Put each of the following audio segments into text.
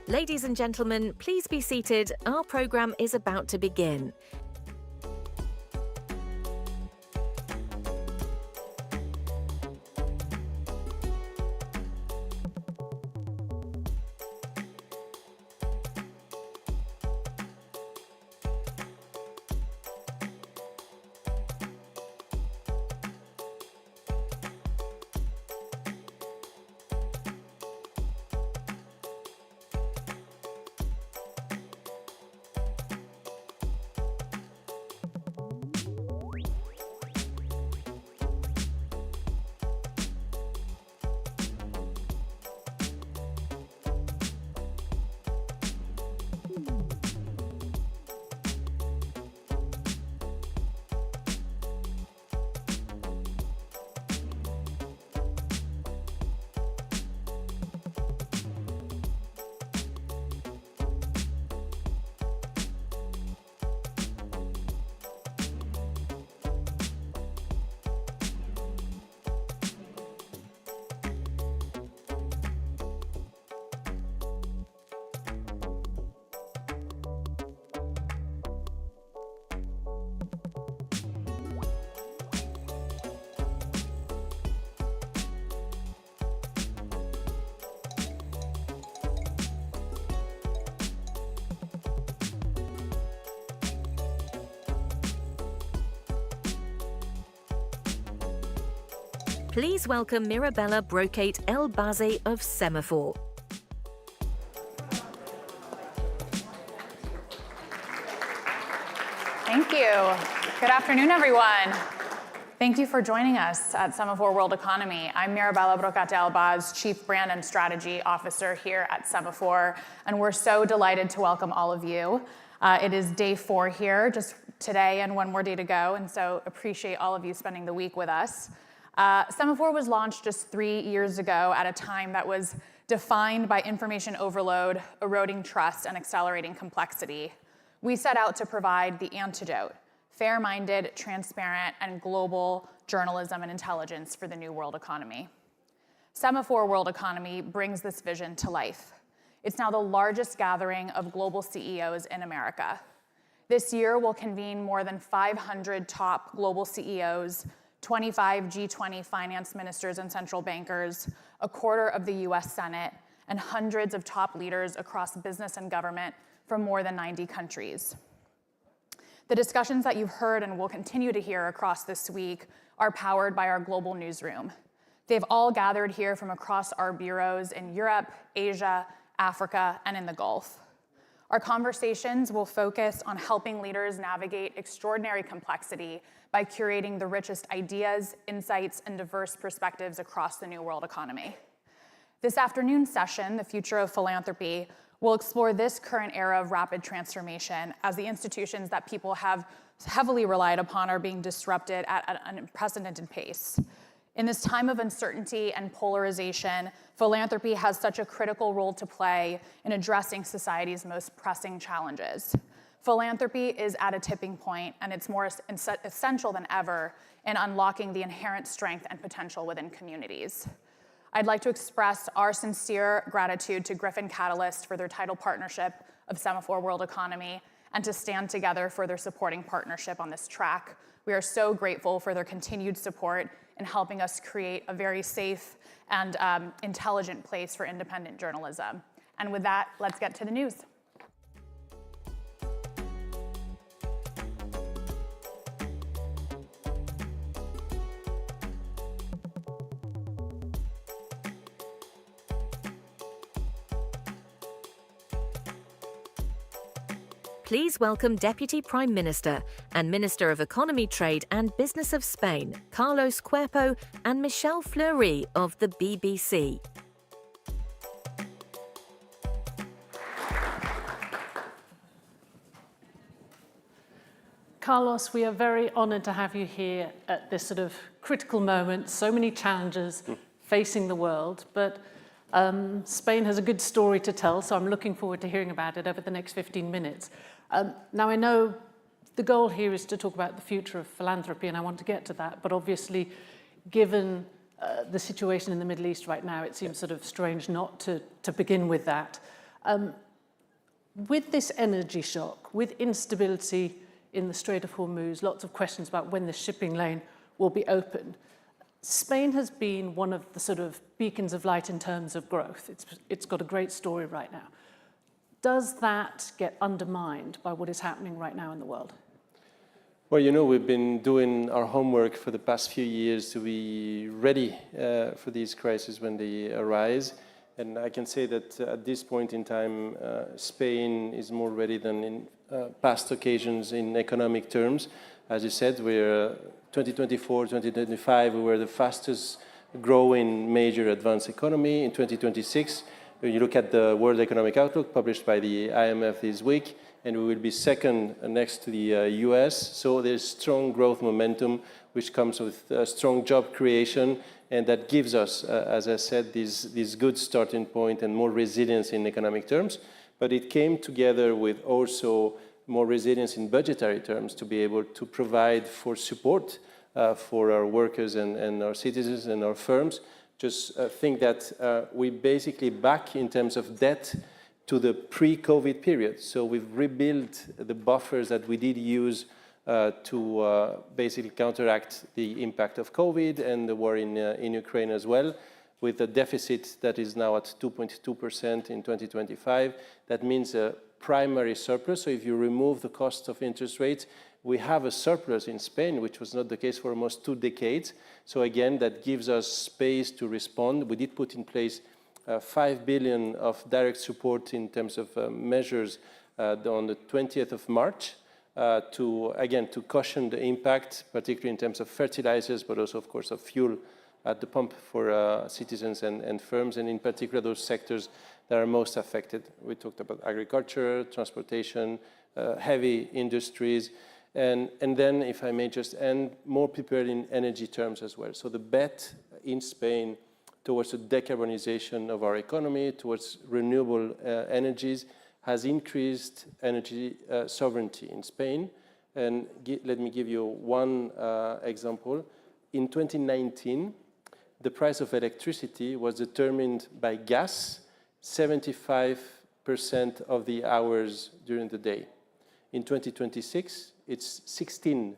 Ladies and gentlemen, please be seated. Our program is about to begin. Please welcome Mirabella Brocate El-Bazzi of Semafor. Thank you. Good afternoon, everyone. Thank you for joining us at Semafor World Economy. I'm Mirabella Brocate El-Bazzi, Chief Brand and Strategy Officer here at Semafor, and we're so delighted to welcome all of you. It is day 4 here, just today and one more day to go, and so appreciate all of you spending the week with us. Semafor was launched just 3 years ago at a time that was defined by information overload, eroding trust, and accelerating complexity. We set out to provide the antidote, fair-minded, transparent, and global journalism and intelligence for the new world economy. Semafor World Economy brings this vision to life. It's now the largest gathering of global CEOs in America. This year, we'll convene more than 500 top global CEOs, 25 G20 finance ministers and central bankers, a quarter of the US Senate, and hundreds of top leaders across business and government from more than 90 countries. The discussions that you've heard and will continue to hear across this week are powered by our global newsroom. They've all gathered here from across our bureaus in Europe, Asia, Africa, and in the Gulf. Our conversations will focus on helping leaders navigate extraordinary complexity by curating the richest ideas, insights, and diverse perspectives across the new world economy. This afternoon's session, The Future of Philanthropy, will explore this current era of rapid transformation as the institutions that people have heavily relied upon are being disrupted at an unprecedented pace. In this time of uncertainty and polarization, philanthropy has such a critical role to play in addressing society's most pressing challenges. Philanthropy is at a tipping point, and it's more essential than ever in unlocking the inherent strength and potential within communities. I'd like to express our sincere gratitude to Griffin Catalyst for their title partnership of Semafor World Economy and to Stand Together for their supporting partnership on this track. We are so grateful for their continued support in helping us create a very safe and intelligent place for independent journalism. And with that, let's get to the news. Please welcome Deputy Prime Minister and Minister of Economy, Trade and Business of Spain, Carlos Cuerpo and Michel Fleury of the BBC. Carlos, we are very honoured to have you here at this sort of critical moment. So many challenges facing the world, but Spain has a good story to tell, so I'm looking forward to hearing about it over the next 15 minutes. Now, I know the goal here is to talk about the future of philanthropy, and I want to get to that, but obviously, given the situation in the Middle East right now, it seems sort of strange not to begin with that. With this energy shock, with instability in the Strait of Hormuz, lots of questions about when the shipping lane will be open. Spain has been one of the sort of beacons of light in terms of growth. It's got a great story right now. Does that get undermined by what is happening right now in the world? Well, you know, we've been doing our homework for the past few years to be ready for these crises when they arise. And I can say that at this point in time, Spain is more ready than in past occasions in economic terms. As you said, we're 2024, 2025, we were the fastest growing major advanced economy. In 2026, when you look at the World Economic Outlook published by the IMF this week, and we will be second next to the US. So there's strong growth momentum, which comes with strong job creation, and that gives us, as I said, this good starting point and more resilience in economic terms. But it came together with also more resilience in budgetary terms to be able to provide for support for our workers and our citizens and our firms. Just think that we basically back in terms of debt to the pre-COVID period. So we've rebuilt the buffers that we did use to basically counteract the impact of COVID and the war in Ukraine as well, with a deficit that is now at 2.2% in 2025. That means a primary surplus. So if you remove the cost of interest rates, we have a surplus in Spain, which was not the case for almost 2 decades. So again, that gives us space to respond. We did put in place 5 billion of direct support in terms of measures on the 20th of March to cushion the impact, particularly in terms of fertilizers, but also, of course, of fuel at the pump for citizens and firms, and in particular those sectors that are most affected. We talked about agriculture, transportation, heavy industries, and then, if I may just end, more prepared in energy terms as well. So the bet in Spain towards the decarbonization of our economy, towards renewable energies, has increased energy sovereignty in Spain. And let me give you one example. In 2019, the price of electricity was determined by gas 75% of the hours during the day. In 2026, it's 16.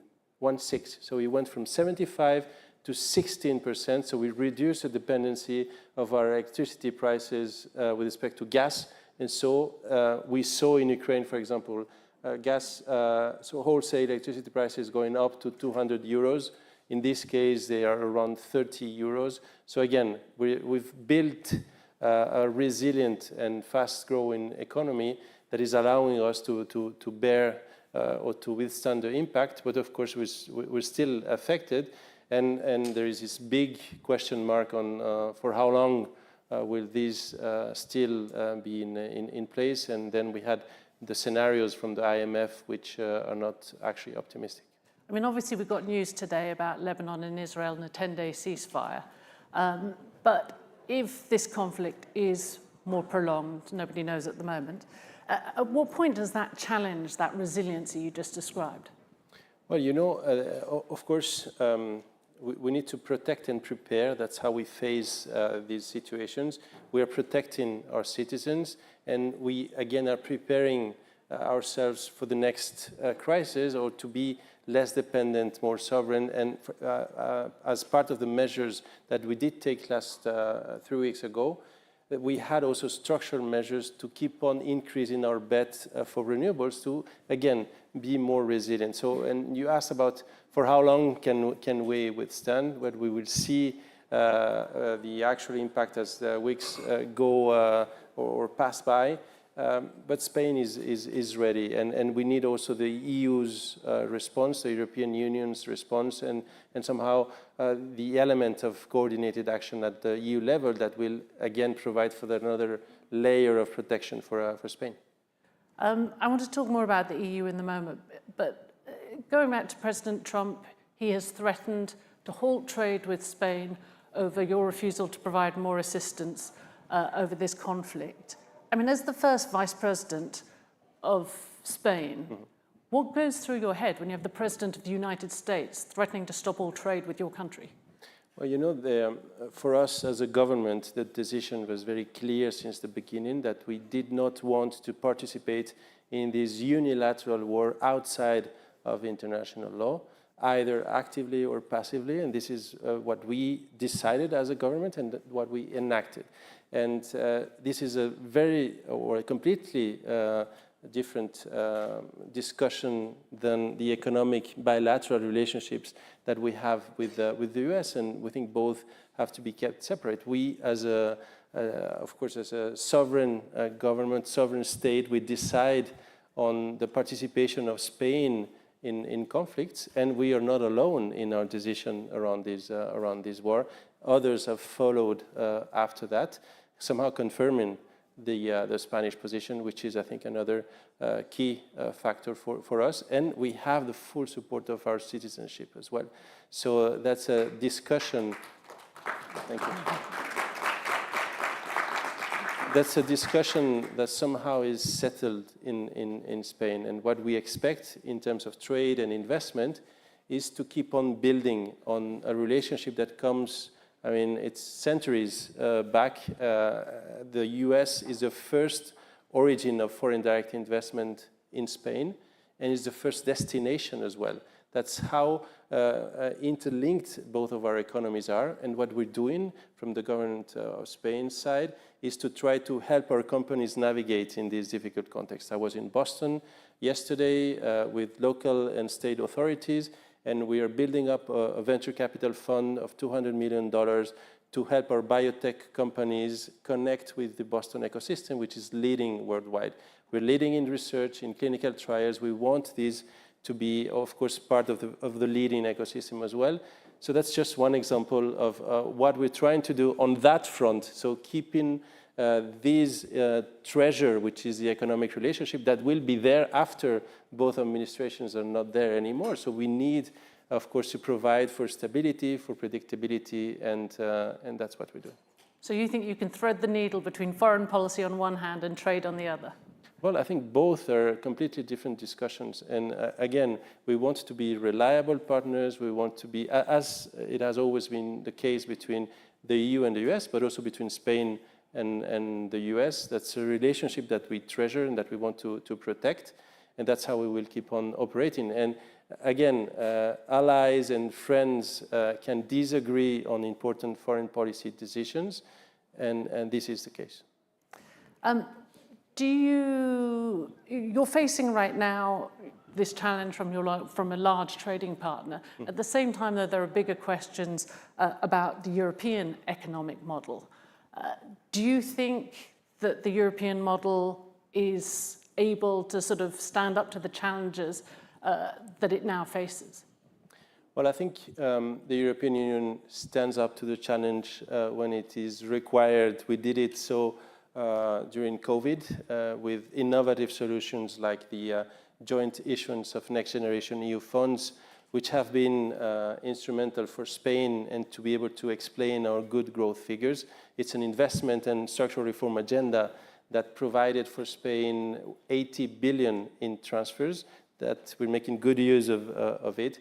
So we went from 75 to 16%, so we reduced the dependency of our electricity prices with respect to gas. And so we saw in Ukraine, for example, so wholesale electricity prices going up to 200 euros. In this case, they are around 30 euros. So again, we've built a resilient and fast-growing economy that is allowing us to bear or to withstand the impact, but of course we're still affected. And there is this big question mark on for how long will these still be in place? And then we had the scenarios from the IMF, which are not actually optimistic. I mean, obviously we've got news today about Lebanon and Israel and a 10-day ceasefire. But if this conflict is more prolonged, nobody knows at the moment, at what point does that challenge that resiliency you just described? Well, you know, of course, we need to protect and prepare. That's how we face these situations. We are protecting our citizens, and we, again, are preparing ourselves for the next crisis, or to be less dependent, more sovereign. And as part of the measures that we did take last 3 weeks ago, that we had also structural measures to keep on increasing our bet for renewables to, again, be more resilient. So, and you asked about for how long can we withstand? Well, we will see the actual impact as the weeks go or pass by. But Spain is ready, and we need also the EU's response, the European Union's response, and somehow the element of coordinated action at the EU level that will again provide for another layer of protection for Spain. I want to talk more about the EU in the moment, but going back to President Trump, he has threatened to halt trade with Spain over your refusal to provide more assistance over this conflict. I mean, as the first vice president of Spain, what goes through your head when you have the president of the United States threatening to stop all trade with your country? Well, you know, for us as a government, the decision was very clear since the beginning that we did not want to participate in this unilateral war outside of international law, either actively or passively, and this is what we decided as a government and what we enacted. And this is a very, or a completely different discussion than the economic bilateral relationships that we have with the US, and we think both have to be kept separate. We, as of course, as a sovereign government, sovereign state, we decide on the participation of Spain in conflicts, and we are not alone in our decision around this war. Others have followed after that, somehow confirming the Spanish position, which is, I think, another key factor for us. And we have the full support of our citizenship as well. So that's a discussion. Thank you. That's a discussion that somehow is settled in Spain. And what we expect in terms of trade and investment is to keep on building on a relationship that comes, I mean, it's centuries back. The US is the first origin of foreign direct investment in Spain, and is the first destination as well. That's how interlinked both of our economies are. And what we're doing from the government of Spain's side is to try to help our companies navigate in this difficult context. I was in Boston yesterday with local and state authorities, and we are building up a venture capital fund of $200 million to help our biotech companies connect with the Boston ecosystem, which is leading worldwide. We're leading in research, in clinical trials. We want these to be, of course, part of the leading ecosystem as well. So that's just one example of what we're trying to do on that front. So keeping this treasure, which is the economic relationship, that will be there after both administrations are not there anymore. So we need, of course, to provide for stability, for predictability, and that's what we do. So you think you can thread the needle between foreign policy on one hand and trade on the other? Well, I think both are completely different discussions. And again, we want to be reliable partners. We want to be, as it has always been the case between the EU and the US, but also between Spain and the US. That's a relationship that we treasure and that we want to protect. And that's how we will keep on operating. And again, allies and friends can disagree on important foreign policy decisions. And this is the case. You're facing right now this challenge from a large trading partner. At the same time, though, there are bigger questions about the European economic model. Do you think that the European model is able to sort of stand up to the challenges that it now faces? Well, I think the European Union stands up to the challenge when it is required. We did it so during COVID with innovative solutions like the joint issuance of next generation EU funds, which have been instrumental for Spain and to be able to explain our good growth figures. It's an investment and structural reform agenda that provided for Spain 80 billion in transfers, that we're making good use of it.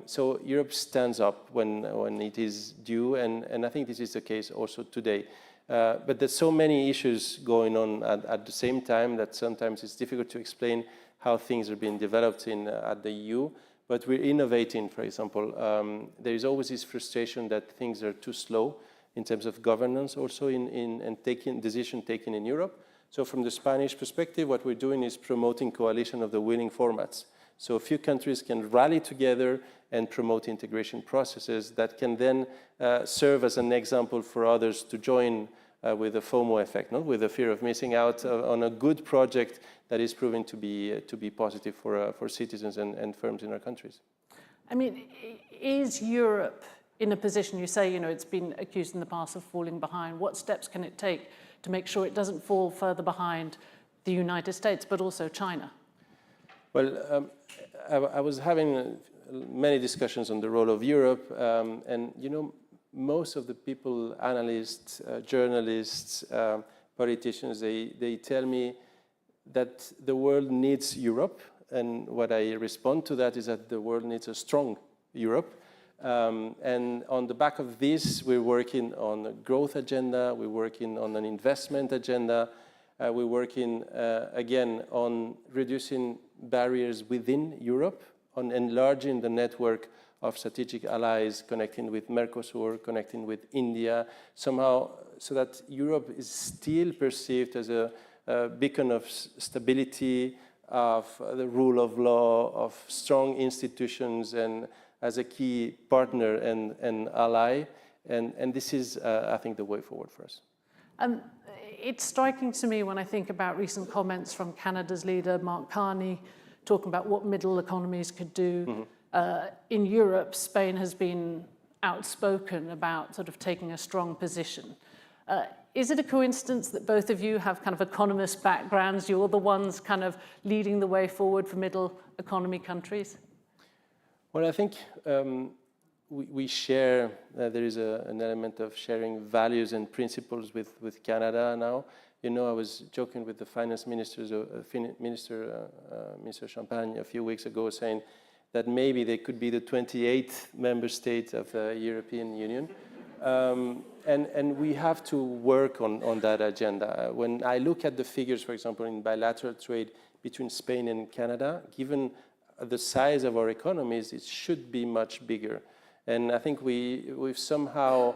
So Europe stands up when it is due, and I think this is the case also today. But there's so many issues going on at the same time that sometimes it's difficult to explain how things are being developed at the EU. But we're innovating, for example. There is always this frustration that things are too slow in terms of governance also and decision taking in Europe. So from the Spanish perspective, what we're doing is promoting coalition of the willing formats. So a few countries can rally together and promote integration processes that can then serve as an example for others to join with a FOMO effect, with the fear of missing out on a good project that is proving to be positive for citizens and firms in our countries. I mean, is Europe in a position, you say, it's been accused in the past of falling behind. What steps can it take to make sure it doesn't fall further behind the United States, but also China? Well, I was having many discussions on the role of Europe, and most of the people, analysts, journalists, politicians, they tell me that the world needs Europe, and what I respond to that is that the world needs a strong Europe. And on the back of this, we're working on a growth agenda, we're working on an investment agenda, we're working, again, on reducing barriers within Europe, on enlarging the network of strategic allies, connecting with Mercosur, connecting with India, somehow so that Europe is still perceived as a beacon of stability, of the rule of law, of strong institutions, and as a key partner and ally. And this is, I think, the way forward for us. It's striking to me when I think about recent comments from Canada's leader, Mark Carney, talking about what middle economies could do. In Europe, Spain has been outspoken about sort of taking a strong position. Is it a coincidence that both of you have kind of economist backgrounds? You're the ones kind of leading the way forward for middle economy countries? Well, I think we share, there is an element of sharing values and principles with Canada now. You know, I was joking with the finance ministers, Minister Champagne, a few weeks ago, saying that maybe they could be the 28th member state of the European Union. And we have to work on that agenda. When I look at the figures, for example, in bilateral trade between Spain and Canada, given the size of our economies, it should be much bigger. And I think we've somehow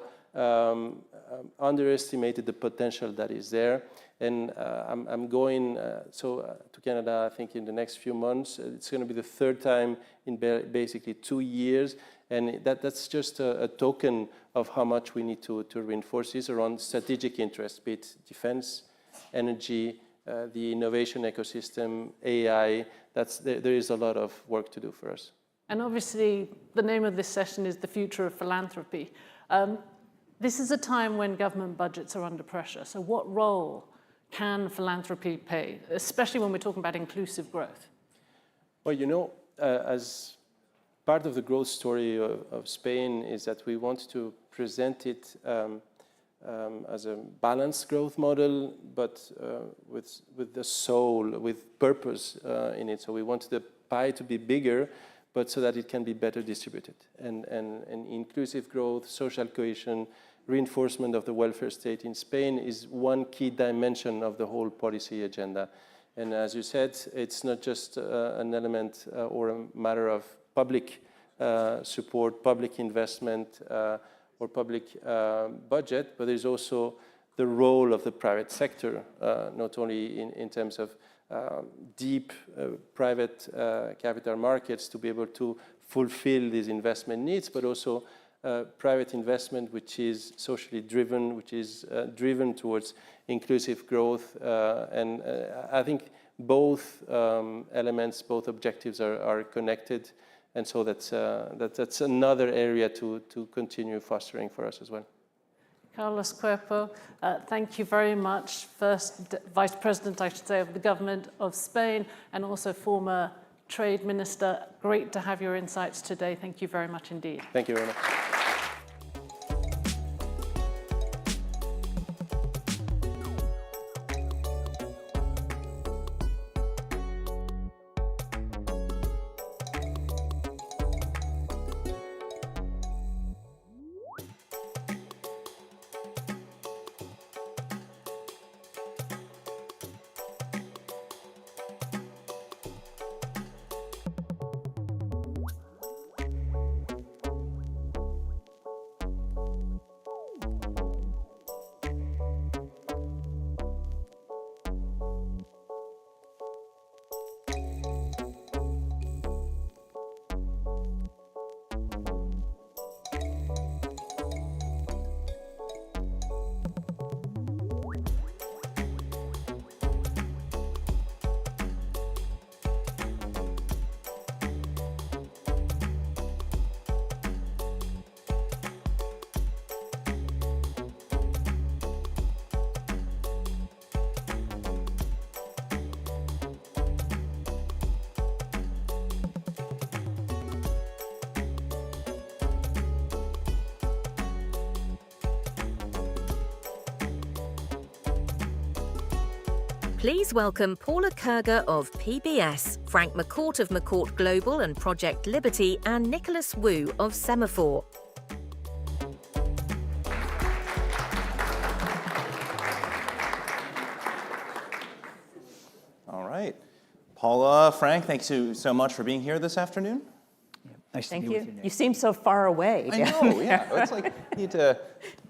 underestimated the potential that is there. And I'm going to Canada, I think, in the next few months. It's going to be the third time in basically 2 years. And that's just a token of how much we need to reinforce this around strategic interests, be it defense, energy, the innovation ecosystem, AI. There is a lot of work to do for us. And obviously, the name of this session is The Future of Philanthropy. This is a time when government budgets are under pressure. So what role can philanthropy play, especially when we're talking about inclusive growth? Well, you know, as part of the growth story of Spain is that we want to present it as a balanced growth model, but with the soul, with purpose in it. So we want the pie to be bigger, but so that it can be better distributed. And inclusive growth, social cohesion, reinforcement of the welfare state in Spain is one key dimension of the whole policy agenda. And as you said, it's not just an element or a matter of public support, public investment, or public budget, but there's also the role of the private sector, not only in terms of deep private capital markets to be able to fulfill these investment needs, but also private investment which is socially driven, which is driven towards inclusive growth. And I think both elements, both objectives are connected. And so that's another area to continue fostering for us as well. Carlos Cuerpo, thank you very much. First Vice President, I should say, of the Government of Spain, and also former Trade Minister. Great to have your insights today. Thank you very much indeed. Thank you very much. Please welcome Paula Kerger of PBS, Frank McCourt of McCourt Global and Project Liberty, and Nicholas Wu of Semafor. All right. Paula, Frank, thanks so much for being here this afternoon. Nice Thank to be you. with you, Nick. You seem so far away. I know, yeah. It's like you need to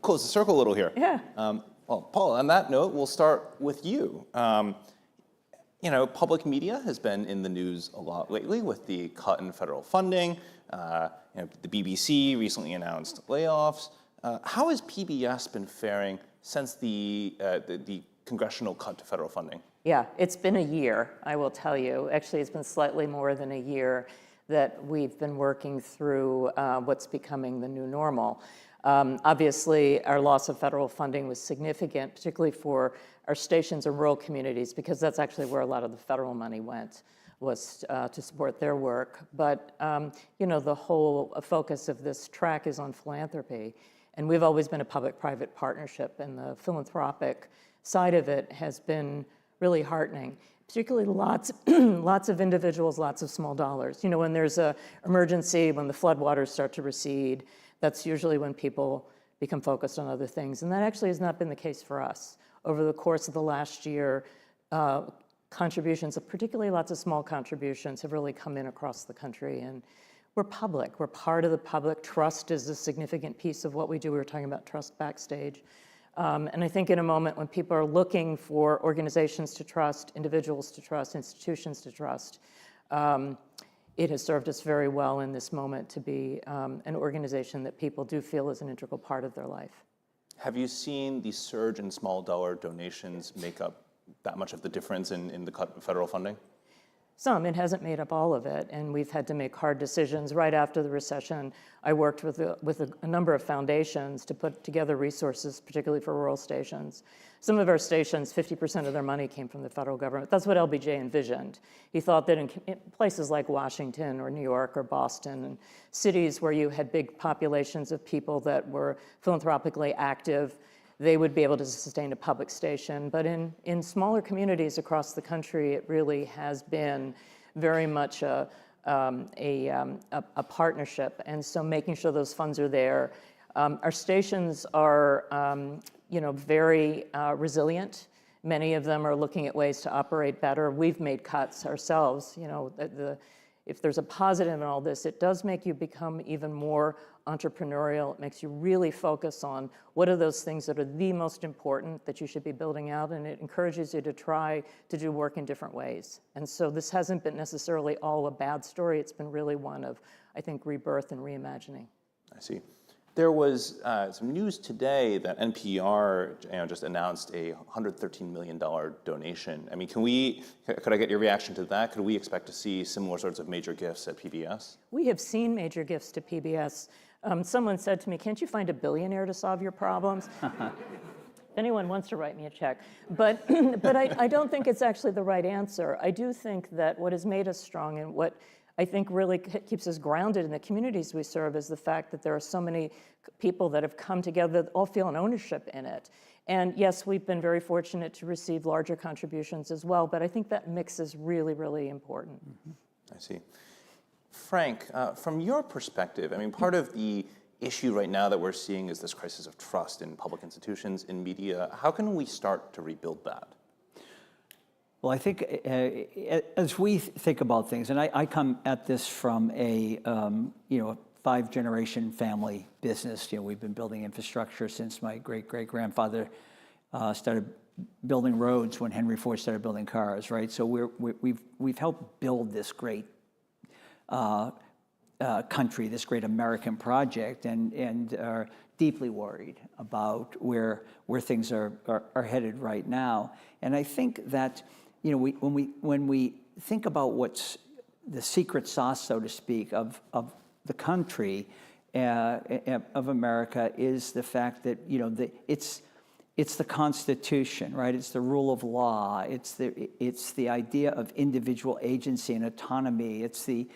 close the circle a little here. Yeah. Well, Paula, on that note, we'll start with you. Public media has been in the news a lot lately with the cut in federal funding. The BBC recently announced layoffs. How has PBS been faring since the congressional cut to federal funding? Yeah, it's been a year, I will tell you. Actually, it's been slightly more than a year that we've been working through what's becoming the new normal. Obviously, our loss of federal funding was significant, particularly for our stations in rural communities, because that's actually where a lot of the federal money went, was to support their work. But, the whole focus of this track is on philanthropy. And we've always been a public-private partnership, and the philanthropic side of it has been really heartening. Particularly lots of individuals, lots of small dollars. When there's an emergency, when the floodwaters start to recede, that's usually when people become focused on other things. And that actually has not been the case for us. Over the course of the last year, contributions, particularly lots of small contributions, have really come in across the country. And we're public. We're part of the public. Trust is a significant piece of what we do. We were talking about trust backstage. And I think in a moment when people are looking for organizations to trust, individuals to trust, institutions to trust, it has served us very well in this moment to be an organization that people do feel is an integral part of their life. Have you seen the surge in small dollar donations make up that much of the difference in the cut of federal funding? Some. It hasn't made up all of it, and we've had to make hard decisions. Right after the recession, I worked with a number of foundations to put together resources, particularly for rural stations. Some of our stations, 50% of their money came from the federal government. That's what LBJ envisioned. He thought that in places like Washington or New York or Boston, and cities where you had big populations of people that were philanthropically active, they would be able to sustain a public station. But in smaller communities across the country, it really has been very much a partnership. And so making sure those funds are there. Our stations are very resilient. Many of them are looking at ways to operate better. We've made cuts ourselves. If there's a positive in all this, it does make you become even more entrepreneurial. It makes you really focus on what are those things that are the most important that you should be building out, and it encourages you to try to do work in different ways. And so this hasn't been necessarily all a bad story. It's been really one of, I think, rebirth and reimagining. I see. There was some news today that NPR just announced a $113 million donation. I mean, could I get your reaction to that? Could we expect to see similar sorts of major gifts at PBS? We have seen major gifts to PBS. Someone said to me, can't you find a billionaire to solve your problems? If anyone wants to write me a check. But I don't think it's actually the right answer. I do think that what has made us strong and what I think really keeps us grounded in the communities we serve is the fact that there are so many people that have come together that all feel an ownership in it. And yes, we've been very fortunate to receive larger contributions as well, but I think that mix is really, really important. I see. Frank, from your perspective, I mean, part of the issue right now that we're seeing is this crisis of trust in public institutions, in media. How can we start to rebuild that? Well, I think as we think about things, and I come at this from a 5-generation family business. We've been building infrastructure since my great-great-grandfather started building roads when Henry Ford started building cars, right? So we've helped build this great country, this great American project, and are deeply worried about where things are headed right now. And I think that when we think about what's the secret sauce, so to speak, of the country of America is the fact that it's the Constitution, right? It's the rule of law. It's the idea of individual agency and autonomy. It's the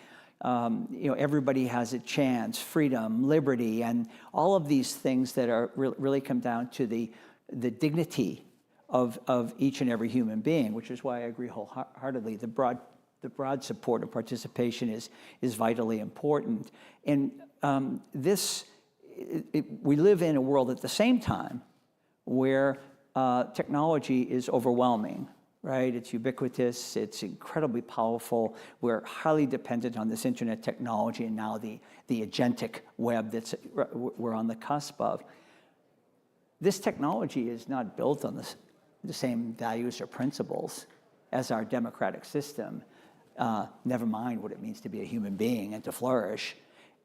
everybody has a chance, freedom, liberty, and all of these things that are really come down to the dignity of each and every human being, which is why I agree wholeheartedly. The broad support and participation is vitally important. And we live in a world at the same time where technology is overwhelming, right? It's ubiquitous, it's incredibly powerful. We're highly dependent on this internet technology and now the agentic web we're on the cusp of. This technology is not built on the same values or principles as our democratic system. Never mind what it means to be a human being and to flourish.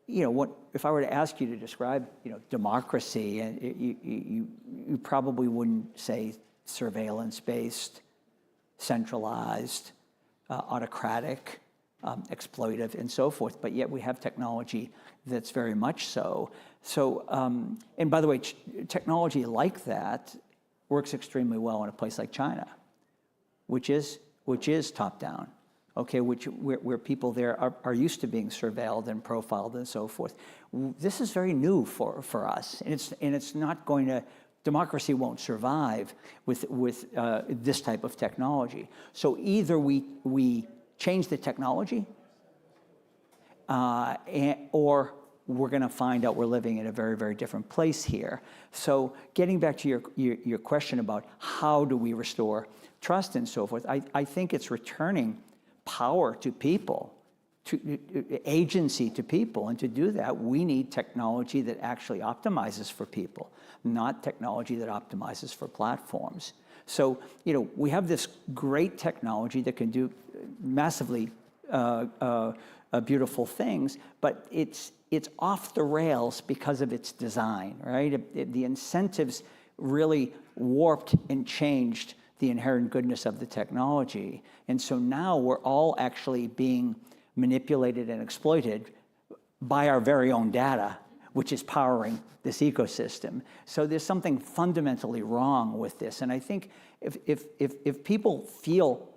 If I were to ask you to describe, democracy, and you probably wouldn't say surveillance-based, centralized, autocratic, exploitive, and so forth. But yet we have technology that's very much so. So, and by the way, technology like that works extremely well in a place like China, which is top-down. Okay, where people there are used to being surveilled and profiled and so forth. This is very new for us, and it's not going to. Democracy won't survive with this type of technology. So either we change the technology, or we're going to find out we're living in a very, very different place here. So getting back to your question about how do we restore trust and so forth, I think it's returning power to people, to agency to people. And to do that, we need technology that actually optimizes for people, not technology that optimizes for platforms. So, we have this great technology that can do massively beautiful things, but it's off the rails because of its design, right? The incentives really warped and changed the inherent goodness of the technology. And so now we're all actually being manipulated and exploited by our very own data, which is powering this ecosystem. So there's something fundamentally wrong with this. And I think if people feel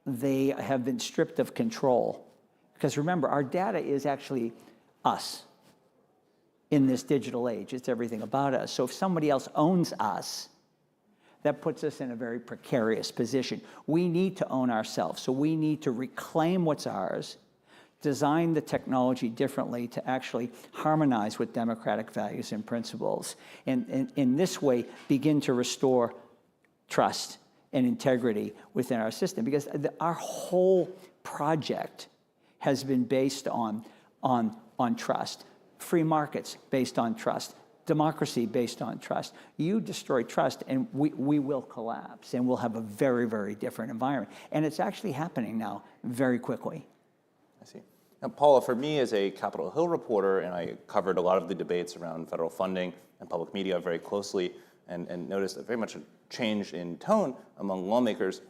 they have been stripped of control, because remember, our data is actually us in this digital age. It's everything about us. So if somebody else owns us, that puts us in a very precarious position. We need to own ourselves. So we need to reclaim what's ours, design the technology differently to actually harmonize with democratic values and principles, and in this way begin to restore trust and integrity within our system. Because our whole project has been based on trust. Free markets based on trust. Democracy based on trust. You destroy trust and we will collapse, and we'll have a very, very different environment. And it's actually happening now very quickly. I see. Now, Paula, for me as a Capitol Hill reporter, and I covered a lot of the debates around federal funding and public media very closely, and noticed very much a change in tone among lawmakers.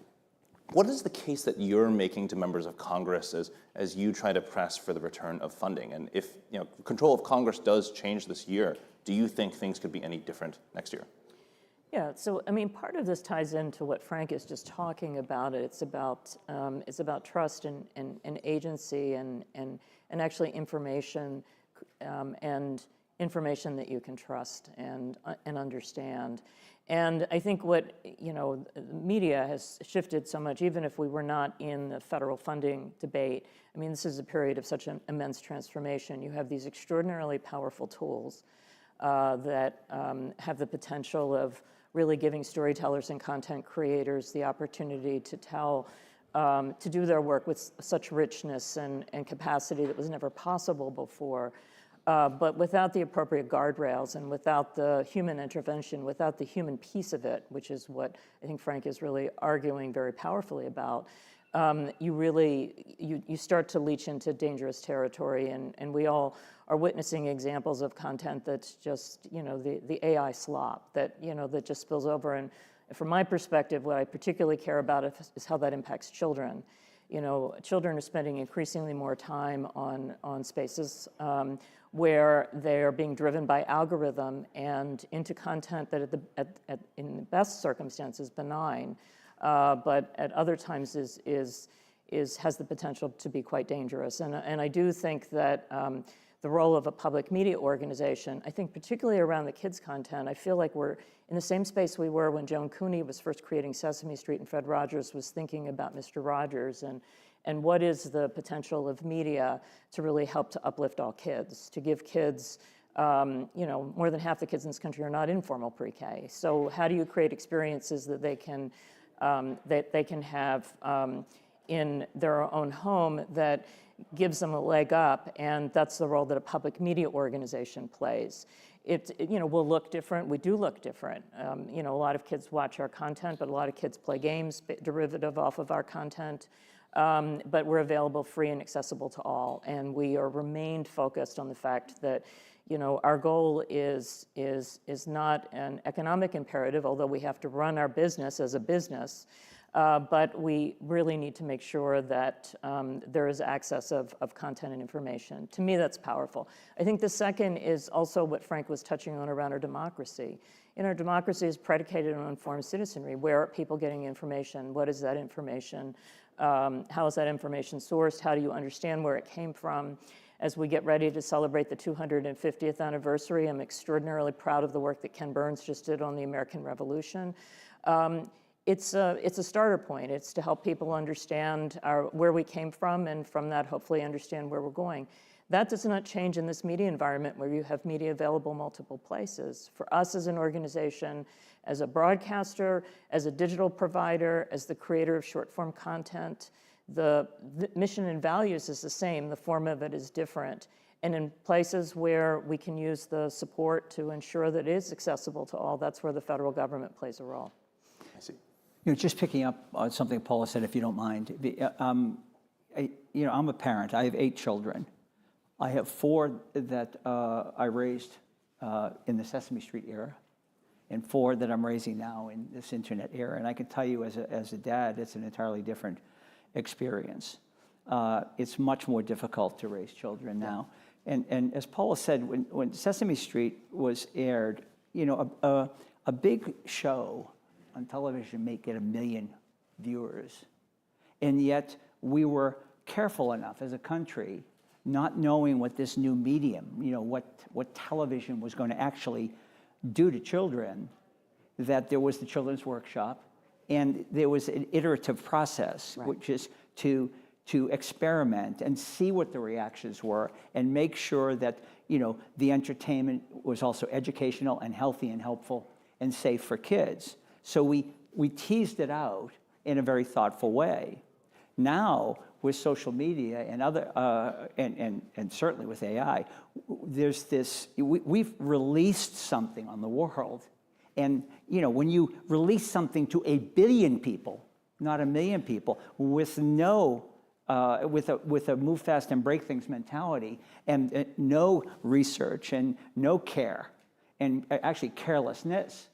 What is the case that you're making to members of Congress as you try to press for the return of funding? And if control of Congress does change this year, do you think things could be any different next year? Yeah, so I mean, part of this ties into what Frank is just talking about. It's about trust and agency and actually information and information that you can trust and understand. And I think what media has shifted so much, even if we were not in the federal funding debate. I mean, this is a period of such an immense transformation. You have these extraordinarily powerful tools that have the potential of really giving storytellers and content creators the opportunity to tell, to do their work with such richness and capacity that was never possible before. But without the appropriate guardrails and without the human intervention, without the human piece of it, which is what I think Frank is really arguing very powerfully about, you start to leach into dangerous territory, and we all are witnessing examples of content that's just, the AI slop that just spills over. And from my perspective, what I particularly care about is how that impacts children. Children are spending increasingly more time on spaces where they're being driven by algorithm and into content that in the best circumstances benign, but at other times has the potential to be quite dangerous. And I do think that the role of a public media organization, I think particularly around the kids' content, I feel like we're in the same space we were when Joan Cooney was first creating Sesame Street and Fred Rogers was thinking about Mr. Rogers and what is the potential of media to really help to uplift all kids, to give kids, more than half the kids in this country are not in formal pre-K. So how do you create experiences that they can have in their own home that gives them a leg up, and that's the role that a public media organization plays. It will look different. We do look different. A lot of kids watch our content, but a lot of kids play games derivative off of our content. But we're available free and accessible to all, and we are remained focused on the fact that our goal is not an economic imperative, although we have to run our business as a business. But we really need to make sure that there is access of content and information. To me, that's powerful. I think the second is also what Frank was touching on around our democracy. Our democracy is predicated on informed citizenry. Where are people getting information? What is that information? How is that information sourced? How do you understand where it came from? As we get ready to celebrate the 250th anniversary, I'm extraordinarily proud of the work that Ken Burns just did on the American Revolution. It's a starter point. It's to help people understand where we came from, and from that, hopefully understand where we're going. That does not change in this media environment where you have media available multiple places. For us as an organization, as a broadcaster, as a digital provider, as the creator of short-form content, the mission and values is the same. The form of it is different. And in places where we can use the support to ensure that it is accessible to all, that's where the federal government plays a role. I see. Just picking up on something Paula said, if you don't mind. I'm a parent. I have 8 children. I have 4 that I raised in the Sesame Street era, and 4 that I'm raising now in this internet era. And I can tell you, as a dad, it's an entirely different experience. It's much more difficult to raise children now. And as Paula said, when Sesame Street was aired, a big show on television may get 1 million viewers. And yet we were careful enough as a country, not knowing what this new medium, what television was going to actually do to children, that there was the Children's Workshop, and there was an iterative process, right, which is to experiment and see what the reactions were and make sure that the entertainment was also educational and healthy and helpful and safe for kids. So we teased it out in a very thoughtful way. Now, with social media and other, and certainly with AI, there's this, we've released something on the world. And when you release something to 1 billion people, not 1 million people, with no, with a move fast and break things mentality, and no research and no care, and actually carelessness,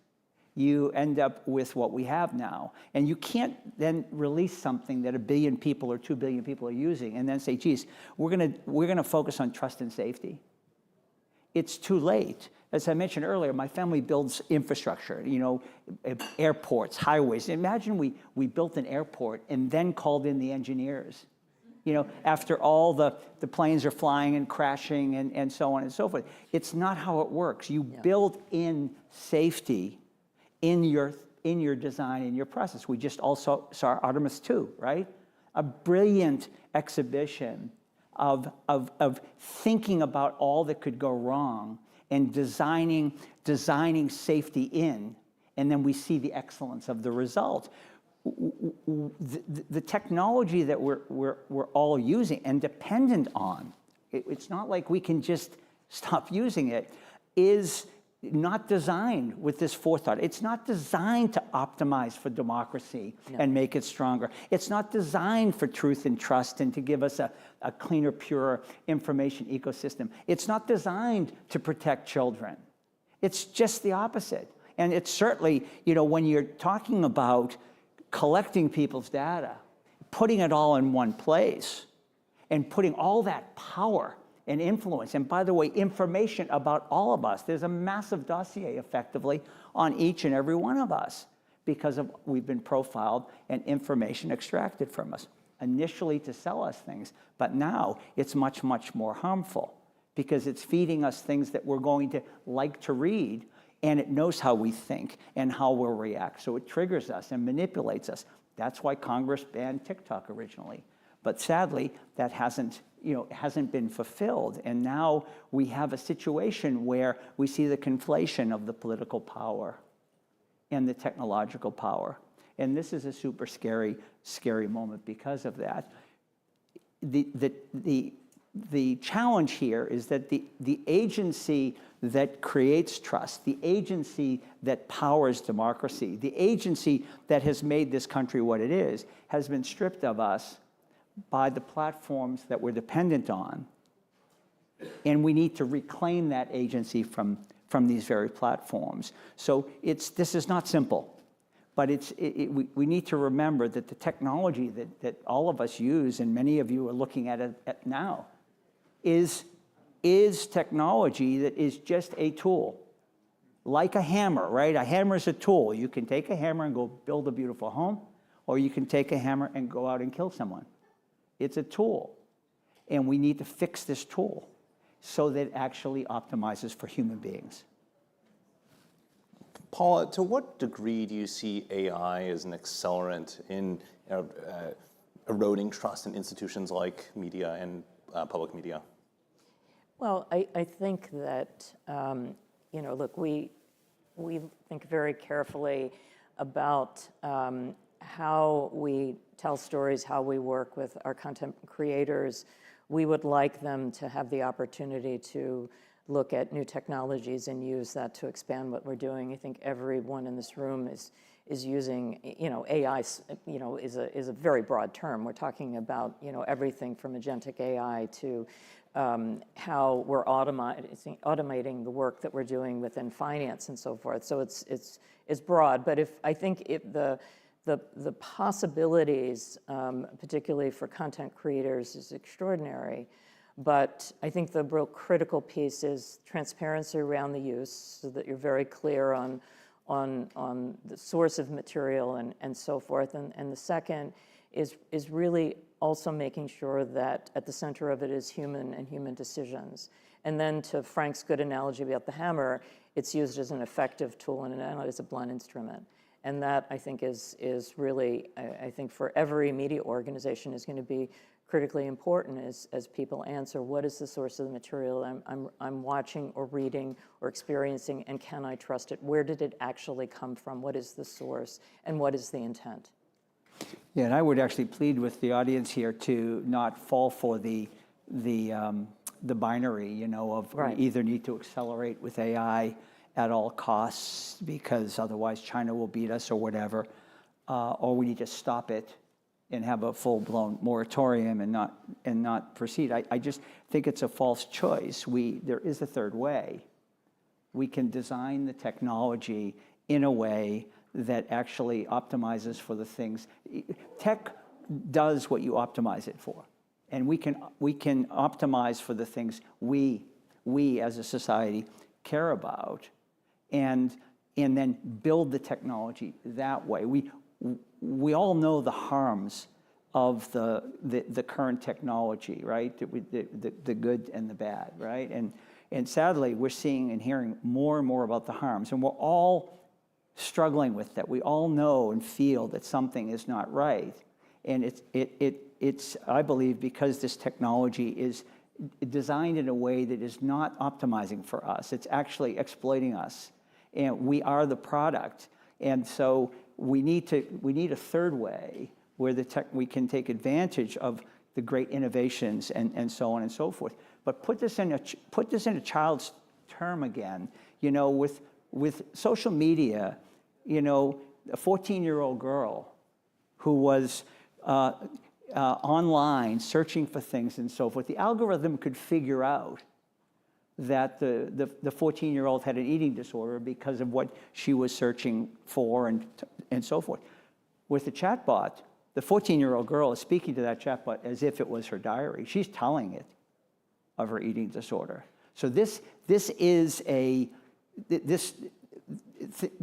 you end up with what we have now. And you can't then release something that 1 billion people or 2 billion people are using and then say, geez, we're gonna focus on trust and safety. It's too late. As I mentioned earlier, my family builds infrastructure, airports, highways. Imagine we built an airport and then called in the engineers, after all the planes are flying and crashing and so on and so forth. It's not how it works. You build in safety in your design, in your process. We just also saw Artemis 2, right? A brilliant exhibition of thinking about all that could go wrong and designing safety in, and then we see the excellence of the result. The technology that we're all using and dependent on, it's not like we can just stop using it, is not designed with this forethought. It's not designed to optimize for democracy and make it stronger. It's not designed for truth and trust and to give us a cleaner, purer information ecosystem. It's not designed to protect children. It's just the opposite. And it's certainly, when you're talking about collecting people's data, putting it all in one place, and putting all that power and influence, and by the way, information about all of us. There's a massive dossier, effectively, on each and every one of us because we've been profiled and information extracted from us, initially to sell us things, but now it's much, much more harmful. because it's feeding us things that we're going to like to read, and it knows how we think and how we'll react. So it triggers us and manipulates us. That's why Congress banned TikTok originally. But sadly, that hasn't been fulfilled. And now we have a situation where we see the conflation of the political power and the technological power. And this is a super scary moment because of that. The challenge here is that the agency that creates trust, the agency that powers democracy, the agency that has made this country what it is, has been stripped of us by the platforms that we're dependent on. And we need to reclaim that agency from these very platforms. So this is not simple, but we need to remember that the technology that all of us use, and many of you are looking at it now, is technology that is just a tool. Like a hammer, right? A hammer is a tool. You can take a hammer and go build a beautiful home, or you can take a hammer and go out and kill someone. It's a tool. And we need to fix this tool so that it actually optimizes for human beings. Paula, to what degree do you see AI as an accelerant in eroding trust in institutions like media and public media? Well, I think that, look, we think very carefully about how we tell stories, how we work with our content creators. We would like them to have the opportunity to look at new technologies and use that to expand what we're doing. I think everyone in this room is using, AI, is a very broad term. We're talking about, everything from agentic AI to how we're automating the work that we're doing within finance and so forth. So it's broad, but I think the possibilities, particularly for content creators, is extraordinary. But I think the real critical piece is transparency around the use, so that you're very clear on the source of material and so forth. And the second is really also making sure that at the center of it is human and human decisions. And then, to Frank's good analogy about the hammer, it's used as an effective tool and not as a blunt instrument. And that, I think, is really, I think for every media organization, is going to be critically important as people answer, what is the source of the material I'm watching or reading or experiencing, and can I trust it? Where did it actually come from? What is the source, and what is the intent? Yeah, and I would actually plead with the audience here to not fall for the binary, of Right. We either need to accelerate with AI at all costs because otherwise China will beat us or whatever, or we need to stop it and have a full-blown moratorium and not proceed. I just think it's a false choice. There is a third way. We can design the technology in a way that actually optimizes for the things. Tech does what you optimize it for, and we can optimize for the things we as a society care about, and then build the technology that way. We all know the harms of the current technology, right? The good and the bad, right? And sadly, we're seeing and hearing more and more about the harms, and we're all struggling with that. We all know and feel that something is not right, and it's I believe because this technology is designed in a way that is not optimizing for us. It's actually exploiting us, and we are the product. And so we need a third way where we can take advantage of the great innovations and so on and so forth. But put this in a child's term again. With social media, a 14-year-old girl who was online searching for things and so forth, the algorithm could figure out that the 14-year-old had an eating disorder because of what she was searching for and so forth. With the chatbot, the 14-year-old girl is speaking to that chatbot as if it was her diary. She's telling it of her eating disorder. So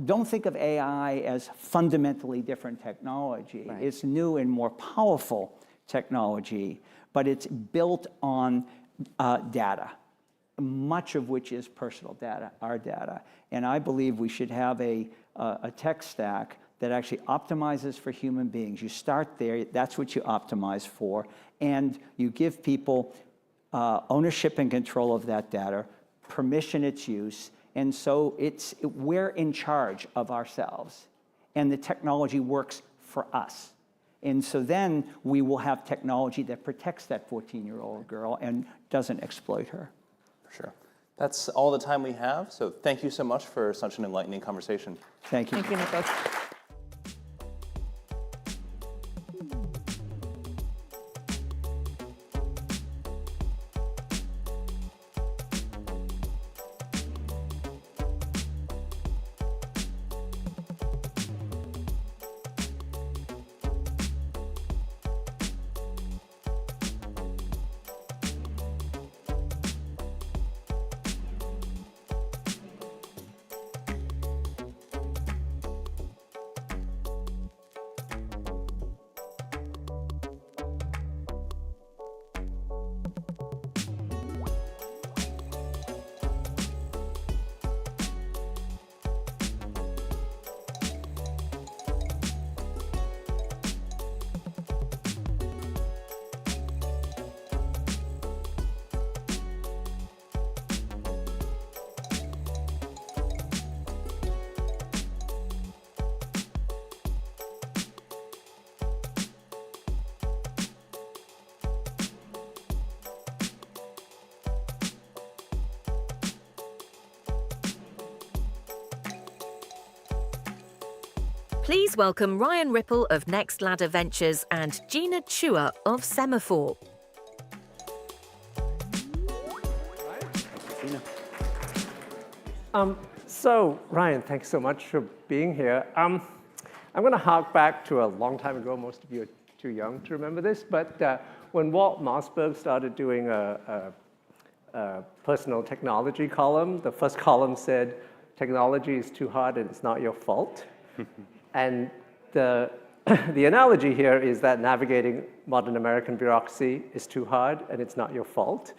don't think of AI as fundamentally different technology. Right. It's new and more powerful technology, but it's built on data. much of which is personal data, our data. And I believe we should have a tech stack that actually optimizes for human beings. You start there, that's what you optimize for, and you give people ownership and control of that data, permission its use, and so we're in charge of ourselves, and the technology works for us. And so then we will have technology that protects that 14-year-old girl and doesn't exploit her. For sure. That's all the time we have, so thank you so much for such an enlightening conversation. Thank you. Thank you, Nicholas. Please welcome Ryan Ripple of Next Ladder Ventures and Gina Chua of Semafor. So, Ryan, thanks so much for being here. I'm going to hark back to a long time ago. Most of you are too young to remember this, but when Walt Mossberg started doing a personal technology column, the first column said, "Technology is too hard and it's not your fault." And the analogy here is that navigating modern American bureaucracy is too hard and it's not your fault.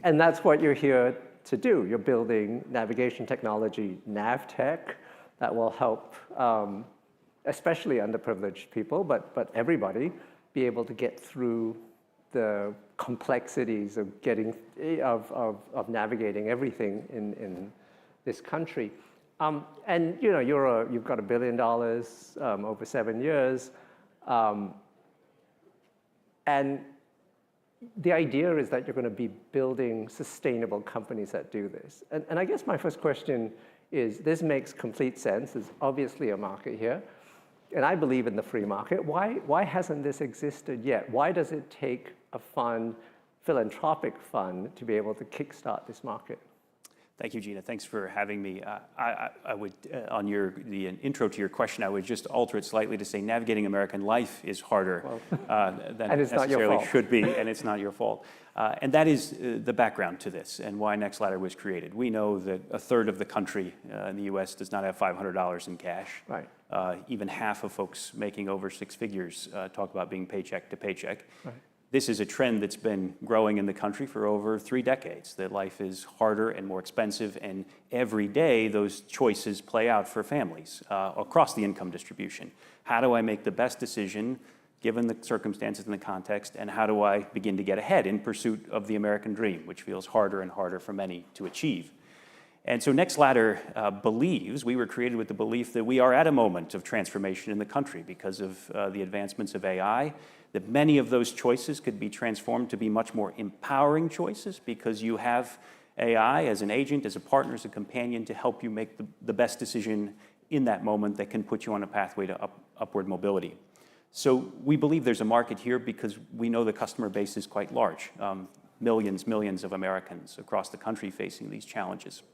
And that's what you're here to do. You're building navigation technology, NavTech, that will help especially underprivileged people, but everybody, be able to get through the complexities of of navigating everything in this country. And you know, you've got $1 billion over 7 years, and the idea is that you're going to be building sustainable companies that do this. And I guess my first question is, this makes complete sense. There's obviously a market here, and I believe in the free market. Why hasn't this existed yet? Why does it take a fund, philanthropic fund, to be able to kickstart this market? Thank you, Gina. Thanks for having me. I would, on the intro to your question, I would just alter it slightly to say navigating American life is harder than it necessarily should be, and it's not your fault. And that is the background to this and why Next Ladder was created. We know that a third of the country in the U.S. does not have $500 in cash. Right. Even half of folks making over 6 figures talk about being paycheck to paycheck. Right. This is a trend that's been growing in the country for over 3 decades, that life is harder and more expensive, and every day those choices play out for families across the income distribution. How do I make the best decision given the circumstances and the context, and how do I begin to get ahead in pursuit of the American dream, which feels harder and harder for many to achieve? And so Next Ladder believes, we were created with the belief that we are at a moment of transformation in the country because of the advancements of AI, that many of those choices could be transformed to be much more empowering choices because you have AI as an agent, as a partner, as a companion to help you make the best decision in that moment that can put you on a pathway to upward mobility. So we believe there's a market here because we know the customer base is quite large, millions of Americans across the country facing these challenges.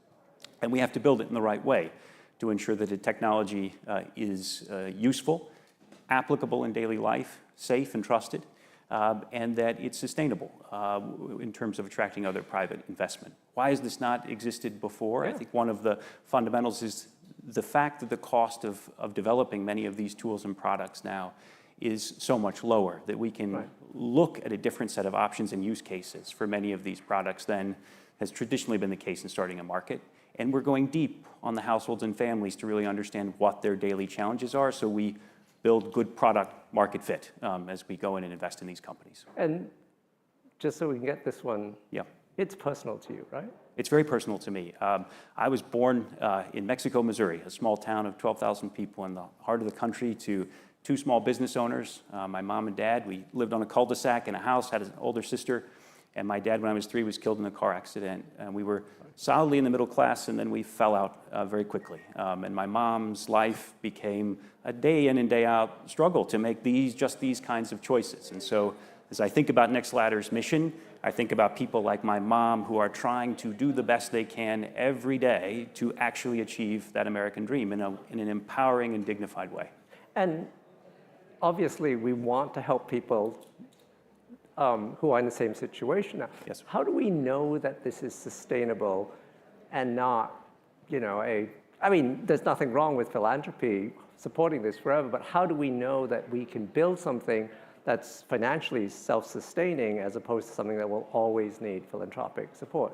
And we have to build it in the right way to ensure that the technology is useful, applicable in daily life, safe and trusted, and that it's sustainable in terms of attracting other private investment. Why has this not existed before? Yeah. I think one of the fundamentals is the fact that the cost of developing many of these tools and products now is so much lower that we can look at a different set of options and use cases for many of these products than has traditionally been the case in starting a market. And we're going deep on the households and families to really understand what their daily challenges are, so we build good product market fit as we go in and invest in these companies. And just so we can get this one, Yeah. it's personal to you, right? It's very personal to me. I was born in Mexico, Missouri, a small town of 12,000 people in the heart of the country, to two small business owners. My mom and dad, we lived on a cul-de-sac in a house, had an older sister, and my dad, when I was 3, was killed in a car accident. And we were solidly in the middle class, and then we fell out very quickly. And my mom's life became a day in and day out struggle to make just these kinds of choices. And so as I think about Next Ladder's mission, I think about people like my mom who are trying to do the best they can every day to actually achieve that American dream in an empowering and dignified way. And obviously, we want to help people who are in the same situation now. Yes. How do we know that this is sustainable and not, I mean, there's nothing wrong with philanthropy supporting this forever, but how do we know that we can build something that's financially self-sustaining as opposed to something that will always need philanthropic support?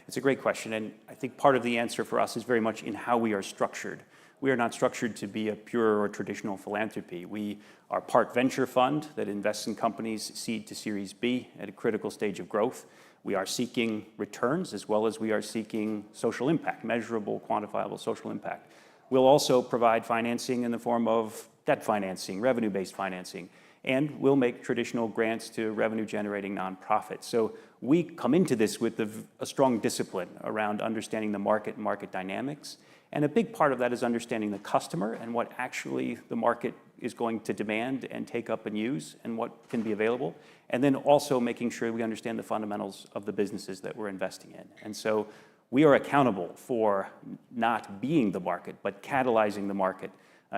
It's a great question, and I think part of the answer for us is very much in how we are structured. We are not structured to be a pure or traditional philanthropy. We are part venture fund that invests in companies seed to Series B at a critical stage of growth. We are seeking returns as well as we are seeking social impact, measurable, quantifiable social impact. We'll also provide financing in the form of debt financing, revenue-based financing, and we'll make traditional grants to revenue-generating nonprofits. So we come into this with a strong discipline around understanding the market and market dynamics. And a big part of that is understanding the customer and what actually the market is going to demand and take up and use and what can be available. And then also making sure we understand the fundamentals of the businesses that we're investing in. And so we are accountable for not being the market, but catalyzing the market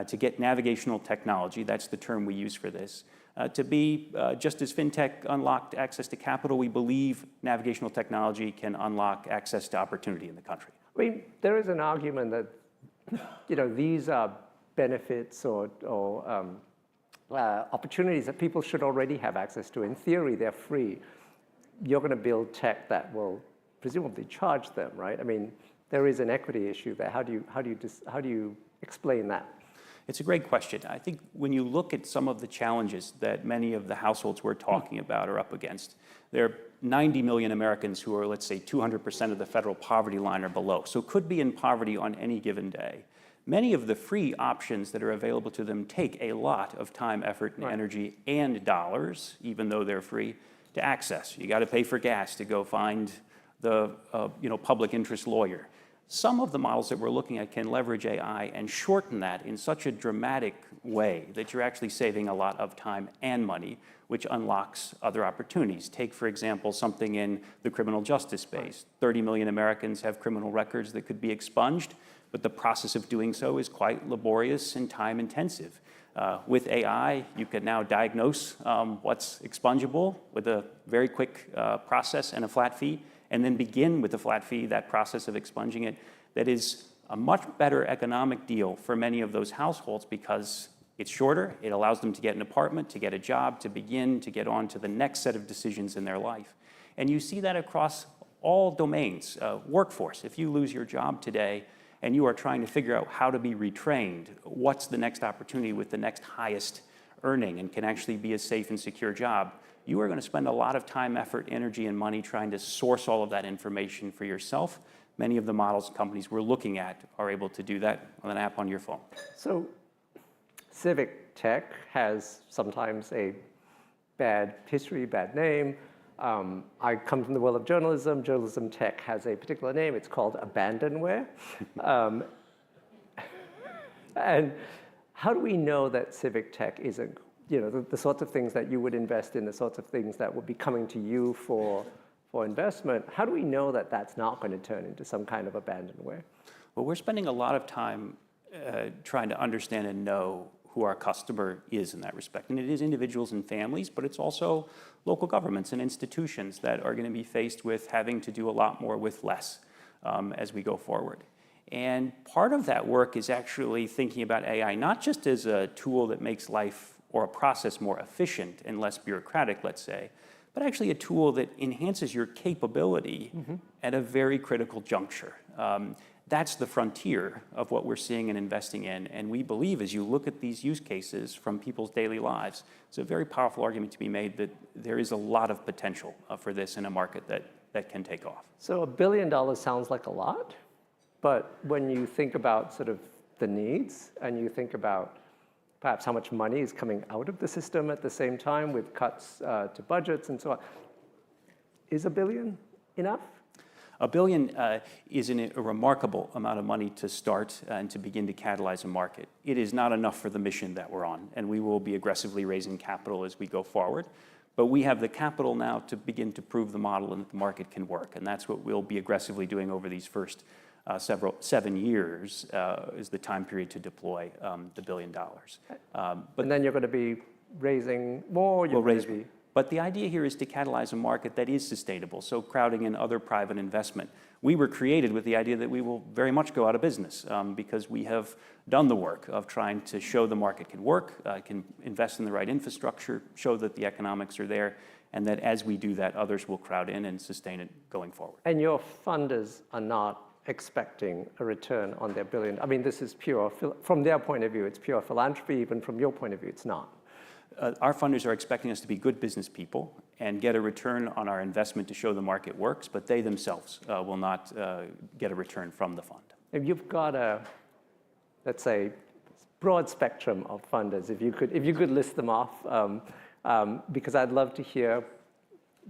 to get navigational technology, that's the term we use for this, to be just as fintech unlocked access to capital, we believe navigational technology can unlock access to opportunity in the country. I mean, there is an argument that, these are benefits or opportunities that people should already have access to. In theory, they're free. You're going to build tech that will presumably charge them, right? I mean, there is an equity issue there. How do you explain that? It's a great question. I think when you look at some of the challenges that many of the households we're talking about are up against, there are 90 million Americans who are, let's say, 200% of the federal poverty line or below, so could be in poverty on any given day. Many of the free options that are available to them take a lot of time, effort, and energy and dollars, even though they're free, to access. You got to pay for gas to go find the public interest lawyer. Some of the models that we're looking at can leverage AI and shorten that in such a dramatic way that you're actually saving a lot of time and money, which unlocks other opportunities. Take, for example, something in the criminal justice space. 30 million Americans have criminal records that could be expunged, but the process of doing so is quite laborious and time-intensive. With AI, you can now diagnose what's expungible with a very quick process and a flat fee, and then begin with a flat fee, that process of expunging it. That is a much better economic deal for many of those households because it's shorter, it allows them to get an apartment, to get a job, to begin to get on to the next set of decisions in their life. And you see that across all domains. Workforce, if you lose your job today and you are trying to figure out how to be retrained, what's the next opportunity with the next highest earning and can actually be a safe and secure job, you are going to spend a lot of time, effort, energy, and money trying to source all of that information for yourself. Many of the models and companies we're looking at are able to do that on an app on your phone. So Civic tech has sometimes a bad history, bad name. I come from the world of journalism. Journalism tech has a particular name. It's called abandonware. And how do we know that civic tech isn't, the sorts of things that you would invest in, the sorts of things that would be coming to you for investment? How do we know that that's not going to turn into some kind of abandonware? Well, we're spending a lot of time trying to understand and know who our customer is in that respect. And it is individuals and families, but it's also local governments and institutions that are going to be faced with having to do a lot more with less as we go forward. And part of that work is actually thinking about AI not just as a tool that makes life or a process more efficient and less bureaucratic, let's say, but actually a tool that enhances your capability at a very critical juncture. That's the frontier of what we're seeing and investing in. And we believe as you look at these use cases from people's daily lives, it's a very powerful argument to be made that there is a lot of potential for this in a market that can take off. So $1 billion sounds like a lot, but when you think about sort of the needs and you think about perhaps how much money is coming out of the system at the same time with cuts to budgets and so on, is $1 billion enough? $1 billion is a remarkable amount of money to start and to begin to catalyze a market. It is not enough for the mission that we're on, and we will be aggressively raising capital as we go forward. But we have the capital now to begin to prove the model and that the market can work, and that's what we'll be aggressively doing over these first 7 years is the time period to deploy the $1 billion. And then you're going to be raising more. But the idea here is to catalyze a market that is sustainable, so crowding in other private investment. We were created with the idea that we will very much go out of business because we have done the work of trying to show the market can work, can invest in the right infrastructure, show that the economics are there, and that as we do that, others will crowd in and sustain it going forward. And your funders are not expecting a return on their $1 billion. I mean, this is pure, from their point of view, it's pure philanthropy. Even from your point of view, it's not. Our funders are expecting us to be good business people and get a return on our investment to show the market works, but they themselves will not get a return from the fund. If you've got a, let's say, broad spectrum of funders, if you could list them off, because I'd love to hear,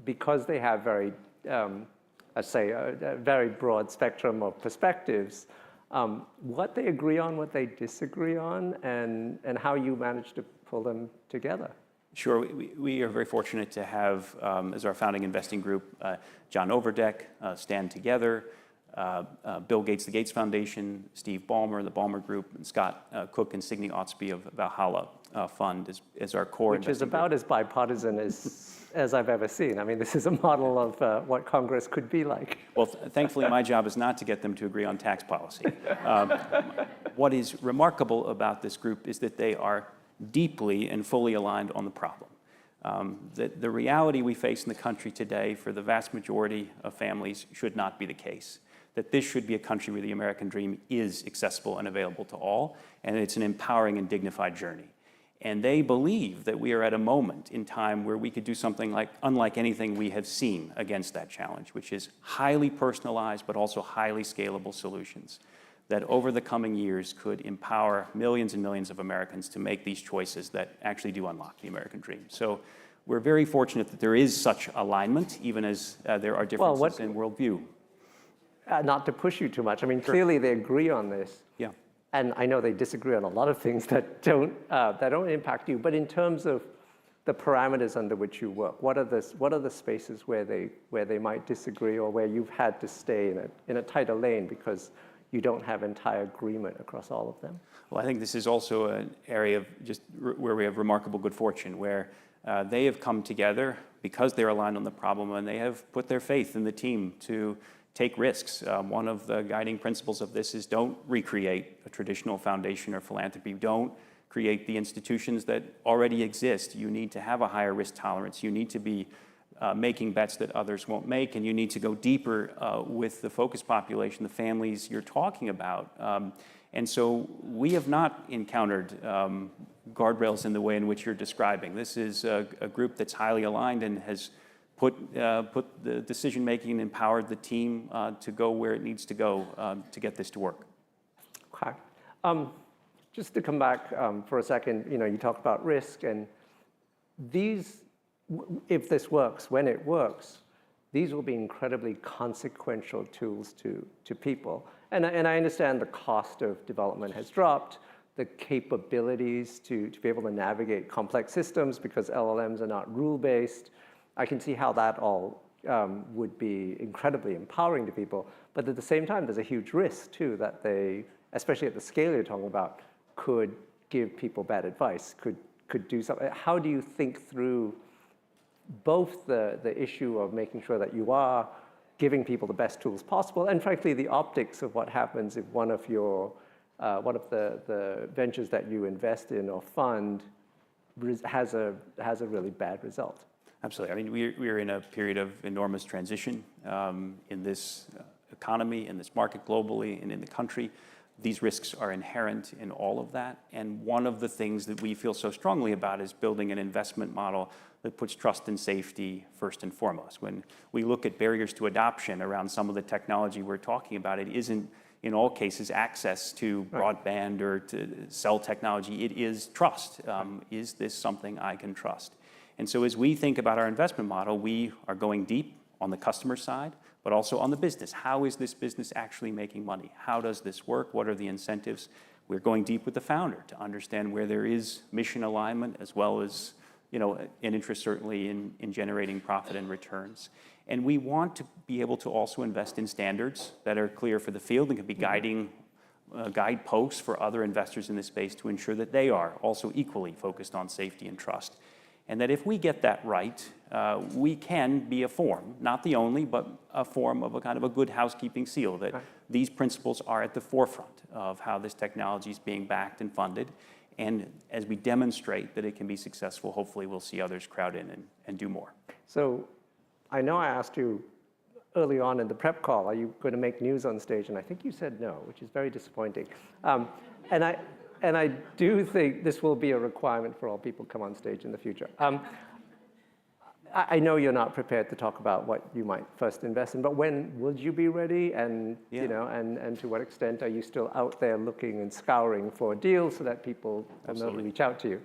because they have very, I'd say, a very broad spectrum of perspectives, what they agree on, what they disagree on, and how you manage to pull them together. Sure. We are very fortunate to have, as our founding investing group, John Overdeck, Stand Together, Bill Gates, the Gates Foundation, Steve Ballmer, the Ballmer Group, and Scott Cook and Signe Otsby of Valhalla Fund as our core Which is about as bipartisan as I've ever seen. I mean, this is a model of what Congress could be like. Well, thankfully, my job is not to get them to agree on tax policy. What is remarkable about this group is that they are deeply and fully aligned on the problem. The reality we face in the country today for the vast majority of families should not be the case. That this should be a country where the American dream is accessible and available to all, and it's an empowering and dignified journey. And they believe that we are at a moment in time where we could do something unlike anything we have seen against that challenge, which is highly personalized but also highly scalable solutions that over the coming years could empower millions and millions of Americans to make these choices that actually do unlock the American dream. So we're very fortunate that there is such alignment, even as there are differences in worldview. Not to push you too much. I mean, clearly they agree on this. Yeah. And I know they disagree on a lot of things that don't impact you. But in terms of the parameters under which you work, what are the spaces where they might disagree, or where you've had to stay in a tighter lane because you don't have entire agreement across all of them? Well, I think this is also an area of just where we have remarkable good fortune, where they have come together because they're aligned on the problem, and they have put their faith in the team to take risks. One of the guiding principles of this is don't recreate a traditional foundation or philanthropy. Don't create the institutions that already exist. You need to have a higher risk tolerance. You need to be making bets that others won't make, and you need to go deeper with the focus population, the families you're talking about. And so we have not encountered guardrails in the way in which you're describing. This is a group that's highly aligned and has put the decision-making and empowered the team to go where it needs to go to get this to work. Okay. Just to come back for a second, you talk about risk, and these, if this works, when it works, these will be incredibly consequential tools to people. And I understand the cost of development has dropped, the capabilities to be able to navigate complex systems because LLMs are not rule-based. I can see how that all would be incredibly empowering to people. But at the same time, there's a huge risk, too, that they, especially at the scale you're talking about, could give people bad advice, could do something. How do you think through both the issue of making sure that you are giving people the best tools possible, and frankly, the optics of what happens if one of the ventures that you invest in or fund has a really bad result? Absolutely. I mean, we're in a period of enormous transition in this economy, in this market globally, and in the country. These risks are inherent in all of that. And one of the things that we feel so strongly about is building an investment model that puts trust and safety first and foremost. When we look at barriers to adoption around some of the technology we're talking about, it isn't in all cases access to broadband or to cell technology. It is trust. Is this something I can trust? And so as we think about our investment model, we are going deep on the customer side, but also on the business. How is this business actually making money? How does this work? What are the incentives? We're going deep with the founder to understand where there is mission alignment, as well as an interest certainly in generating profit and returns. And we want to be able to also invest in standards that are clear for the field and can be guideposts for other investors in this space to ensure that they are also equally focused on safety and trust. And that if we get that right, we can be a form, not the only, but a form of a kind of a good housekeeping seal, that these principles are at the forefront of how this technology is being backed and funded. And as we demonstrate that it can be successful, hopefully we'll see others crowd in and do more. So I know I asked you early on in the prep call, are you going to make news on stage? And I think you said no, which is very disappointing. And I do think this will be a requirement for all people who come on stage in the future. I know you're not prepared to talk about what you might first invest in, but when would you be ready? And and to what extent are you still out there looking and scouring for deals so that people will reach out to you?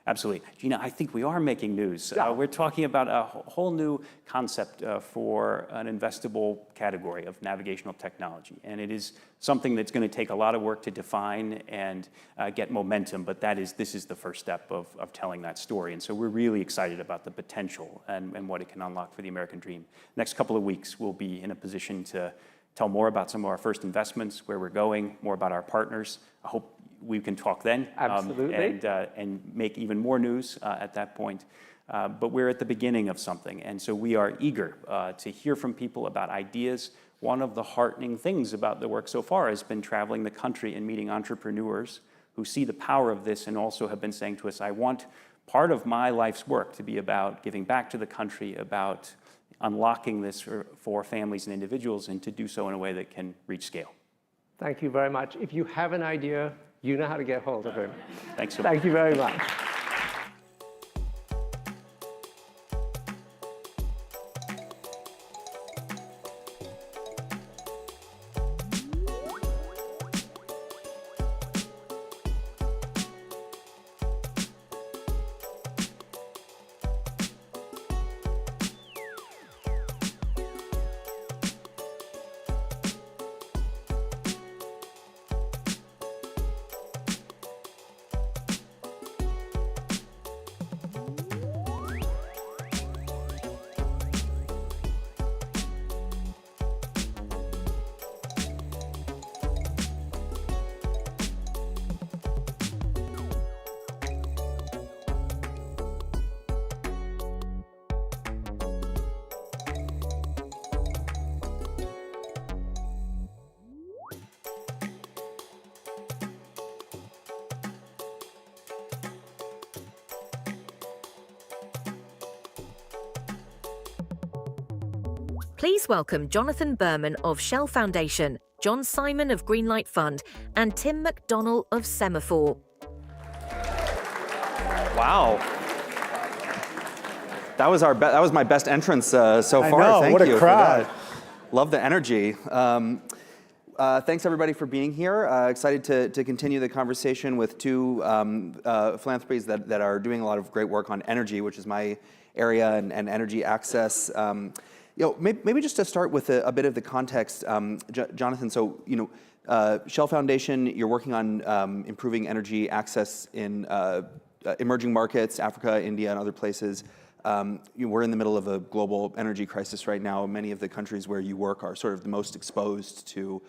Absolutely. Gina, I think we are making news. We're talking about a whole new concept for an investable category of navigational technology. And it is something that's going to take a lot of work to define and get momentum, but this is the first step of telling that story. And so we're really excited about the potential and what it can unlock for the American dream. Next couple of weeks, we'll be in a position to tell more about some of our first investments, where we're going, more about our partners. I hope we can talk then. Absolutely. And make even more news at that point. But we're at the beginning of something. And so we are eager to hear from people about ideas. One of the heartening things about the work so far has been traveling the country and meeting entrepreneurs who see the power of this and also have been saying to us, I want part of my life's work to be about giving back to the country, about unlocking this for families and individuals, and to do so in a way that can reach scale. Thank you very much. If you have an idea, you know how to get hold of him. Thanks so much. Thank you very much. Please welcome Jonathan Berman of Shell Foundation, John Simon of Greenlight Fund, and Tim McDonnell of Semafor. Wow. That was my best entrance so far. I know, Thank what you a crowd. for that. Love the energy. Thanks everybody for being here. Excited to continue the conversation with two philanthropies that are doing a lot of great work on energy, which is my area, and energy access. Maybe just to start with a bit of the context, Jonathan. So Shell Foundation, you're working on improving energy access in emerging markets, Africa, India, and other places. We're in the middle of a global energy crisis right now. Many of the countries where you work are sort of the most exposed to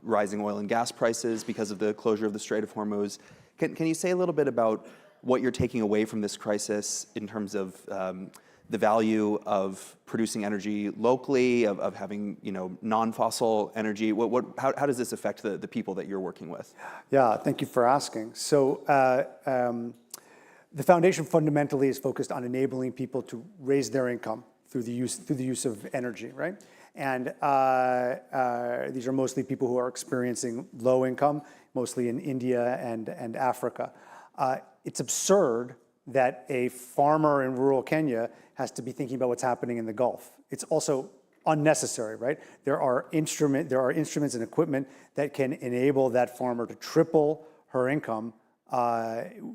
rising oil and gas prices because of the closure of the Strait of Hormuz. Can you say a little bit about what you're taking away from this crisis in terms of the value of producing energy locally, of having non-fossil energy? How does this affect the people that you're working with? Yeah, thank you for asking. So The foundation fundamentally is focused on enabling people to raise their income through the use of energy, right? And these are mostly people who are experiencing low income, mostly in India and Africa. It's absurd that a farmer in rural Kenya has to be thinking about what's happening in the Gulf. It's also unnecessary, right? There are instruments and equipment that can enable that farmer to triple her income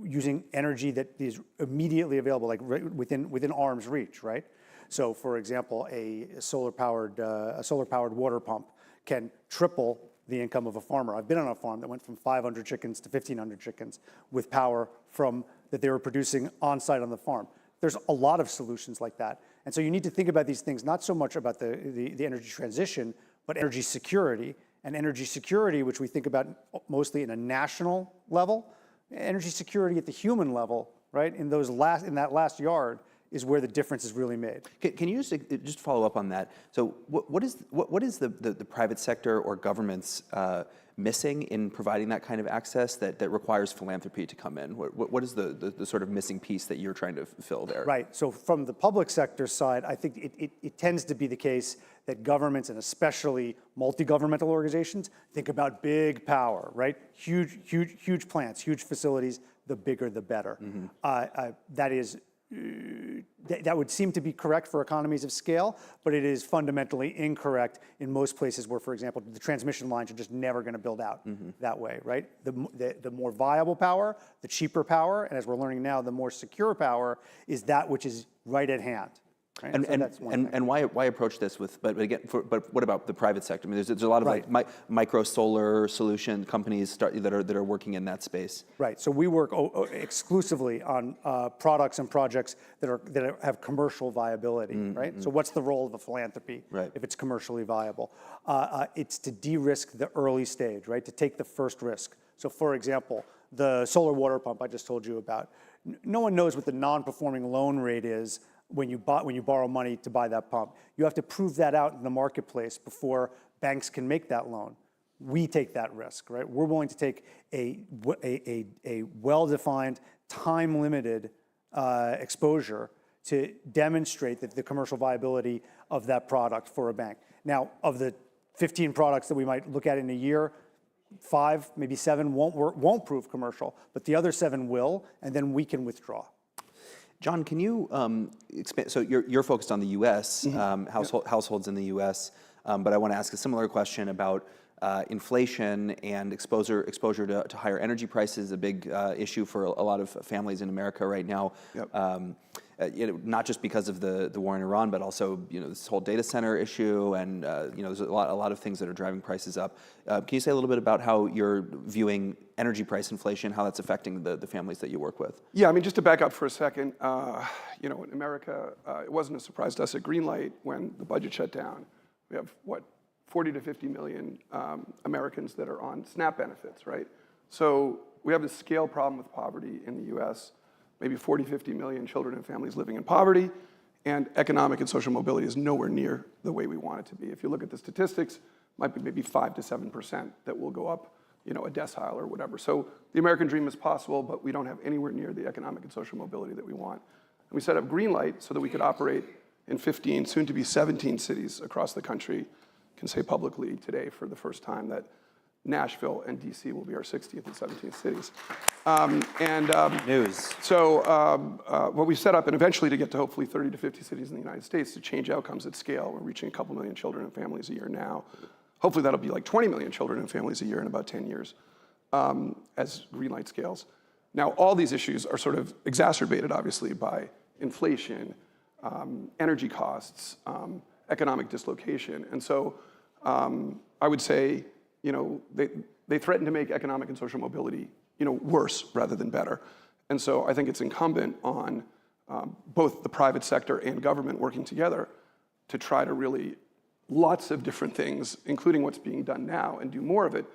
using energy that is immediately available, like within arm's reach, right? So, for example, a solar-powered water pump can triple the income of a farmer. I've been on a farm that went from 500 chickens to 1,500 chickens with power that they were producing on site on the farm. There's a lot of solutions like that. And so you need to think about these things, not so much about the energy transition, but energy security. And energy security, which we think about mostly in a national level, energy security at the human level, right? In that last yard is where the difference is really made. Can you just follow up on that? So what is the private sector or governments missing in providing that kind of access that requires philanthropy to come in? What is the sort of missing piece that you're trying to fill there? Right, so from the public sector side, I think it tends to be the case that governments, and especially multi-governmental organizations, think about big power, right? Huge plants, huge facilities, the bigger the better. That would seem to be correct for economies of scale, but it is fundamentally incorrect in most places where, for example, the transmission lines are just never going to build out that way, right? The more viable power, the cheaper power, and as we're learning now, the more secure power is that which is right at hand. Right? And why approach this with? But again, but what about the private sector? I mean, there's a lot of like micro solar solution companies that are working in that space. Right. So we work exclusively on products and projects that have commercial viability. Right. So what's the role of a philanthropy if it's commercially viable? It's to de-risk the early stage. Right. To take the first risk. So, for example, the solar water pump I just told you about. No one knows what the non-performing loan rate is when you borrow money to buy that pump. You have to prove that out in the marketplace before banks can make that loan. We take that risk, right? We're willing to take a well-defined, time-limited exposure to demonstrate that the commercial viability of that product for a bank. Now, of the 15 products that we might look at in a year, 5, maybe 7 won't prove commercial, but the other 7 will, and then we can withdraw. John, can you expand? So you're focused on the U.S. Households in the U.S., but I want to ask a similar question about inflation and exposure to higher energy prices. A big issue for a lot of families in America right now. Not just because of the war in Iran, but also this whole data center issue, and there's a lot of things that are driving prices up. Can you say a little bit about how you're viewing energy price inflation, how that's affecting the families that you work with? Yeah, I mean, just to back up for a second, in America, it wasn't a surprise to us at Greenlight when the budget shut down. We have 40 to 50 million Americans that are on SNAP benefits, right? So we have a scale problem with poverty in the U.S. Maybe 40, 50 million children and families living in poverty, and economic and social mobility is nowhere near the way we want it to be. If you look at the statistics, it might be maybe 5 to 7% that will go up, a decile or whatever. So the American dream is possible, but we don't have anywhere near the economic and social mobility that we want. And we set up Greenlight so that we could operate in 15, soon to be 17 cities across the country. I can say publicly today for the first time that Nashville and DC will be our 60th and 17th cities. News. So what we set up, and eventually to get to hopefully 30 to 50 cities in the United States to change outcomes at scale. We're reaching a couple million children and families a year now. Hopefully that'll be like 20 million children and families a year in about 10 years as Greenlight scales. Now, all these issues are sort of exacerbated, obviously, by inflation, energy costs, economic dislocation. And so I would say, they threaten to make economic and social mobility, worse rather than better. And so I think it's incumbent on both the private sector and government working together to try to really lots of different things, including what's being done now, and do more of it,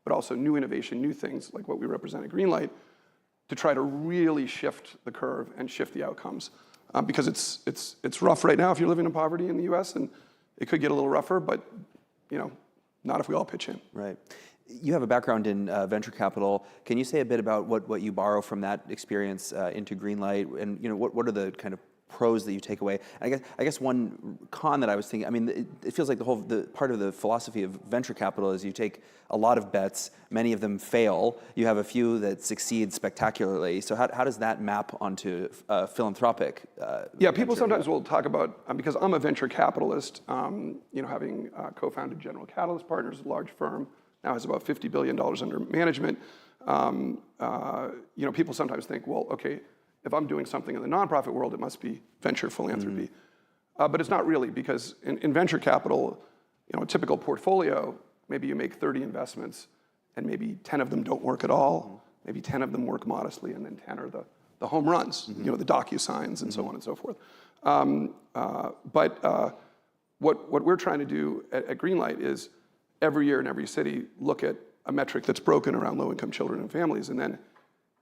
but also new innovation, new things like what we represent at Greenlight, to try to really shift the curve and shift the outcomes. Because it's rough right now if you're living in poverty in the U.S., and it could get a little rougher, but not if we all pitch in. Right. you have a background in venture capital. Can you say a bit about what you borrow from that experience into Greenlight, and what are the kind of pros that you take away? I guess one con that I was thinking, I mean, it feels like the part of the philosophy of venture capital is you take a lot of bets, many of them fail, you have a few that succeed spectacularly. So how does that map onto philanthropic? Yeah, people sometimes will talk about, because I'm a venture capitalist, having co-founded General Catalyst Partners, a large firm, now has about $50 billion under management. People sometimes think, well, okay, if I'm doing something in the nonprofit world, it must be venture philanthropy. But it's not really, because in venture capital, a typical portfolio, maybe you make 30 investments and maybe 10 of them don't work at all. Maybe 10 of them work modestly, and then 10 are the home runs, the DocuSigns and so on and so forth. But what we're trying to do at Greenlight is every year in every city look at a metric that's broken around low-income children and families, and then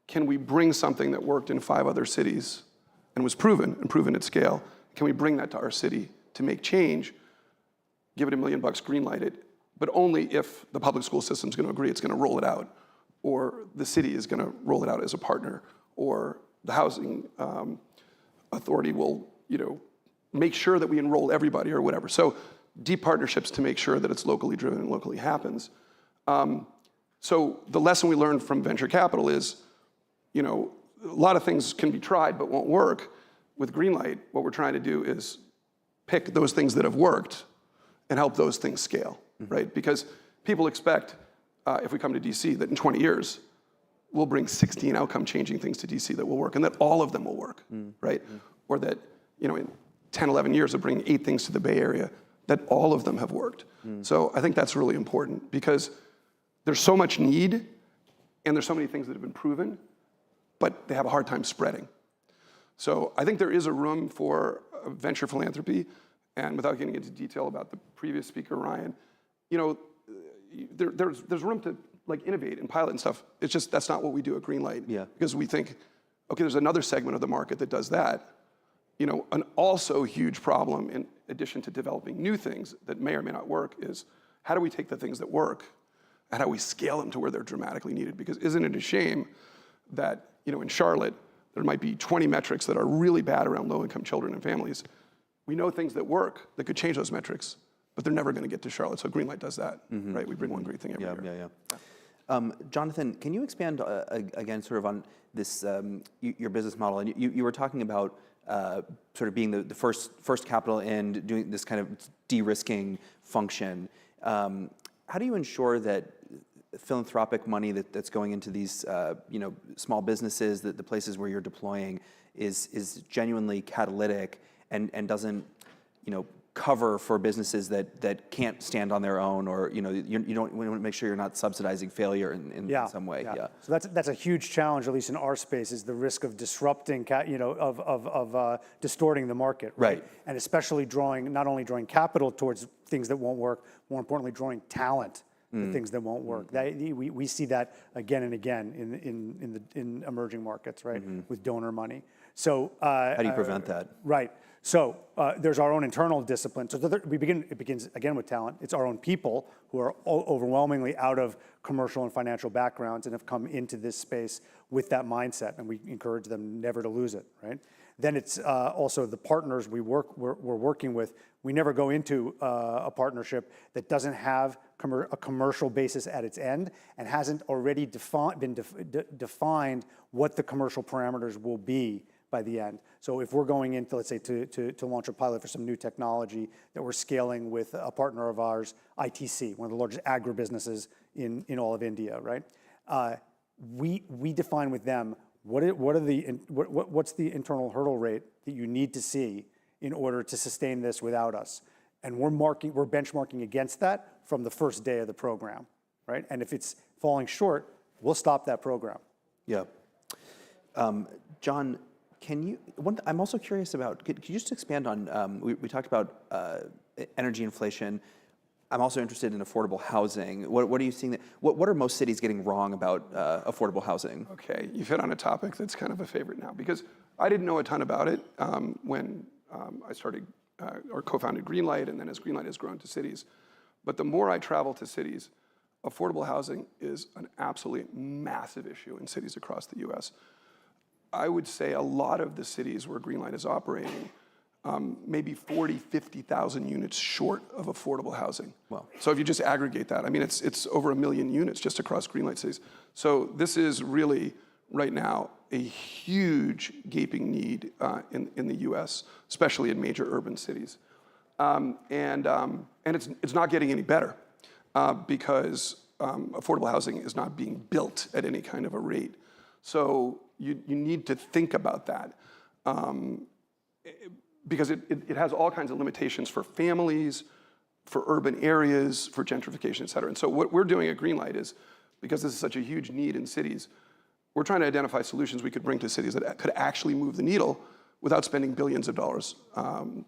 can we bring something that worked in 5 other cities and was proven at scale? Can we bring that to our city to make change, give it $1 million, greenlight it, but only if the public school system's gonna agree it's gonna roll it out, or the city is gonna roll it out as a partner, or the housing authority will make sure that we enroll everybody or whatever. So deep partnerships to make sure that it's locally driven and locally happens. So the lesson we learned from venture capital is, a lot of things can be tried but won't work. With Greenlight, what we're trying to do is pick those things that have worked and help those things scale, right? Because people expect, if we come to DC, that in 20 years, we'll bring 16 outcome-changing things to DC that will work, and that all of them will work, right? Or that, in 10, 11 years, we'll bring 8 things to the Bay Area, that all of them have worked. So I think that's really important, because there's so much need, and there's so many things that have been proven, but they have a hard time spreading. So I think there is a room for venture philanthropy, and without getting into detail about the previous speaker, Ryan, there's room to innovate and pilot and stuff. It's just that's not what we do at Greenlight. Yeah. Because we think, okay, there's another segment of the market that does that. An also huge problem, in addition to developing new things that may or may not work, is how do we take the things that work and how do we scale them to where they're dramatically needed? Because isn't it a shame that in Charlotte, there might be 20 metrics that are really bad around low-income children and families. We know things that work that could change those metrics, but they're never going to get to Charlotte. So Greenlight does that, right? We bring one great thing every year. Jonathan, can you expand again sort of on this, your business model? And you were talking about sort of being the first capital and doing this kind of de-risking function. How do you ensure that philanthropic money that's going into these small businesses, the places where you're deploying, is genuinely catalytic and doesn't cover for businesses that can't stand on their own, or you want to make sure you're not subsidizing failure in some way. Yeah. So that's a huge challenge, at least in our space, is the risk of disrupting, distorting the market, right? And especially not only drawing capital towards things that won't work, more importantly, drawing talent to things that won't work. We see that again and again in emerging markets, right, with donor money. So how do you prevent that? Right. So there's our own internal discipline. So it begins again with talent. It's our own people who are overwhelmingly out of commercial and financial backgrounds and have come into this space with that mindset, and we encourage them never to lose it, right? Then it's also the partners we're working with. We never go into a partnership that doesn't have a commercial basis at its end and hasn't already been defined what the commercial parameters will be by the end. So if we're going into, let's say, to launch a pilot for some new technology that we're scaling with a partner of ours, ITC, one of the largest agribusinesses in all of India, right? We define with them what's the internal hurdle rate that you need to see in order to sustain this without us, and we're benchmarking against that from the first day of the program, right? And if it's falling short, we'll stop that program. Yeah, John. I'm also curious about, could you just expand on, we talked about energy inflation. I'm also interested in affordable housing. What are you seeing? What are most cities getting wrong about affordable housing? Okay, you've hit on a topic that's kind of a favorite now, because I didn't know a ton about it when I started or co-founded Greenlight, and then as Greenlight has grown to cities. But the more I travel to cities, affordable housing is an absolutely massive issue in cities across the US. I would say a lot of the cities where Greenlight is operating, maybe 40, 50,000 units short of affordable housing. Wow. So if you just aggregate that, I mean, it's over 1 million units just across Greenlight cities. So this is really, right now, a huge gaping need in the US, especially in major urban cities. And it's not getting any better because affordable housing is not being built at any kind of a rate. So you need to think about that because it has all kinds of limitations for families, for urban areas, for gentrification, et cetera. And so what we're doing at Greenlight is, because this is such a huge need in cities, we're trying to identify solutions we could bring to cities that could actually move the needle without spending billions of dollars on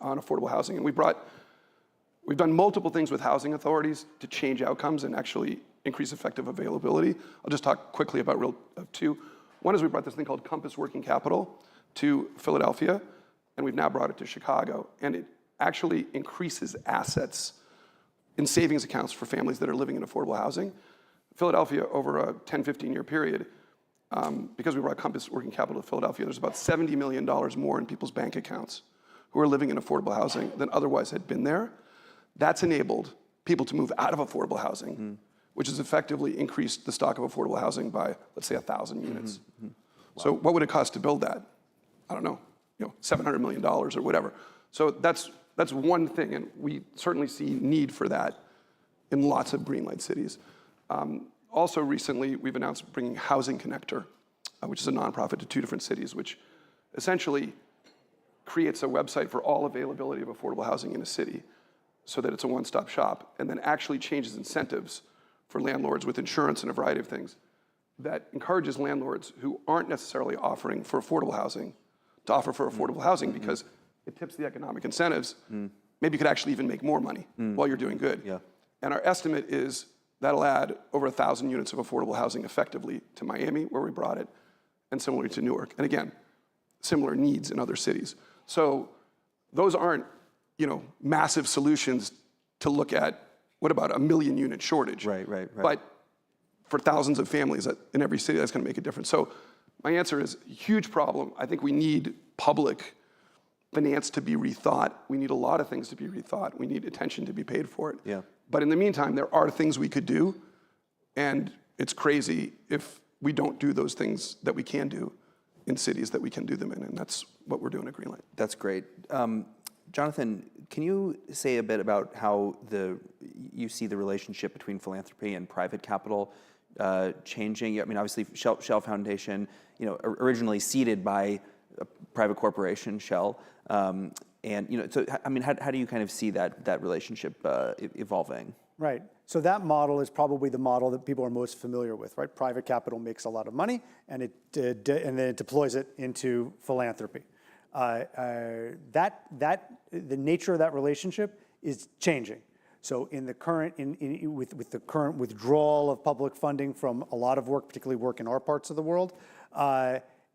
affordable housing. And we've done multiple things with housing authorities to change outcomes and actually increase effective availability. I'll just talk quickly about two. One is we brought this thing called Compass Working Capital to Philadelphia, and we've now brought it to Chicago. And it actually increases assets in savings accounts for families that are living in affordable housing. Philadelphia, over a 10, 15-year period, because we brought Compass Working Capital to Philadelphia, there's about $70 million more in people's bank accounts who are living in affordable housing than otherwise had been there. That's enabled people to move out of affordable housing, which has effectively increased the stock of affordable housing by, let's say, 1,000 units. Wow. So what would it cost to build that? I don't know, $700 million or whatever. So that's one thing, and we certainly see need for that in lots of Greenlight cities. Also recently, we've announced bringing Housing Connector, which is a nonprofit to 2 different cities, which essentially creates a website for all availability of affordable housing in a city so that it's a one-stop shop, and then actually changes incentives for landlords with insurance and a variety of things that encourages landlords who aren't necessarily offering for affordable housing to offer for affordable housing because it tips the economic incentives. Maybe you could actually even make more money while you're doing good. Yeah. And our estimate is that'll add over 1,000 units of affordable housing effectively to Miami, where we brought it, and similarly to Newark. And again, similar needs in other cities. So those aren't, massive solutions to look at what about a 1 million unit shortage. Right. But for thousands of families in every city, that's going to make a difference. So my answer is huge problem. I think we need public finance to be rethought. We need a lot of things to be rethought. We need attention to be paid for it. Yeah. But in the meantime, there are things we could do, and it's crazy if we don't do those things that we can do in cities that we can do them in, and that's what we're doing at Greenlight. That's great. Jonathan, can you say a bit about how you see the relationship between philanthropy and private capital changing? I mean, obviously, Shell Foundation, originally seeded by a private corporation, Shell, and so I mean, how do you kind of see that relationship evolving? Right. So that model is probably the model that people are most familiar with, right? Private capital makes a lot of money, and then it deploys it into philanthropy. The nature of that relationship is changing. So in the current, with the current withdrawal of public funding from a lot of work, particularly work in our parts of the world,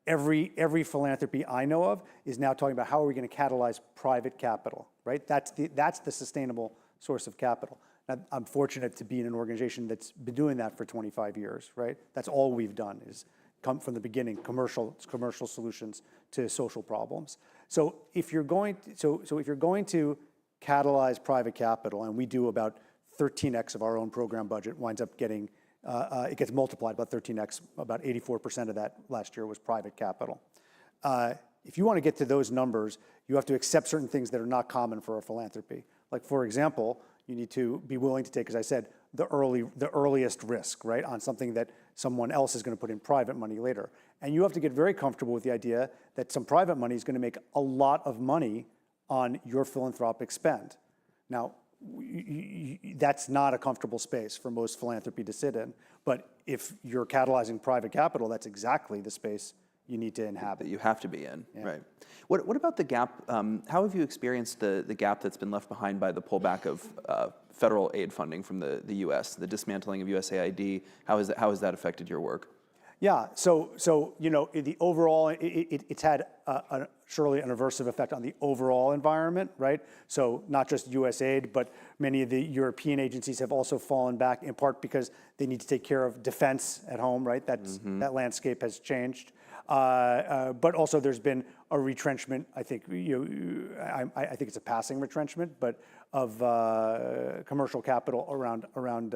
every philanthropy I know of is now talking about how are we going to catalyze private capital, right? That's the sustainable source of capital. Now, I'm fortunate to be in an organization that's been doing that for 25 years, right? That's all we've done is come from the beginning, commercial solutions to social problems. So if you're going to catalyze private capital, and we do about 13x of our own program budget, winds up getting, it gets multiplied about 13x, about 84% of that last year was private capital. If you want to get to those numbers, you have to accept certain things that are not common for a philanthropy. Like, for example, you need to be willing to take, as I said, the earliest risk, right, on something that someone else is going to put in private money later. And you have to get very comfortable with the idea that some private money is going to make a lot of money on your philanthropic spend. Now, that's not a comfortable space for most philanthropy to sit in. But if you're catalyzing private capital, that's exactly the space you need to inhabit. That you have to be in, right. What about the gap? How have you experienced the gap that's been left behind by the pullback of federal aid funding from the U.S., the dismantling of USAID? How has that affected your work? Yeah, so you know, the overall, it's had surely an aversive effect on the overall environment, right? So not just USAID, but many of the European agencies have also fallen back, in part because they need to take care of defense at home, right? That landscape has changed. But also there's been a retrenchment, I think, I think it's a passing retrenchment, but of commercial capital around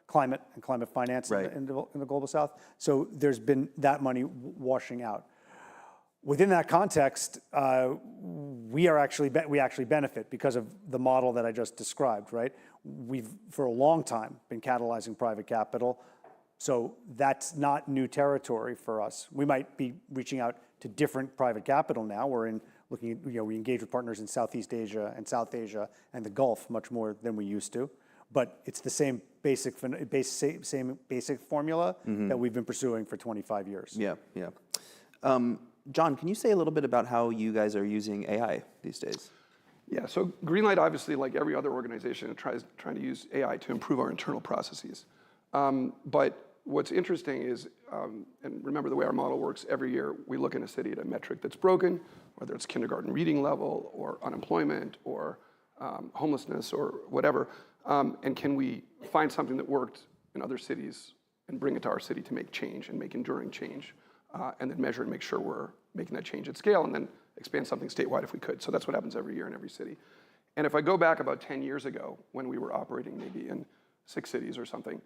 climate and climate finance in the global south. So there's been that money washing out. Within that context, we actually benefit because of the model that I just described, right? We've, for a long time, been catalyzing private capital. So that's not new territory for us. We might be reaching out to different private capital now. We're looking at, we engage with partners in Southeast Asia and South Asia and the Gulf much more than we used to. But it's the same basic formula that we've been pursuing for 25 years. Yeah. John, can you say a little bit about how you guys are using AI these days? Yeah, so Greenlight, obviously, like every other organization, trying to use AI to improve our internal processes. But what's interesting is, and remember the way our model works, every year we look in a city at a metric that's broken, whether it's kindergarten reading level or unemployment or homelessness or whatever, and can we find something that worked in other cities and bring it to our city to make change and make enduring change, and then measure and make sure we're making that change at scale and then expand something statewide if we could. So that's what happens every year in every city. And if I go back about 10 years ago when we were operating maybe in 6 cities or something,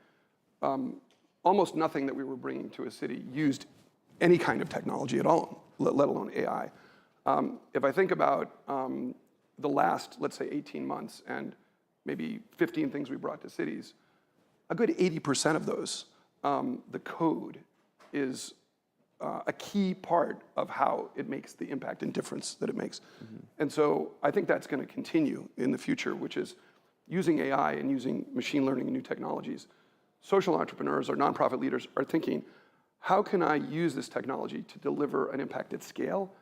almost nothing that we were bringing to a city used any kind of technology at all, let alone AI. If I think about the last, let's say, 18 months and maybe 15 things we brought to cities, a good 80% of those, the code is a key part of how it makes the impact and difference that it makes. And so I think that's going to continue in the future, which is using AI and using machine learning and new technologies. Social entrepreneurs or nonprofit leaders are thinking, how can I use this technology to deliver an impact at scale?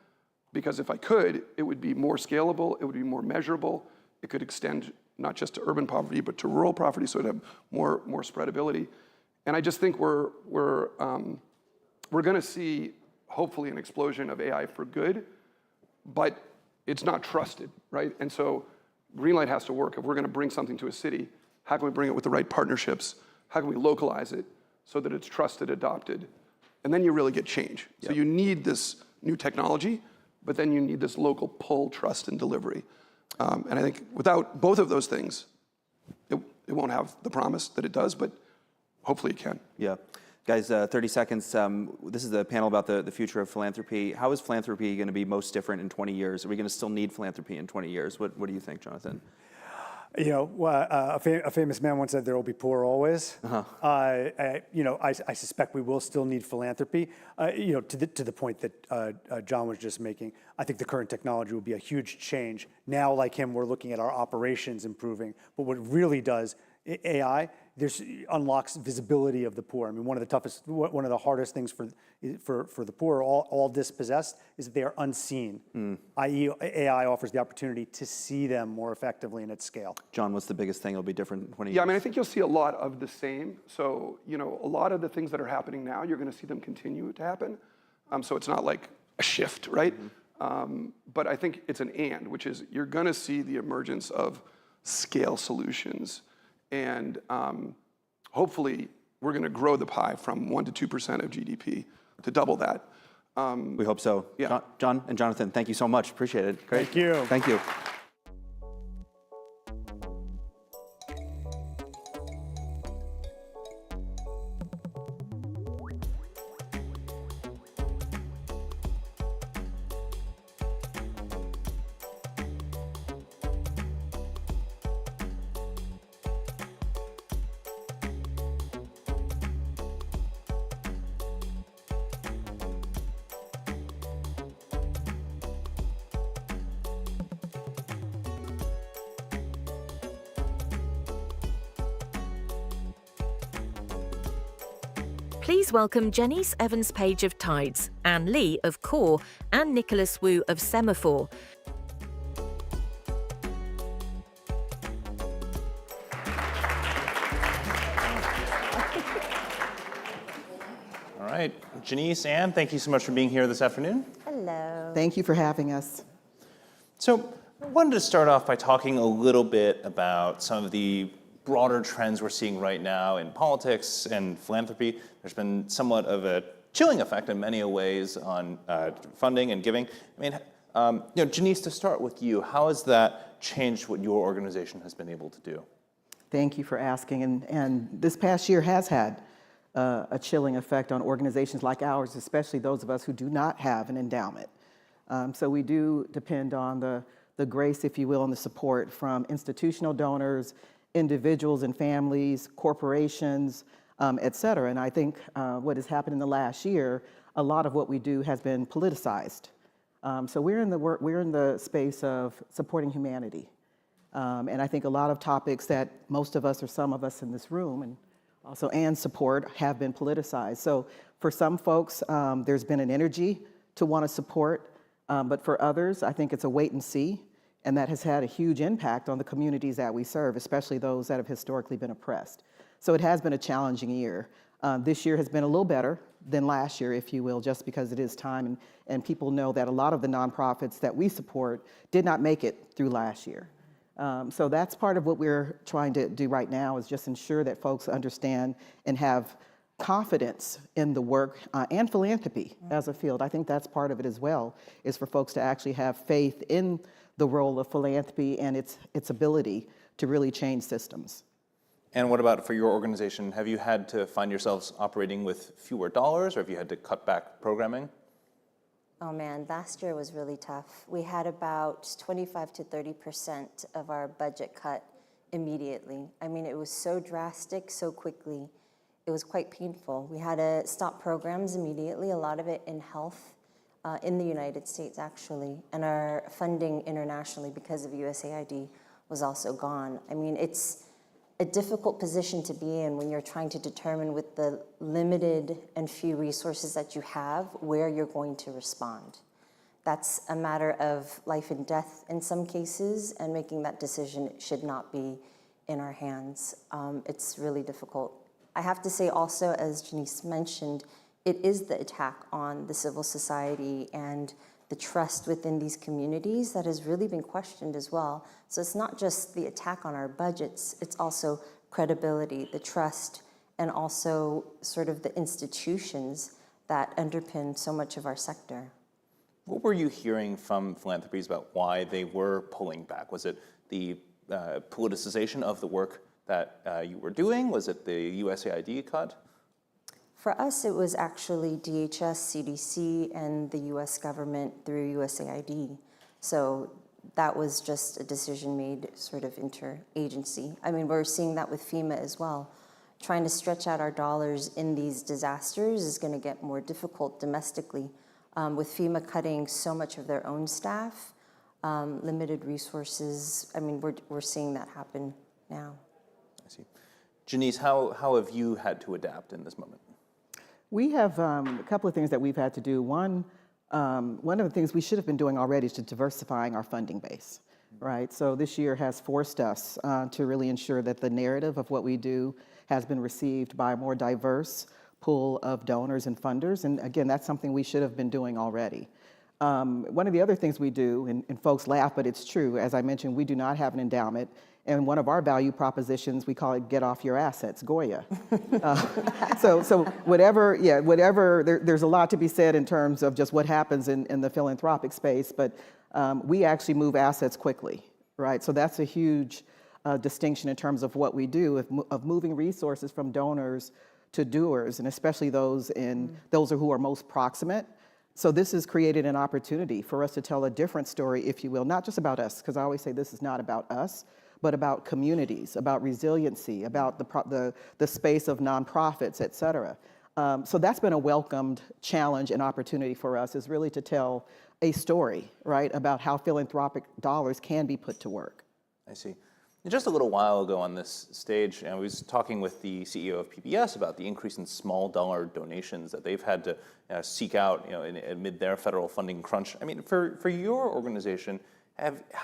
Because if I could, it would be more scalable, it would be more measurable, it could extend not just to urban poverty, but to rural poverty, so it'd have more spreadability. And I just think we're going to see, hopefully, an explosion of AI for good, but it's not trusted, right? And so Greenlight has to work. If we're going to bring something to a city, how can we bring it with the right partnerships? How can we localize it so that it's trusted, adopted? And then you really get change. So you need this new technology, but then you need this local pull, trust, and delivery. And I think without both of those things, it won't have the promise that it does, but hopefully it can. Yeah. Guys, 30 seconds. This is the panel about the future of philanthropy. How is philanthropy going to be most different in 20 years? Are we going to still need philanthropy in 20 years? What do you think, Jonathan? You know, a famous man once said, "There will be poor always." I suspect we will still need philanthropy. To the point that John was just making, I think the current technology will be a huge change. Now, like him, we're looking at our operations improving. But what it really does, AI, unlocks visibility of the poor. I mean, one of the hardest things for the poor, all dispossessed, is that they are unseen. I.e., AI offers the opportunity to see them more effectively and at scale. John, what's the biggest thing that'll be different in 20 years? Yeah, I mean, I think you'll see a lot of the same. So, a lot of the things that are happening now, you're going to see them continue to happen. So it's not like a shift, right? But I think it's an and, which is you're going to see the emergence of scale solutions. And hopefully, we're going to grow the pie from 1% to 2% of GDP to double that. We hope so. Yeah. John and Jonathan, thank you so much. Appreciate it. Great. Thank you. Thank you. Please welcome Janice Evans-Page of Tides, Anne Lee of CORE, and Nicholas Wu of Semafor. All right. right, Janice, Ann, thank you so much for being here this afternoon. Hello. Thank you for having us. So I wanted to start off by talking a little bit about some of the broader trends we're seeing right now in politics and philanthropy. There's been somewhat of a chilling effect in many ways on funding and giving. I mean, Janice, to start with you, how has that changed what your organization has been able to do? Thank you for asking. And this past year has had a chilling effect on organizations like ours, especially those of us who do not have an endowment. So we do depend on the grace, if you will, and the support from institutional donors, individuals and families, corporations, et cetera. And I think what has happened in the last year, a lot of what we do has been politicized. So we're in the space of supporting humanity. And I think a lot of topics that most of us or some of us in this room and also Ann's support have been politicized. So for some folks, there's been an energy to want to support, but for others, I think it's a wait and see, and that has had a huge impact on the communities that we serve, especially those that have historically been oppressed. So it has been a challenging year. This year has been a little better than last year, if you will, just because it is time, and people know that a lot of the nonprofits that we support did not make it through last year. So that's part of what we're trying to do right now, is just ensure that folks understand and have confidence in the work and philanthropy as a field. I think that's part of it as well, is for folks to actually have faith in the role of philanthropy and its ability to really change systems. And what about for your organization? Have you had to find yourselves operating with fewer dollars, or have you had to cut back programming? Oh man, last year was really tough. We had about 25 to 30% of our budget cut immediately. I mean, it was so drastic, so quickly. It was quite painful. We had to stop programs immediately, a lot of it in health, in the United States actually, and our funding internationally because of USAID was also gone. I mean, it's a difficult position to be in when you're trying to determine with the limited and few resources that you have where you're going to respond. That's a matter of life and death in some cases, and making that decision should not be in our hands. It's really difficult. I have to say also, as Janice mentioned, it is the attack on the civil society and the trust within these communities that has really been questioned as well. So it's not just the attack on our budgets, it's also credibility, the trust, and also sort of the institutions that underpin so much of our sector. What were you hearing from philanthropies about why they were pulling back? Was it the politicization of the work that you were doing? Was it the USAID cut? For us, it was actually DHS, CDC, and the US government through USAID. So that was just a decision made sort of interagency. I mean, we're seeing that with FEMA as well. Trying to stretch out our dollars in these disasters is going to get more difficult domestically. With FEMA cutting so much of their own staff, limited resources, I mean, we're seeing that happen now. I see. Janice, how have you had to adapt in this moment? We have a couple of things that we've had to do. One of the things we should have been doing already is to diversifying our funding base, right? So this year has forced us to really ensure that the narrative of what we do has been received by a more diverse pool of donors and funders. And again, that's something we should have been doing already. One of the other things we do, and folks laugh, but it's true, as I mentioned, we do not have an endowment. And one of our value propositions, we call it get off your assets, Goya. So whatever, there's a lot to be said in terms of just what happens in the philanthropic space, but we actually move assets quickly, right? So that's a huge distinction in terms of what we do, of moving resources from donors to doers, and especially those who are most proximate. So this has created an opportunity for us to tell a different story, if you will, not just about us, because I always say this is not about us, but about communities, about resiliency, about the space of nonprofits, et cetera. So that's been a welcomed challenge and opportunity for us, is really to tell a story, right, about how philanthropic dollars can be put to work. I see. Just a little while ago on this stage, I was talking with the CEO of PBS about the increase in small dollar donations that they've had to seek out, amid their federal funding crunch. I mean, for your organization,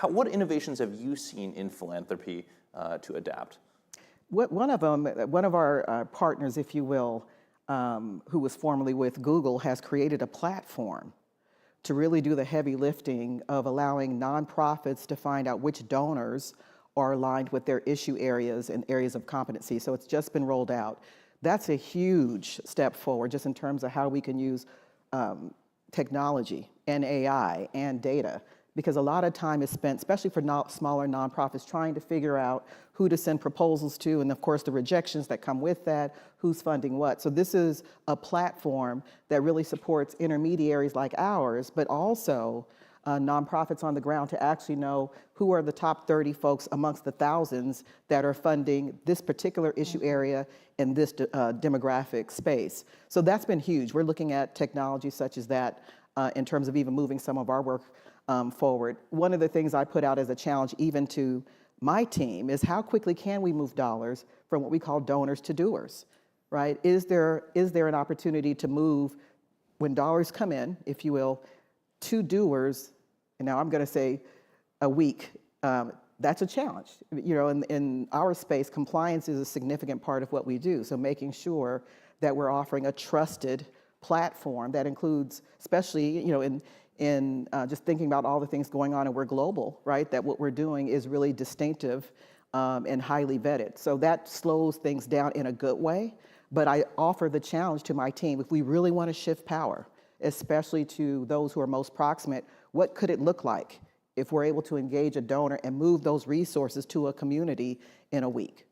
what innovations have you seen in philanthropy to adapt? One of our partners, if you will, who was formerly with Google, has created a platform to really do the heavy lifting of allowing nonprofits to find out which donors are aligned with their issue areas and areas of competency. So it's just been rolled out. That's a huge step forward just in terms of how we can use technology and AI and data, because a lot of time is spent, especially for smaller nonprofits, trying to figure out who to send proposals to, and of course the rejections that come with that, who's funding what. So this is a platform that really supports intermediaries like ours, but also nonprofits on the ground to actually know who are the top 30 folks amongst the thousands that are funding this particular issue area in this demographic space. So that's been huge. We're looking at technology such as that in terms of even moving some of our work forward. One of the things I put out as a challenge even to my team is how quickly can we move dollars from what we call donors to doers, right? Is there an opportunity to move, when dollars come in, if you will, to doers, and now I'm going to say a week, that's a challenge. You know, in our space, compliance is a significant part of what we do. So making sure that we're offering a trusted platform that includes, especially, you know, in just thinking about all the things going on, and we're global, right? That what we're doing is really distinctive and highly vetted. So that slows things down in a good way. But I offer the challenge to my team, if we really want to shift power, especially to those who are most proximate, what could it look like if we're able to engage a donor and move those resources to a community in a week?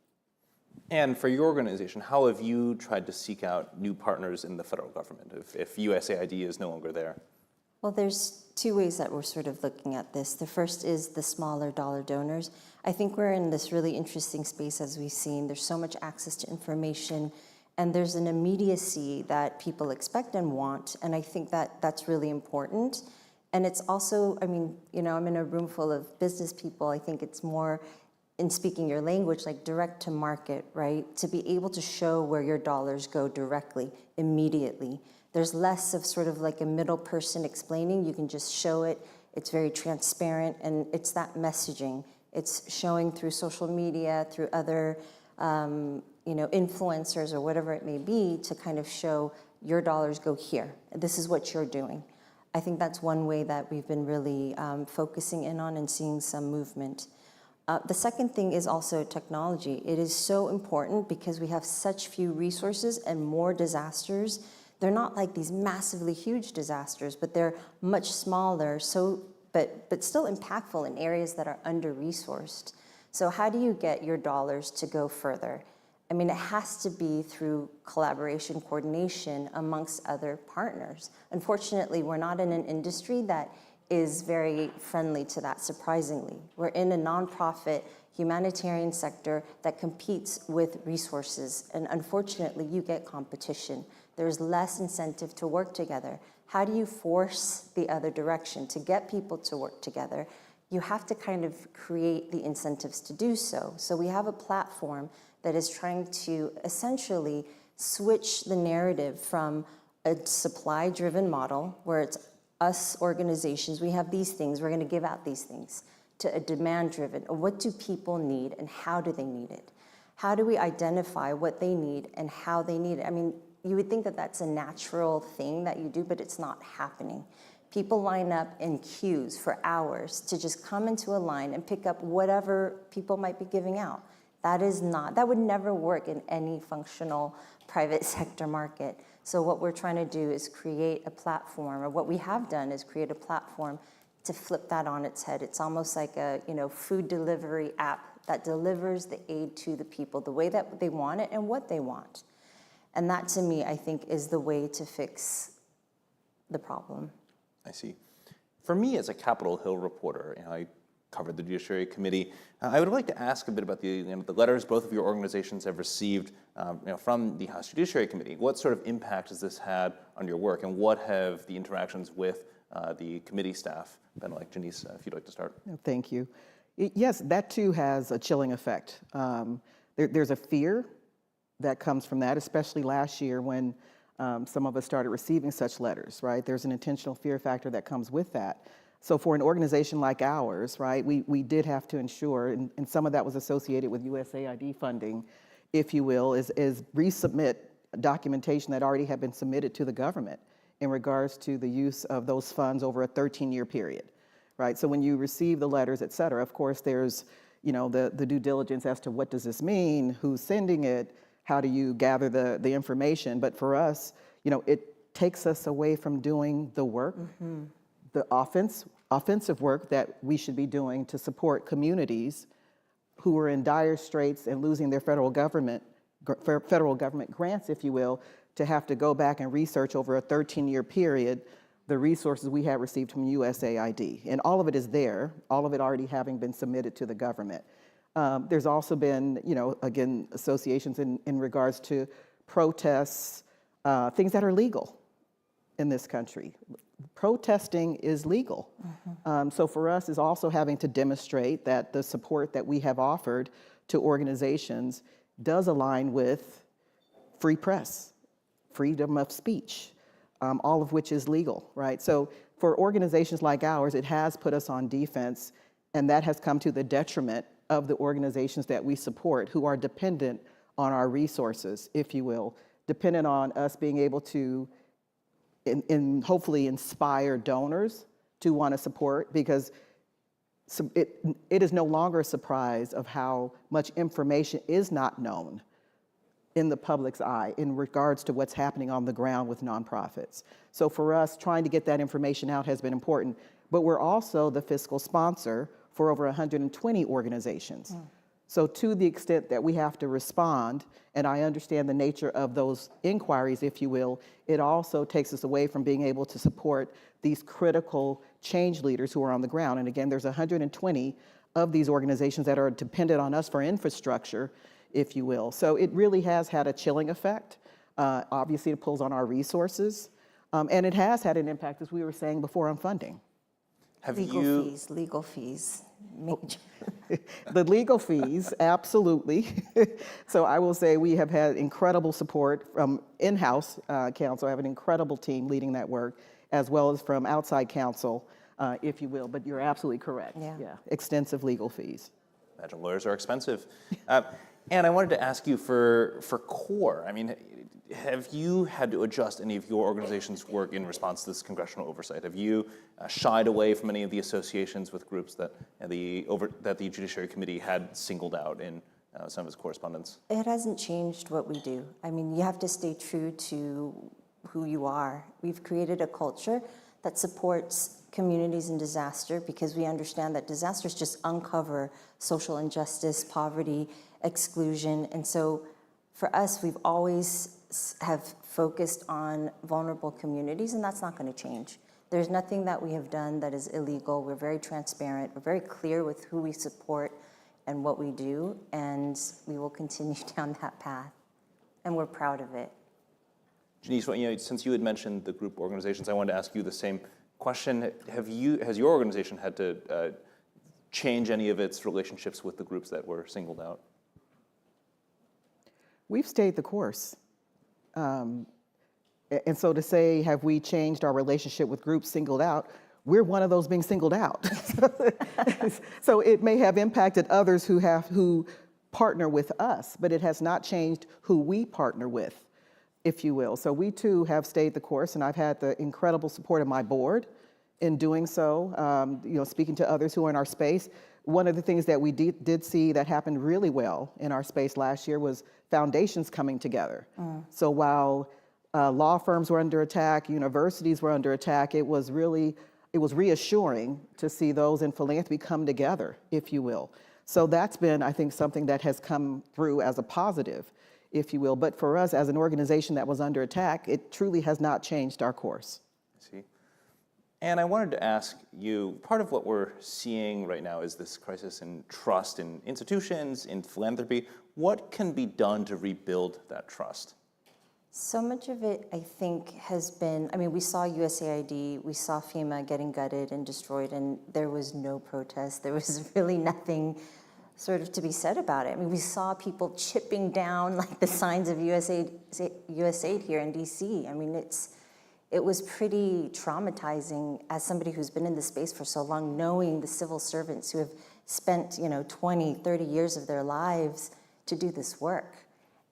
And for your organization, how have you tried to seek out new partners in the federal government if USAID is no longer there? Well, there's two ways that we're sort of looking at this. The first is the smaller dollar donors. I think we're in this really interesting space, as we've seen. There's so much access to information, and there's an immediacy that people expect and want, and I think that that's really important. And it's also, I mean, you know, I'm in a room full of business people. I think it's more, in speaking your language, like direct to market, right? To be able to show where your dollars go directly, immediately. There's less of sort of like a middle person explaining. You can just show it. It's very transparent, and it's that messaging. It's showing through social media, through other, you know, influencers or whatever it may be, to kind of show your dollars go here. This is what you're doing. I think that's one way that we've been really focusing in on and seeing some movement. The second thing is also technology. It is so important because we have such few resources and more disasters. They're not like these massively huge disasters, but they're much smaller, but still impactful in areas that are under-resourced. So how do you get your dollars to go further? I mean, it has to be through collaboration, coordination amongst other partners. Unfortunately, we're not in an industry that is very friendly to that, surprisingly. We're in a nonprofit humanitarian sector that competes with resources, and unfortunately, you get competition. There's less incentive to work together. How do you force the other direction to get people to work together? You have to kind of create the incentives to do so. So we have a platform that is trying to essentially switch the narrative from a supply-driven model, where it's us organizations, we have these things, we're gonna give out these things, to a demand-driven. What do people need and how do they need it? How do we identify what they need and how they need it? I mean, you would think that that's a natural thing that you do, but it's not happening. People line up in queues for hours to just come into a line and pick up whatever people might be giving out. That would never work in any functional private sector market. So what we're trying to do is create a platform, or what we have done is create a platform to flip that on its head. It's almost like a, you know, food delivery app that delivers the aid to the people the way that they want it and what they want. And that, to me, I think, is the way to fix the problem. I see. For me, as a Capitol Hill reporter, you know, I covered the Judiciary Committee. I would like to ask a bit about the letters both of your organizations have received from the House Judiciary Committee. What sort of impact has this had on your work, and what have the interactions with the committee staff been like? Janice, if you'd like to start. Thank you. Yes, that too has a chilling effect. There's a fear that comes from that, especially last year when some of us started receiving such letters, right? There's an intentional fear factor that comes with that. So for an organization like ours, right, we did have to ensure, and some of that was associated with USAID funding, if you will, is resubmit documentation that already had been submitted to the government in regards to the use of those funds over a 13-year period, right? So when you receive the letters, et cetera, of course, there's the due diligence as to what does this mean, who's sending it, how do you gather the information. But for us, it takes us away from doing the work, the offensive work that we should be doing to support communities who are in dire straits and losing their federal government grants, if you will, to have to go back and research over a 13-year period the resources we have received from USAID. And all of it is there, all of it already having been submitted to the government. There's also been, again, associations in regards to protests, things that are legal in this country. Protesting is legal. So for us is also having to demonstrate that the support that we have offered to organizations does align with free press, freedom of speech, all of which is legal, right? So for organizations like ours, it has put us on defense, and that has come to the detriment of the organizations that we support who are dependent on our resources, if you will, dependent on us being able to hopefully inspire donors to want to support, because it is no longer a surprise of how much information is not known in the public's eye in regards to what's happening on the ground with nonprofits. So for us, trying to get that information out has been important, but we're also the fiscal sponsor for over 120 organizations. So to the extent that we have to respond, and I understand the nature of those inquiries, if you will, it also takes us away from being able to support these critical change leaders who are on the ground. And again, there's 120 of these organizations that are dependent on us for infrastructure, if you will. So it really has had a chilling effect. Obviously, it pulls on our resources, and it has had an impact, as we were saying before, on funding. Legal fees. Major. The legal fees, absolutely. So I will say we have had incredible support from in-house counsel. I have an incredible team leading that work, as well as from outside counsel, if you will. But you're absolutely correct. Yeah. Extensive legal fees. Imagine lawyers are expensive. And I wanted to ask you for CORE. I mean, have you had to adjust any of your organization's work in response to this congressional oversight? Have you shied away from any of the associations with groups that the Judiciary Committee had singled out in some of its correspondence? It hasn't changed what we do. I mean, you have to stay true to who you are. We've created a culture that supports communities in disaster because we understand that disasters just uncover social injustice, poverty, exclusion. And so for us, we've always have focused on vulnerable communities, and that's not going to change. There's nothing that we have done that is illegal. We're very transparent. We're very clear with who we support and what we do, and we will continue down that path. And we're proud of it. Janice, since you had mentioned the group organizations, I wanted to ask you the same question. Has your organization had to change any of its relationships with the groups that were singled out? We've stayed the course. And so to say, have we changed our relationship with groups singled out? We're one of those being singled out. So it may have impacted others who partner with us, but it has not changed who we partner with, if you will. So we too have stayed the course, and I've had the incredible support of my board in doing so, speaking to others who are in our space. One of the things that we did see that happened really well in our space last year was foundations coming together. So while law firms were under attack, universities were under attack, it was reassuring to see those in philanthropy come together, if you will. So that's been, I think, something that has come through as a positive, if you will. But for us as an organization that was under attack, it truly has not changed our course. I see. And I wanted to ask you, part of what we're seeing right now is this crisis in trust in institutions, in philanthropy. What can be done to rebuild that trust? So much of it, I think, has been, we saw USAID, we saw FEMA getting gutted and destroyed, and there was no protest. There was really nothing sort of to be said about it. We saw people chipping down like the signs of USAID here in DC. It was pretty traumatizing as somebody who's been in the space for so long, knowing the civil servants who have spent 20, 30 years of their lives to do this work.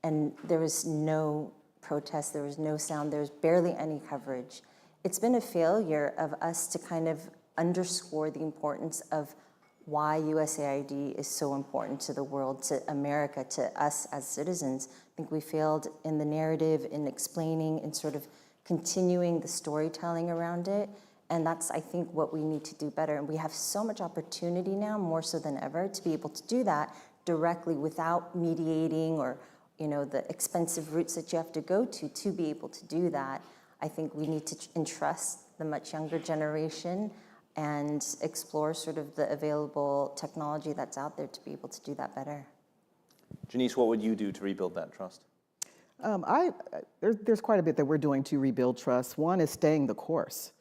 And there was no protests. There was no sound. There was barely any coverage. It's been a failure of us to kind of underscore the importance of why USAID is so important to the world, to America, to us as citizens. I think we failed in the narrative, in explaining, in sort of continuing the storytelling around it. And that's, I think, what we need to do better. And we have so much opportunity now, more so than ever, to be able to do that directly without mediating or, you know, the expensive routes that you have to go to be able to do that. I think we need to entrust the much younger generation and explore sort of the available technology that's out there to be able to do that better. Janice, what would you do to rebuild that trust? There's quite a bit that we're doing to rebuild trust. One is staying the course,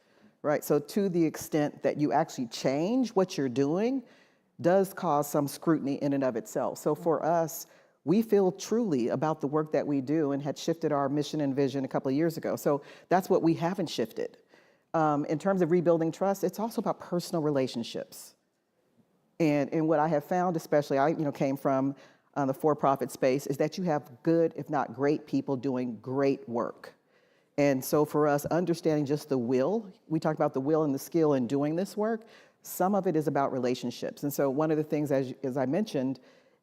right? So to the extent that you actually change what you're doing does cause some scrutiny in and of itself. So for us, we feel truly about the work that we do and had shifted our mission and vision a couple of years ago. So that's what we haven't shifted. In terms of rebuilding trust, it's also about personal relationships. And what I have found, especially I came from the for-profit space, is that you have good, if not great people doing great work. And so for us, understanding just the will, we talked about the will and the skill in doing this work, some of it is about relationships. And so one of the things, as I mentioned,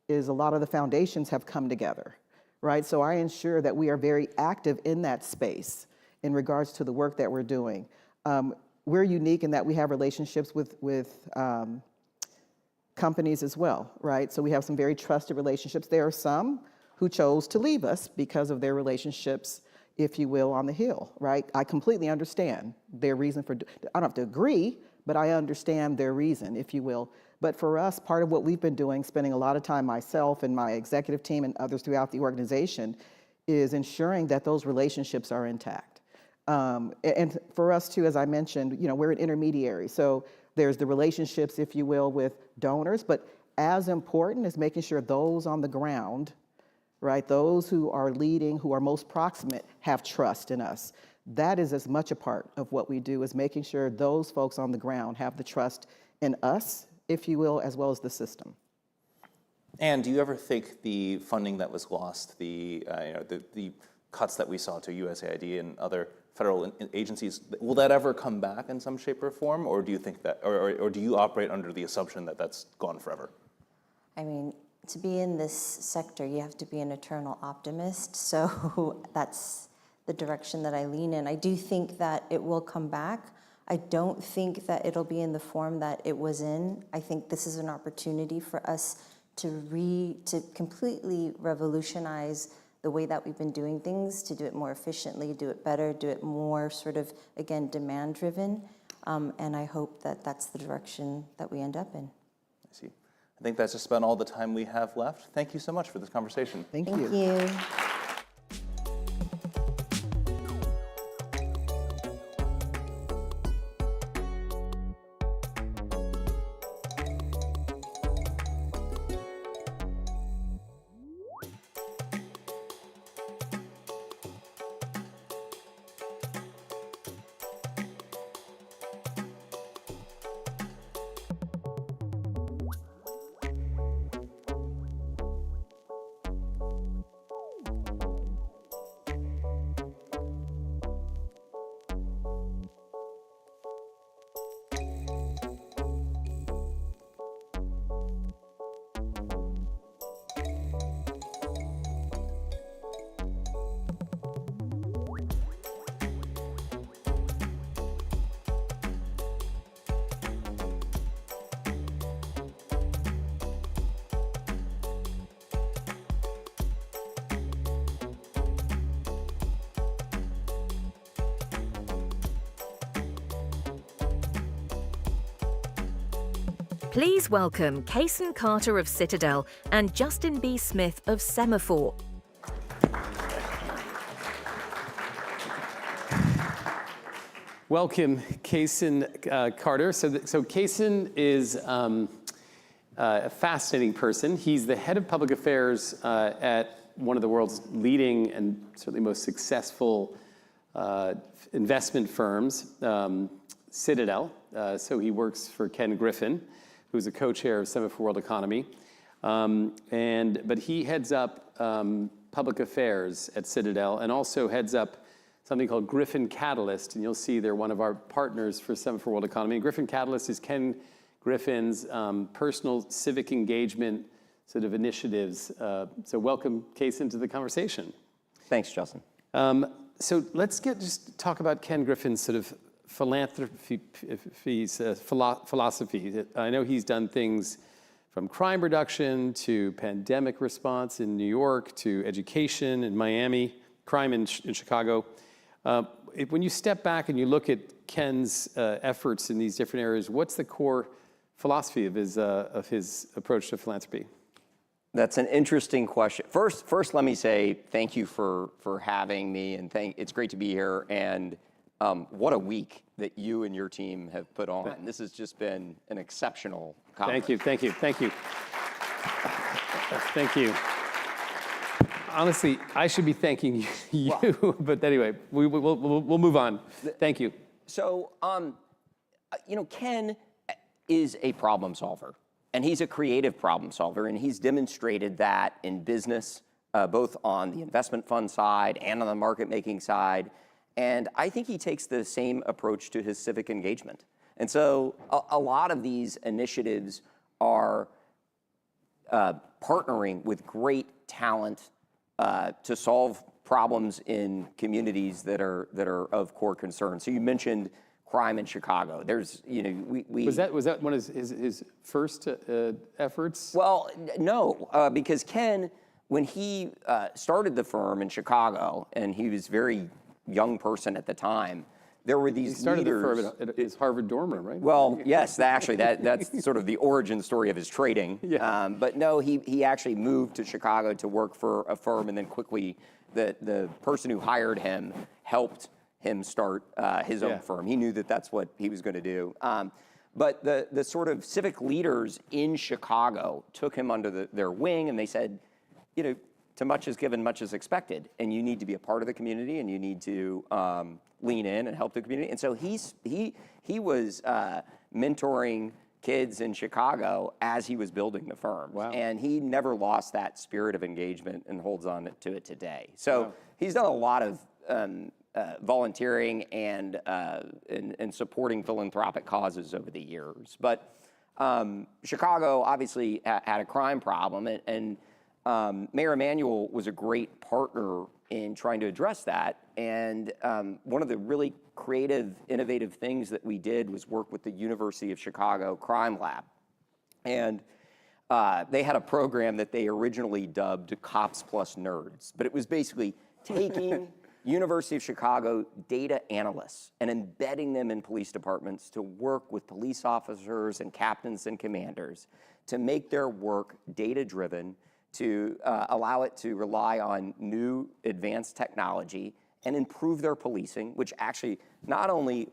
is a lot of the foundations have come together, right? So I ensure that we are very active in that space in regards to the work that we're doing. We're unique in that we have relationships with companies as well, right? So we have some very trusted relationships. There are some who chose to leave us because of their relationships, if you will, on the Hill, right? I completely understand their reason for, I don't have to agree, but I understand their reason, if you will. But for us, part of what we've been doing, spending a lot of time, myself and my executive team and others throughout the organization, is ensuring that those relationships are intact. And for us too, as I mentioned, we're an intermediary. So there's the relationships, if you will, with donors, but as important is making sure those on the ground, right, those who are leading, who are most proximate, have trust in us. That is as much a part of what we do, is making sure those folks on the ground have the trust in us, if you will, as well as the system. And do you ever think the funding that was lost, the cuts that we saw to USAID and other federal agencies, will that ever come back in some shape or form, or do you think that, or do you operate under the assumption that that's gone forever? I mean, to be in this sector, you have to be an eternal optimist. So that's the direction that I lean in. I do think that it will come back. I don't think that it'll be in the form that it was in. I think this is an opportunity for us to completely revolutionize the way that we've been doing things, to do it more efficiently, do it better, do it more sort of, again, demand-driven. And I hope that that's the direction that we end up in. I see. I think that's just about all the time we have left. Thank you so much for this conversation. Thank you. Thank you. Please welcome Kason Carter of Citadel and Justin B. Smith of Semafor. Welcome, Kason Carter. So Kason is a fascinating person. He's the head of public affairs at one of the world's leading and certainly most successful investment firms, Citadel. So he works for Ken Griffin, who's a co-chair of Semafor World Economy. But he heads up public affairs at Citadel and also heads up something called Griffin Catalyst. And you'll see they're one of our partners for Semafor World Economy. And Griffin Catalyst is Ken Griffin's personal civic engagement sort of initiatives. So welcome, Kaysen, to the conversation. Thanks, Justin. So let's just talk about Ken Griffin's sort of philanthropy philosophy. I know he's done things from crime reduction to pandemic response in New York to education in Miami, crime in Chicago. When you step back and you look at Ken's efforts in these different areas, what's the core philosophy of his approach to philanthropy? That's an interesting question. First, let me say thank you for having me, and it's great to be here. And what a week that you and your team have put on. This has just been an exceptional conference. Thank you. Thank you. Honestly, I should be thanking you, well, but anyway, we'll move on. Thank you. So, Ken is a problem solver, and he's a creative problem solver, and he's demonstrated that in business, both on the investment fund side and on the market making side. And I think he takes the same approach to his civic engagement. And so a lot of these initiatives are partnering with great talent to solve problems in communities that are of core concern. So you mentioned crime in Chicago. There's, Was that one of his first efforts? Well, no, because Ken, when he started the firm in Chicago, and he was very young person at the time, there were these He started leaders. the firm at his Harvard dorm room, right? Well, yes, that's sort of the origin story of his trading. Yeah. But no, he actually moved to Chicago to work for a firm, and then quickly the person who hired him helped him start his own firm. He knew that that's what he was going to do. But the sort of civic leaders in Chicago took him under their wing, and they said, to much is given, much is expected, and you need to be a part of the community, and you need to lean in and help the community. And so he was mentoring kids in Chicago as he was building the firm. Wow. And he never lost that spirit of engagement and holds on to it today. So he's done a lot of volunteering and supporting philanthropic causes over the years. But Chicago obviously had a crime problem, and Mayor Emanuel was a great partner in trying to address that. And one of the really creative, innovative things that we did was work with the University of Chicago Crime Lab. And they had a program that they originally dubbed Cops Plus Nerds. But it was basically taking University of Chicago data analysts and embedding them in police departments to work with police officers and captains and commanders to make their work data-driven, to allow it to rely on new advanced technology and improve their policing, which actually not only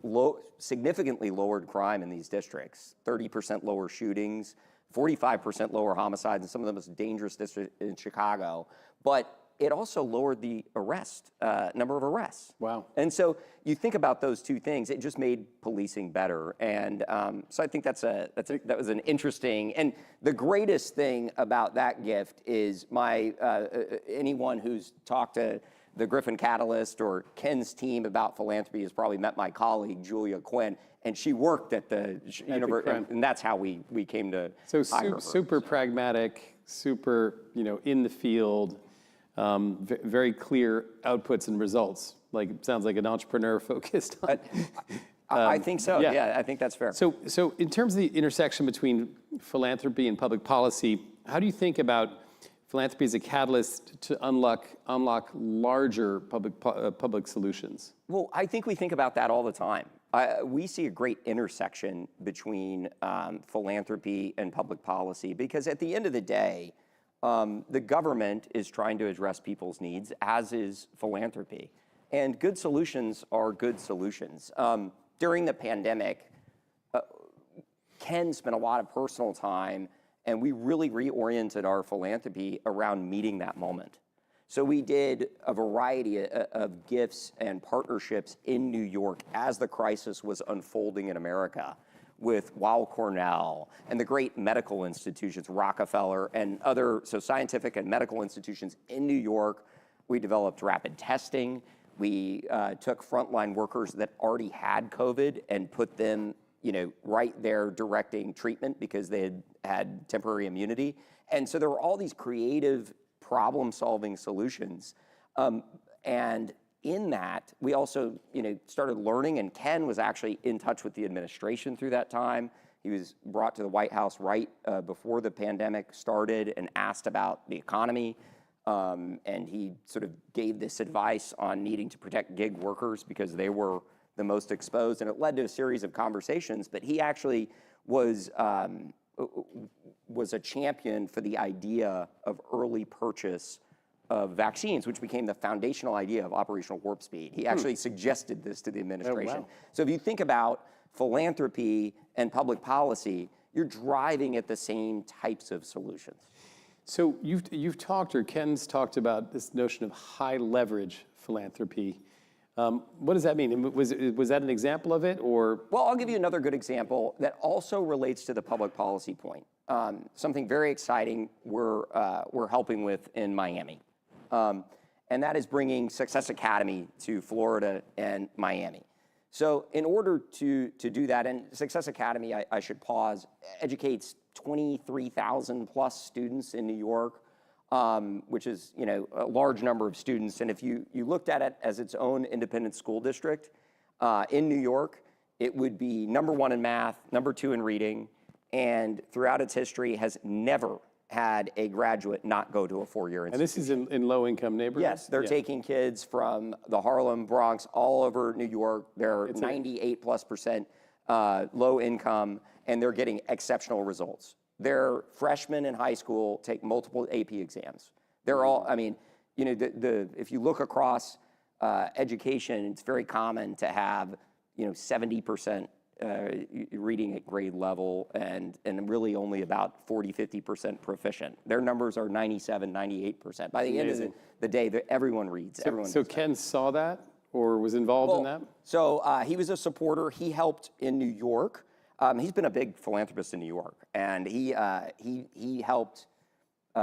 significantly lowered crime in these districts, 30% lower shootings, 45% lower homicides in some of the most dangerous districts in Chicago, but it also lowered the number of arrests. Wow. And so you think about those two things, it just made policing better. And so I think that was an interesting, and the greatest thing about that gift is anyone who's talked to the Griffin Catalyst or Ken's team about philanthropy has probably met my colleague, Julia Quinn, and she worked at the university, and that's how we came to hire her. Super pragmatic, super, in the field, very clear outputs and results. Sounds like an entrepreneur focused on. I think so. Yeah, I think that's fair. So in terms of the intersection between philanthropy and public policy, how do you think about philanthropy as a catalyst to unlock larger public solutions? Well, I think we think about that all the time. We see a great intersection between philanthropy and public policy because at the end of the day, the government is trying to address people's needs, as is philanthropy. And good solutions are good solutions. During the pandemic, Ken spent a lot of personal time, and we really reoriented our philanthropy around meeting that moment. So we did a variety of gifts and partnerships in New York as the crisis was unfolding in America. with Weill Cornell and the great medical institutions, Rockefeller and other, so scientific and medical institutions in New York. We developed rapid testing. We took frontline workers that already had COVID and put them, right there directing treatment because they had temporary immunity. And so there were all these creative problem-solving solutions. And in that, we also, started learning, and Ken was actually in touch with the administration through that time. He was brought to the White House right before the pandemic started and asked about the economy. And he sort of gave this advice on needing to protect gig workers because they were the most exposed, and it led to a series of conversations. But he actually was a champion for the idea of early purchase of vaccines, which became the foundational idea of Operational Warp Speed. He actually suggested this to the administration. Oh, wow. So if you think about philanthropy and public policy, you're driving at the same types of solutions. So you've talked, or Ken's talked about this notion of high leverage philanthropy. What does that mean? Was that an example of it, or? Well, I'll give you another good example that also relates to the public policy point. Something very exciting we're helping with in Miami. And that is bringing Success Academy to Florida and Miami. So in order to do that, and Success Academy, I should pause, educates 23,000 plus students in New York, which is a large number of students. And if you looked at it as its own independent school district in New York, it would be #1 in math, #2 in reading, and throughout its history has never had a graduate not go to a 4-year institution. And this is in low-income neighborhoods? Yes, they're taking kids from the Harlem, Bronx, all over New York. They're 98+% low income, and they're getting exceptional results. Their freshmen in high school take multiple AP exams. They're all, if you look across education, it's very common to have, 70% reading at grade level and really only about 40-50% proficient. Their numbers are 97-98%. By the end of the day, everyone reads. So Ken saw that or was involved in that? So he was a supporter. He helped in New York. He's been a big philanthropist in New York, and he helped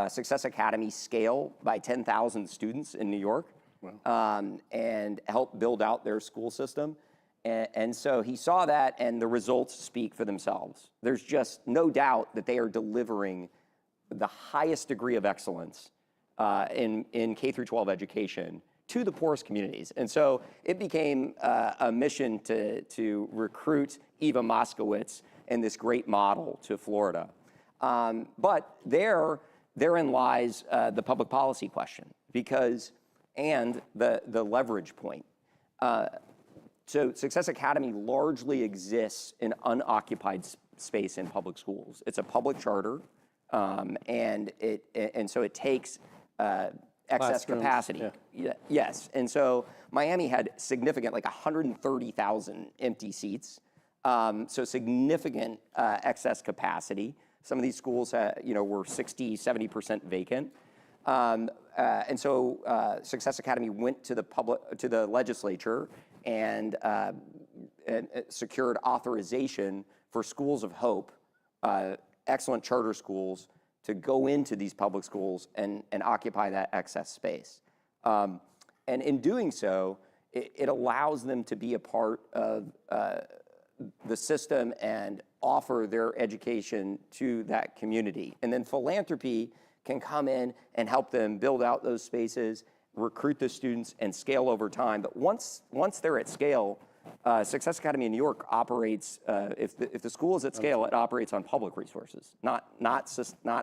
Success Academy scale by 10,000 students in New York. Wow. And helped build out their school system. And so he saw that, and the results speak for themselves. There's just no doubt that they are delivering the highest degree of excellence in K through 12 education to the poorest communities. And so it became a mission to recruit Eva Moskowitz and this great model to Florida. But therein lies the public policy question, and the leverage point. So Success Academy largely exists in unoccupied space in public schools. It's a public charter, and so it takes excess capacity. Yeah. Yes, and so Miami had significant, like 130,000 empty seats, so significant excess capacity. Some of these schools, were 60-70% vacant. And so Success Academy went to the legislature and secured authorization for schools of hope, excellent charter schools, to go into these public schools and occupy that excess space. And in doing so, it allows them to be a part of the system and offer their education to that community. And then philanthropy can come in and help them build out those spaces, recruit the students, and scale over time. But once they're at scale, Success Academy in New York operates, if the school is at scale, it operates on public resources, not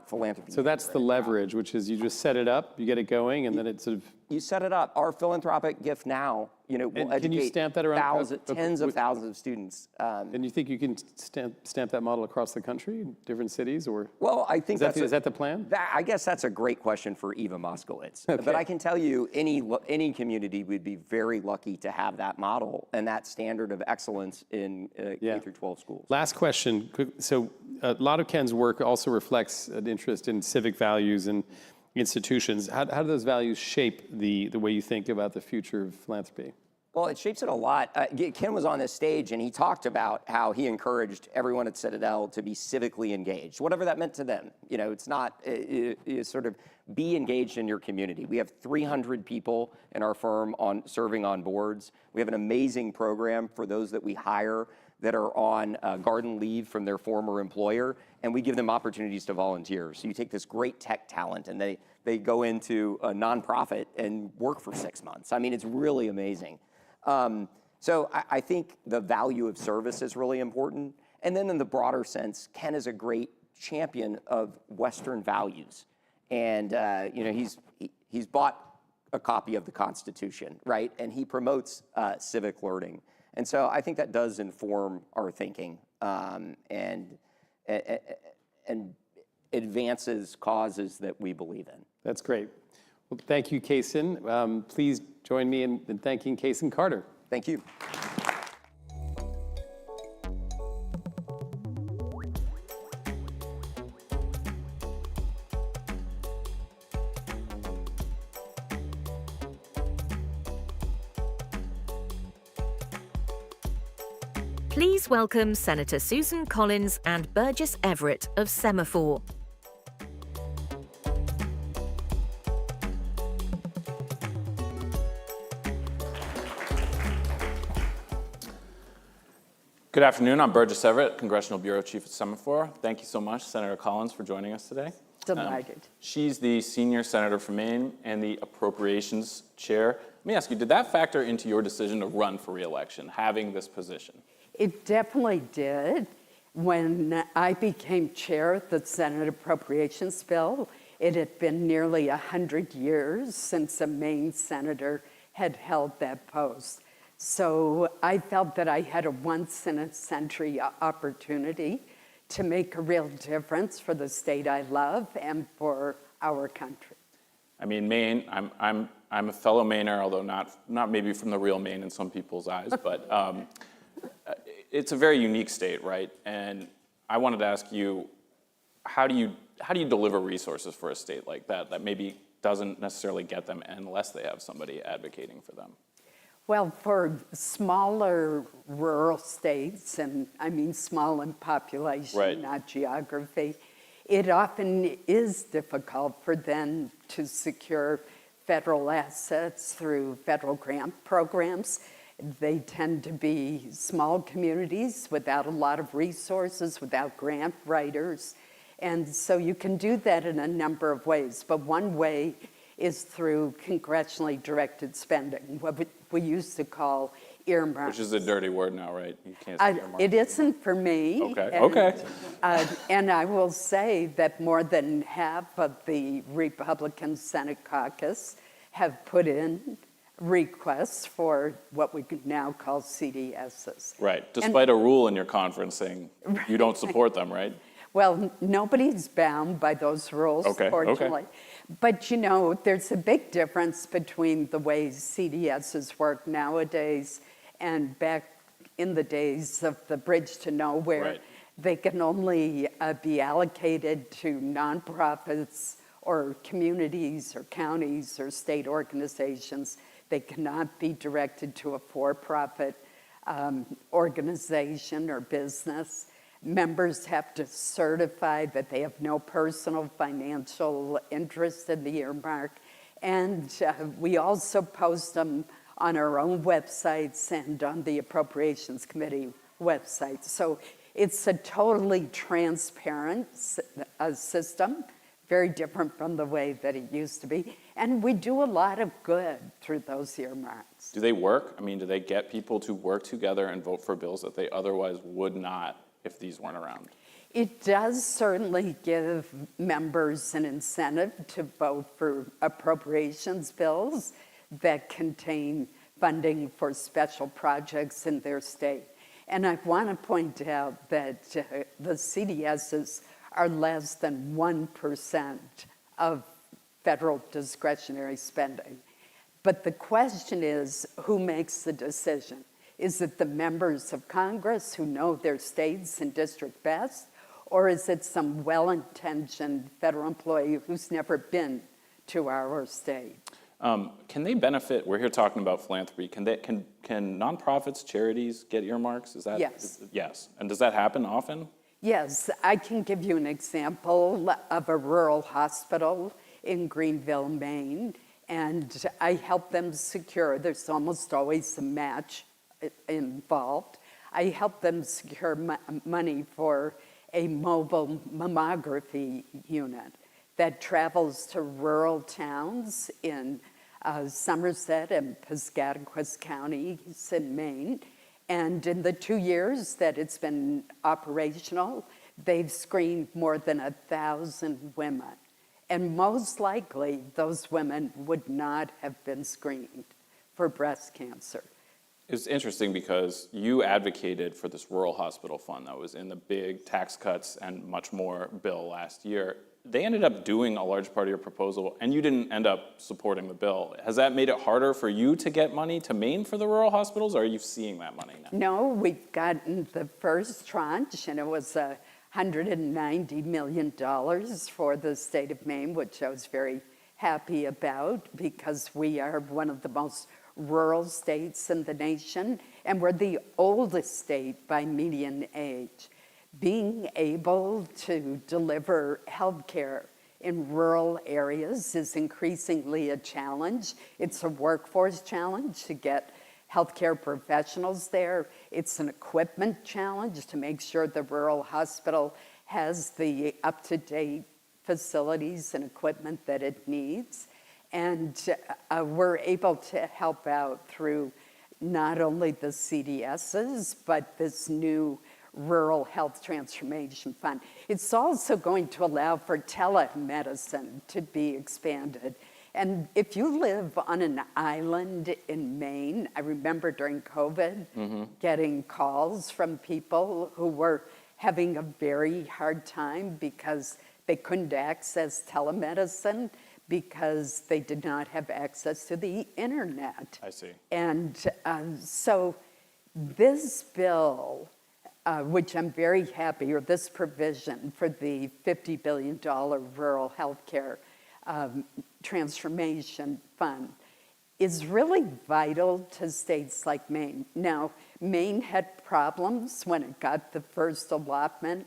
philanthropy. So that's the leverage, which is you just set it up, you get it going, and then it sort of... You set it up. Our philanthropic gift now, will educate can you stamp that around tens of thousands of students. And you think you can stamp that model across the country, different cities, or? Well, I think is that the plan? I guess that's a great question for Eva Moskowitz. Okay. But I can tell you, any community would be very lucky to have that model and that standard of excellence in K through 12 schools. Last question. So a lot of Ken's work also reflects an interest in civic values and institutions. How do those values shape the way you think about the future of philanthropy? Well, it shapes it a lot. Ken was on this stage and he talked about how he encouraged everyone at Citadel to be civically engaged, whatever that meant to them. You know, it's not, you sort of be engaged in your community. We have 300 people in our firm serving on boards. We have an amazing program for those that we hire that are on garden leave from their former employer, and we give them opportunities to volunteer. So you take this great tech talent and they go into a nonprofit and work for 6 months. I mean, it's really amazing. So I think the value of service is really important. And then in the broader sense, Ken is a great champion of Western values. And you know, he's bought a copy of the Constitution, right? And he promotes civic learning. And so I think that does inform our thinking and advances causes that we believe in. That's great. Well, thank you, Kaysen. Please join me in thanking Kaysen Carter. Thank you. Please welcome Senator Susan Collins and Burgess Everett of Semafor. Good afternoon. I'm Burgess Everett, Congressional Bureau Chief at Semafor. Thank you so much, Senator Collins, for joining us today. Delighted. She's the senior senator from Maine and the appropriations chair. Let me ask you, did that factor into your decision to run for re-election, having this position? It definitely did. When I became chair of the Senate Appropriations Bill, it had been nearly 100 years since a Maine senator had held that post. So I felt that I had a once-in-a-century opportunity to make a real difference for the state I love and for our country. I mean, Maine, I'm a fellow Mainer, although not maybe from the real Maine in some people's eyes, but it's a very unique state, right? And I wanted to ask you, how do you deliver resources for a state like that maybe doesn't necessarily get them unless they have somebody advocating for them? Well, for smaller rural states, and I mean small in population, right, not geography, it often is difficult for them to secure federal assets through federal grant programs. They tend to be small communities without a lot of resources, without grant writers. And so you can do that in a number of ways. But one way is through congressionally directed spending, what we used to call earmarks. Which is a dirty word now, right? You can't say earmarks. It isn't for me. Okay, and, okay. And I will say that more than half of the Republican Senate caucus have put in requests for what we could now call CDSs. Right, despite a rule in your conference saying you don't support them, right? Well, nobody's bound by those rules, fortunately. Okay. But you know, there's a big difference between the way CDSs work nowadays and back in the days of the Bridge to Nowhere. Right. They can only be allocated to nonprofits or communities or counties or state organizations. They cannot be directed to a for-profit organization or business. Members have to certify that they have no personal financial interest in the earmark. And we also post them on our own websites and on the Appropriations Committee website. So it's a totally transparent system, very different from the way that it used to be. And we do a lot of good through those earmarks. Do they work? I mean, do they get people to work together and vote for bills that they otherwise would not if these weren't around? It does certainly give members an incentive to vote for appropriations bills that contain funding for special projects in their state. And I want to point out that the CDSs are less than 1% of federal discretionary spending. But the question is, who makes the decision? Is it the members of Congress who know their states and district best? Or is it some well-intentioned federal employee who's never been to our state? Can they benefit? We're here talking about philanthropy. Can nonprofits, charities get earmarks? Is that Yes. Yes. And does that happen often? Yes, I can give you an example of a rural hospital in Greenville, Maine, and I help them secure, there's almost always a match involved. I help them secure money for a mobile mammography unit that travels to rural towns in Somerset and Piscataquis counties in Maine. And in the 2 years that it's been operational, they've screened more than 1,000 women. And most likely, those women would not have been screened for breast cancer. It's interesting because you advocated for this rural hospital fund that was in the big tax cuts and much more bill last year. They ended up doing a large part of your proposal, and you didn't end up supporting the bill. Has that made it harder for you to get money to Maine for the rural hospitals, or are you seeing that money now? No, we've gotten the first tranche, and it was $190 million for the state of Maine, which I was very happy about because we are one of the most rural states in the nation, and we're the oldest state by median age. Being able to deliver healthcare in rural areas is increasingly a challenge. It's a workforce challenge to get healthcare professionals there. It's an equipment challenge to make sure the rural hospital has the up-to-date facilities and equipment that it needs. And we're able to help out through not only the CDSs, but this new Rural Health Transformation Fund. It's also going to allow for telemedicine to be expanded. And if you live on an island in Maine, I remember during COVID getting calls from people who were having a very hard time because they couldn't access telemedicine because they did not have access to the internet. I see. And so this bill, which I'm very happy, or this provision for the $50 billion rural healthcare transformation fund, is really vital to states like Maine. Now, Maine had problems when it got the first allotment.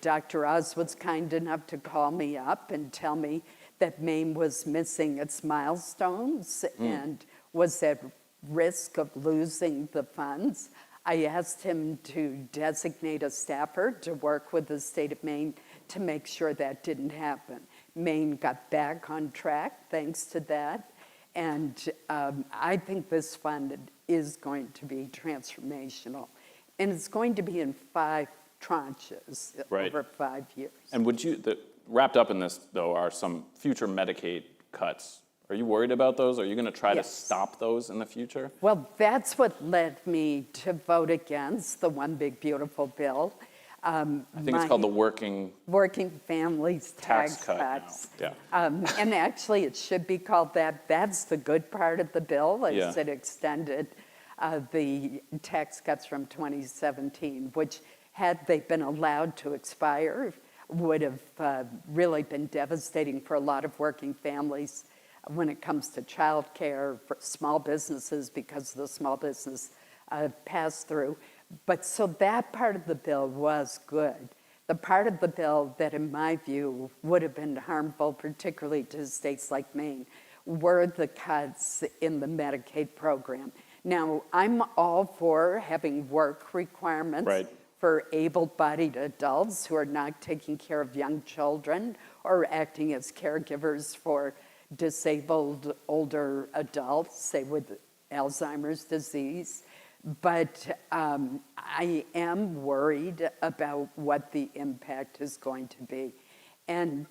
Dr. Oz was kind enough to call me up and tell me that Maine was missing its milestones and was at risk of losing the funds. I asked him to designate a staffer to work with the state of Maine to make sure that didn't happen. Maine got back on track thanks to that. And I think this fund is going to be transformational. And it's going to be in 5 tranches over 5 years. And would you, wrapped up in this, though, are some future Medicaid cuts. Are you worried about those? Are you going to try to stop those in the future? Well, that's what led me to vote against the One Big Beautiful Bill. I think it's called the Working Families Tax Cuts. Yeah. And actually, it should be called that. That's the good part of the bill, is it extended the tax cuts from 2017, which, had they been allowed to expire, would have really been devastating for a lot of working families when it comes to childcare, for small businesses because of the small business pass-through. But so that part of the bill was good. The part of the bill that, in my view, would have been harmful, particularly to states like Maine, were the cuts in the Medicaid program. Now, I'm all for having work requirements for able-bodied adults who are not taking care of young children or acting as caregivers for disabled older adults, say with Alzheimer's disease. But I am worried about what the impact is going to be. And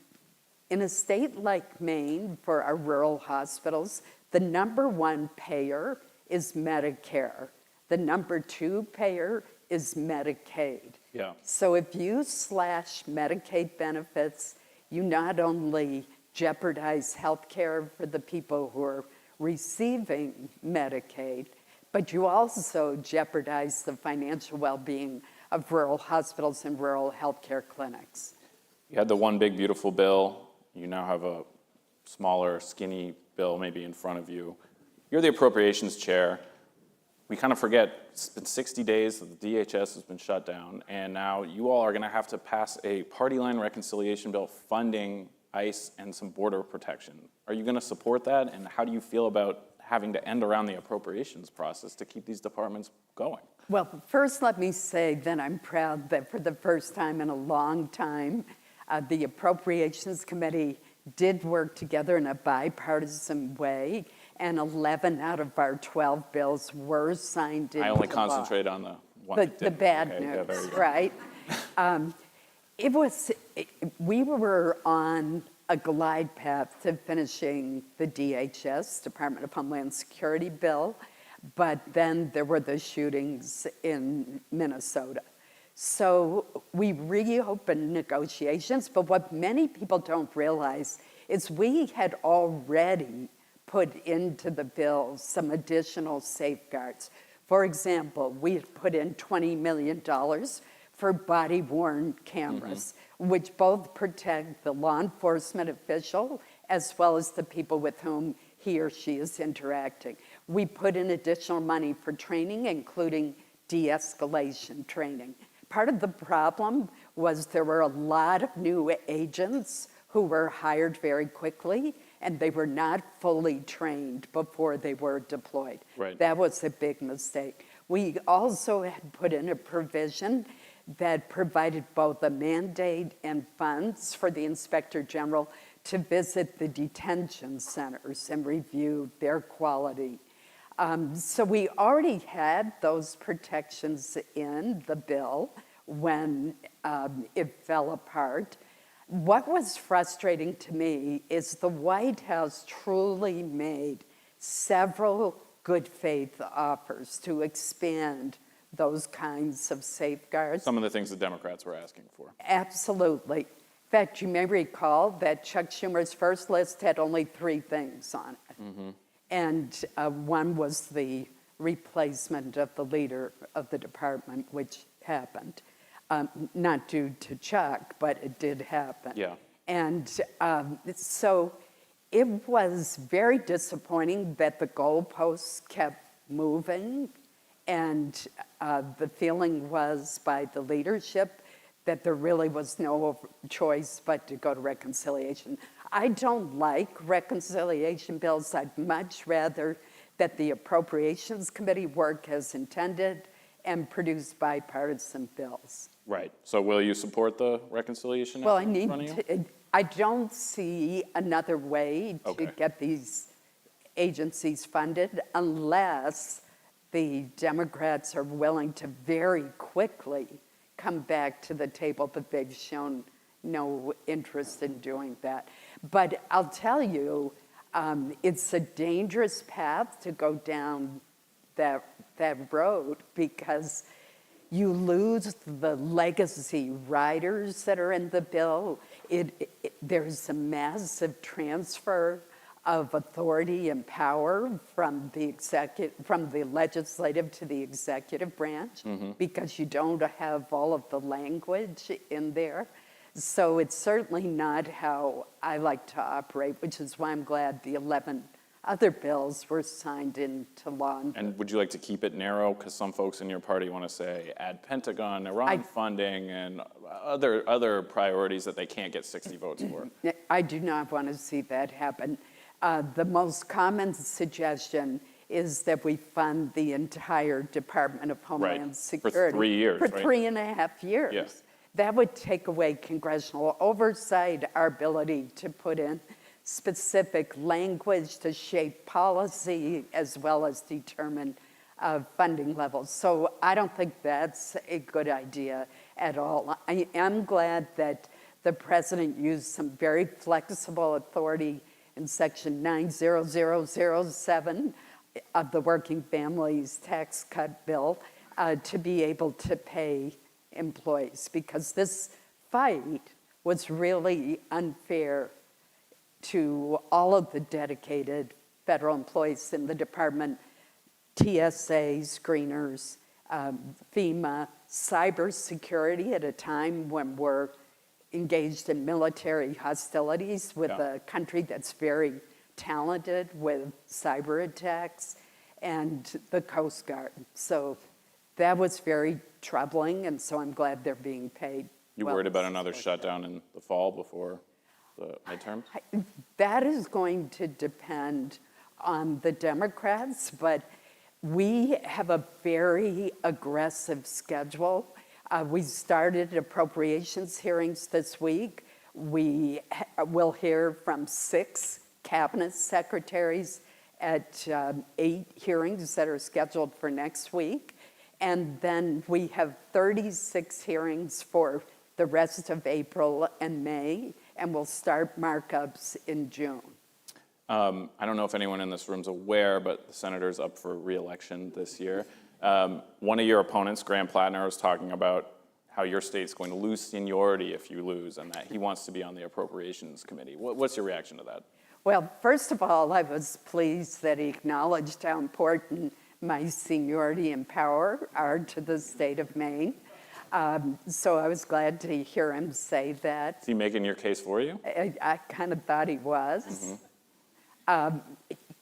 in a state like Maine, for our rural hospitals, the #1 payer is Medicare. The #2 payer is Medicaid. Yeah. So if you slash Medicaid benefits, you not only jeopardize health care for the people who are receiving Medicaid, but you also jeopardize the financial well-being of rural hospitals and rural healthcare clinics. You had the One Big Beautiful Bill. You now have a smaller, skinny bill maybe in front of you. You're the appropriations chair. We kind of forget it's been 60 days that the DHS has been shut down, and now you all are going to have to pass a party line reconciliation bill funding ICE and some border protection. Are you going to support that, and how do you feel about having to end around the appropriations process to keep these departments going? Well, first let me say that I'm proud that for the first time in a long time, the Appropriations Committee did work together in a bipartisan way, and 11 out of our 12 bills were signed into law. I only concentrate on the one. The bad okay, news, yeah, right? We were on a glide path to finishing the DHS, Department of Homeland Security bill, but then there were the shootings in Minnesota. So we reopened negotiations, but what many people don't realize is we had already put into the bill some additional safeguards. For example, we had put in $20 million for body-worn cameras, which both protect the law enforcement official as well as the people with whom he or she is interacting. We put in additional money for training, including de-escalation training. Part of the problem was there were a lot of new agents who were hired very quickly, and they were not fully trained before they were deployed. Right. That was a big mistake. We also had put in a provision that provided both a mandate and funds for the Inspector General to visit the detention centers and review their quality. So we already had those protections in the bill when it fell apart. What was frustrating to me is the White House truly made several good faith offers to expand those kinds of safeguards. Some of the things the Democrats were asking for. Absolutely. In fact, you may recall that Chuck Schumer's first list had only 3 things on it. And one was the replacement of the leader of the department, which happened. Not due to Chuck, but it did happen. Yeah. And so it was very disappointing that the goalposts kept moving, and the feeling was by the leadership that there really was no choice but to go to reconciliation. I don't like reconciliation bills. I'd much rather that the Appropriations Committee work as intended and produce bipartisan bills. Right. So will you support the reconciliation? Well, I don't see another way to get these agencies funded unless the Democrats are willing to very quickly come back to the table, but they've shown no interest in doing that. But I'll tell you, it's a dangerous path to go down that road because you lose the legacy riders that are in the bill. There's a massive transfer of authority and power from the legislative to the executive branch because you don't have all of the language in there. So it's certainly not how I like to operate, which is why I'm glad the 11 other bills were signed into law. And would you like to keep it narrow? Because some folks in your party want to say add Pentagon, Iran funding, and other priorities that they can't get 60 votes for. I do not want to see that happen. The most common suggestion is that we fund the entire Department of Homeland Security. For 3 years, For right? 3.5 years. Yeah. That would take away congressional oversight, our ability to put in specific language to shape policy as well as determine funding levels. So I don't think that's a good idea at all. I am glad that the president used some very flexible authority in section 90007 of the Working Families Tax Cut Bill to be able to pay employees, because this fight was really unfair to all of the dedicated federal employees in the department, TSA, screeners, FEMA, cybersecurity at a time when we're engaged in military hostilities with a country that's very talented with cyber attacks, and the Coast Guard. So that was very troubling, and so I'm glad they're being paid. You worried about another shutdown in the fall before the midterms? That is going to depend on the Democrats, but we have a very aggressive schedule. We started appropriations hearings this week. We will hear from 6 cabinet secretaries at 8 hearings that are scheduled for next week. And then we have 36 hearings for the rest of April and May, and we'll start markups in June. I don't know if anyone in this room's aware, but the senator's up for re-election this year. One of your opponents, Graham Plattner, was talking about how your state's going to lose seniority if you lose, and that he wants to be on the Appropriations Committee. What's your reaction to that? Well, first of all, I was pleased that he acknowledged how important my seniority and power are to the state of Maine. So I was glad to hear him say that. Is he making your case for you? I kind of thought he was.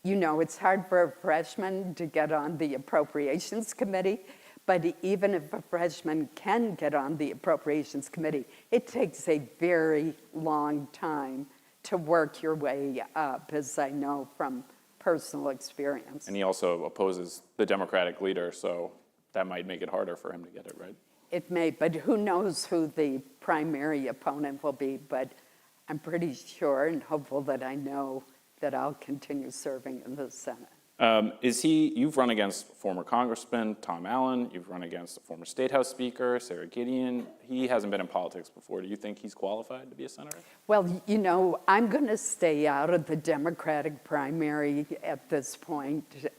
You know, it's hard for a freshman to get on the Appropriations Committee, but even if a freshman can get on the Appropriations Committee, it takes a very long time to work your way up, as I know from personal experience. And he also opposes the Democratic leader, so that might make it harder for him to get it, right? It may, but who knows who the primary opponent will be, but I'm pretty sure and hopeful that I know that I'll continue serving in the Senate. You've run against former Congressman Tom Allen, you've run against a former State House Speaker, Sarah Gideon. He hasn't been in politics before. Do you think he's qualified to be a senator? Well, you know, I'm going to stay out of the Democratic primary at this point.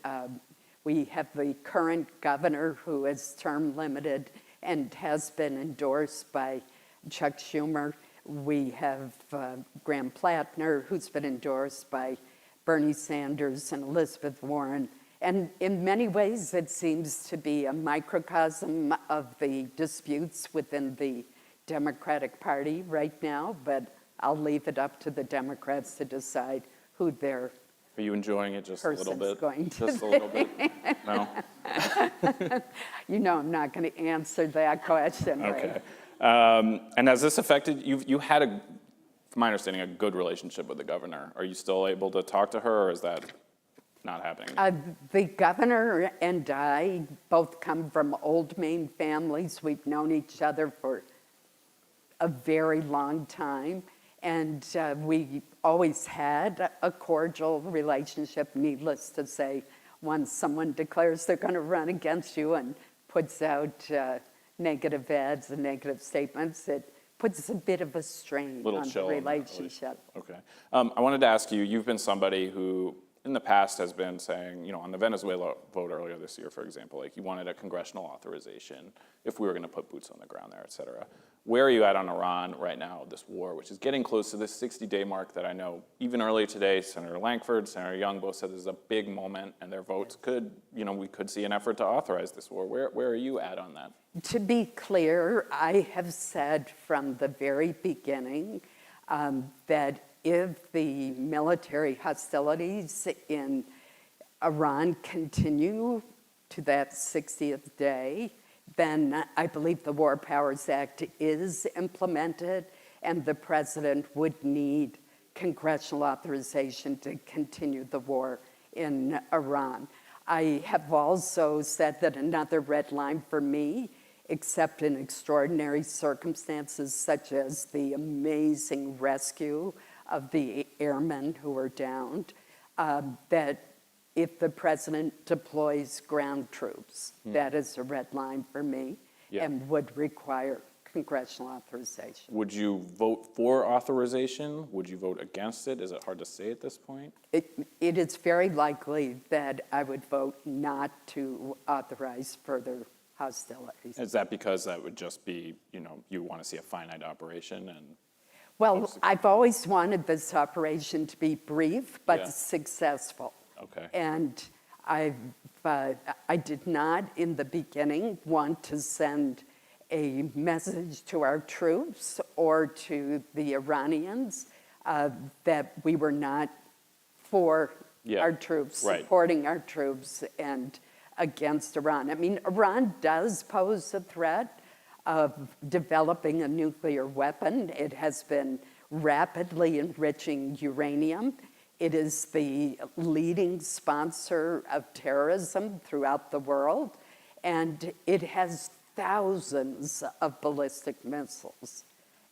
We have the current governor who is term limited and has been endorsed by Chuck Schumer. We have Graham Plattner, who's been endorsed by Bernie Sanders and Elizabeth Warren. And in many ways, it seems to be a microcosm of the disputes within the Democratic Party right now, but I'll leave it up to the Democrats to decide who their Are you enjoying it just a little bit? Going to just a little bit? No? You know I'm not going to answer that question. Okay. Right? And has this affected, you had, from my understanding, a good relationship with the governor. Are you still able to talk to her, or is that not happening? The governor and I both come from old Maine families. We've known each other for a very long time. And we always had a cordial relationship. Needless to say, once someone declares they're going to run against you and puts out negative ads and negative statements, it puts a bit of a strain on the relationship. Okay. I wanted to ask you, you've been somebody who in the past has been saying, you know, on the Venezuela vote earlier this year, for example, like you wanted a congressional authorization if we were going to put boots on the ground there, et cetera. Where are you at on Iran right now, this war, which is getting close to this 60-day mark that I know even earlier today, Senator Lankford, Senator Young both said this is a big moment and their votes could, you know, we could see an effort to authorize this war. Where are you at on that? To be clear, I have said from the very beginning that if the military hostilities in Iran continue to that 60th day, then I believe the War Powers Act is implemented and the president would need congressional authorization to continue the war in Iran. I have also said that another red line for me, except in extraordinary circumstances such as the amazing rescue of the airmen who were downed, that if the president deploys ground troops, that is a red line for me and would require congressional authorization. Would you vote for authorization? Would you vote against it? Is it hard to say at this point? It is very likely that I would vote not to authorize further hostilities. Is that because that would just be, you know, you want to see a finite operation and... Well, I've always wanted this operation to be brief but successful. Okay. And I did not, in the beginning, want to send a message to our troops or to the Iranians that we were not for Yeah, our troops, right. supporting our troops, and against Iran. I mean, Iran does pose a threat of developing a nuclear weapon. It has been rapidly enriching uranium. It is the leading sponsor of terrorism throughout the world, and it has thousands of ballistic missiles.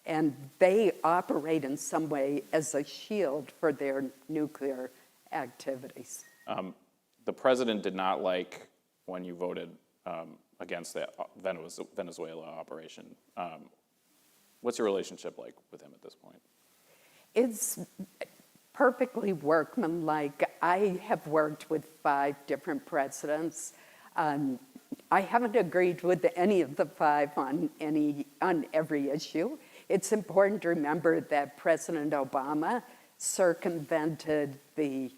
And they operate in some way as a shield for their nuclear activities. The president did not like when you voted against that Venezuela operation. What's your relationship like with him at this point? It's perfectly workmanlike. I have worked with 5 different presidents. I haven't agreed with any of the 5 on every issue. It's important to remember that President Obama circumvented the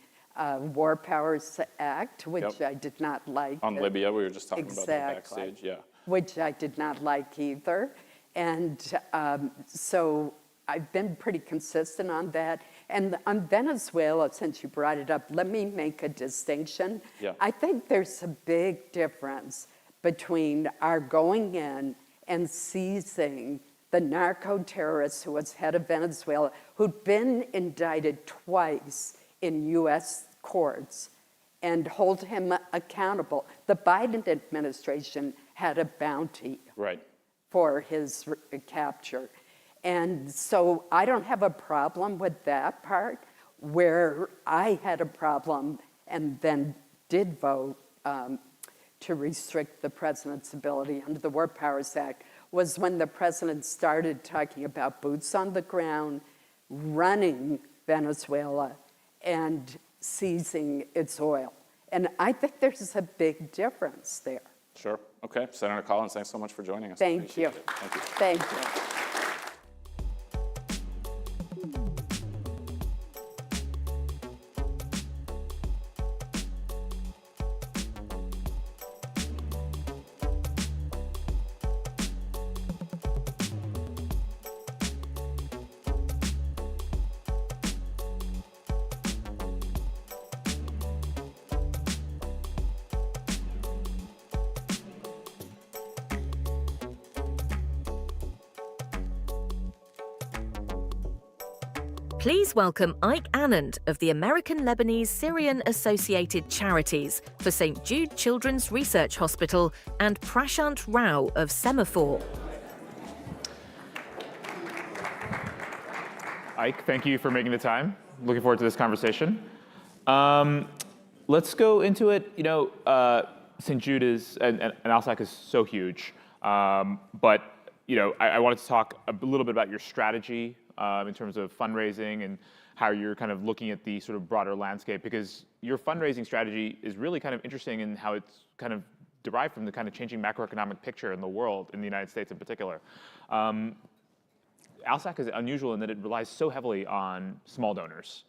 War Powers Act, which I did not like. On Libya, we were just talking about that backstage, yeah. Which I did not like either. And so I've been pretty consistent on that. And on Venezuela, since you brought it up, let me make a distinction. Yeah. I think there's a big difference between our going in and seizing the narco-terrorist who was head of Venezuela, who'd been indicted twice in U.S. courts, and hold him accountable. The Biden administration had a bounty for his capture. And so I don't have a problem with that part. Where I had a problem and then did vote to restrict the president's ability under the War Powers Act was when the president started talking about boots on the ground, running Venezuela, and seizing its oil. And I think there's a big difference there. Sure. Okay. Senator Collins, thanks so much for joining us. Thank you. Thank you. Thank you. Please welcome Ike Anand of the American Lebanese Syrian Associated Charities for St. Jude Children's Research Hospital and Prashant Rao of Semafor. Ike, thank you for making the time. Looking forward to this conversation. Let's go into it. You know, St. Jude is, and ALSAC is so huge. But, you know, I wanted to talk a little bit about your strategy in terms of fundraising and how you're kind of looking at the sort of broader landscape, because your fundraising strategy is really kind of interesting in how it's kind of derived from the kind of changing macroeconomic picture in the world, in the United States in particular. ALSAC is unusual in that it relies so heavily on small donors,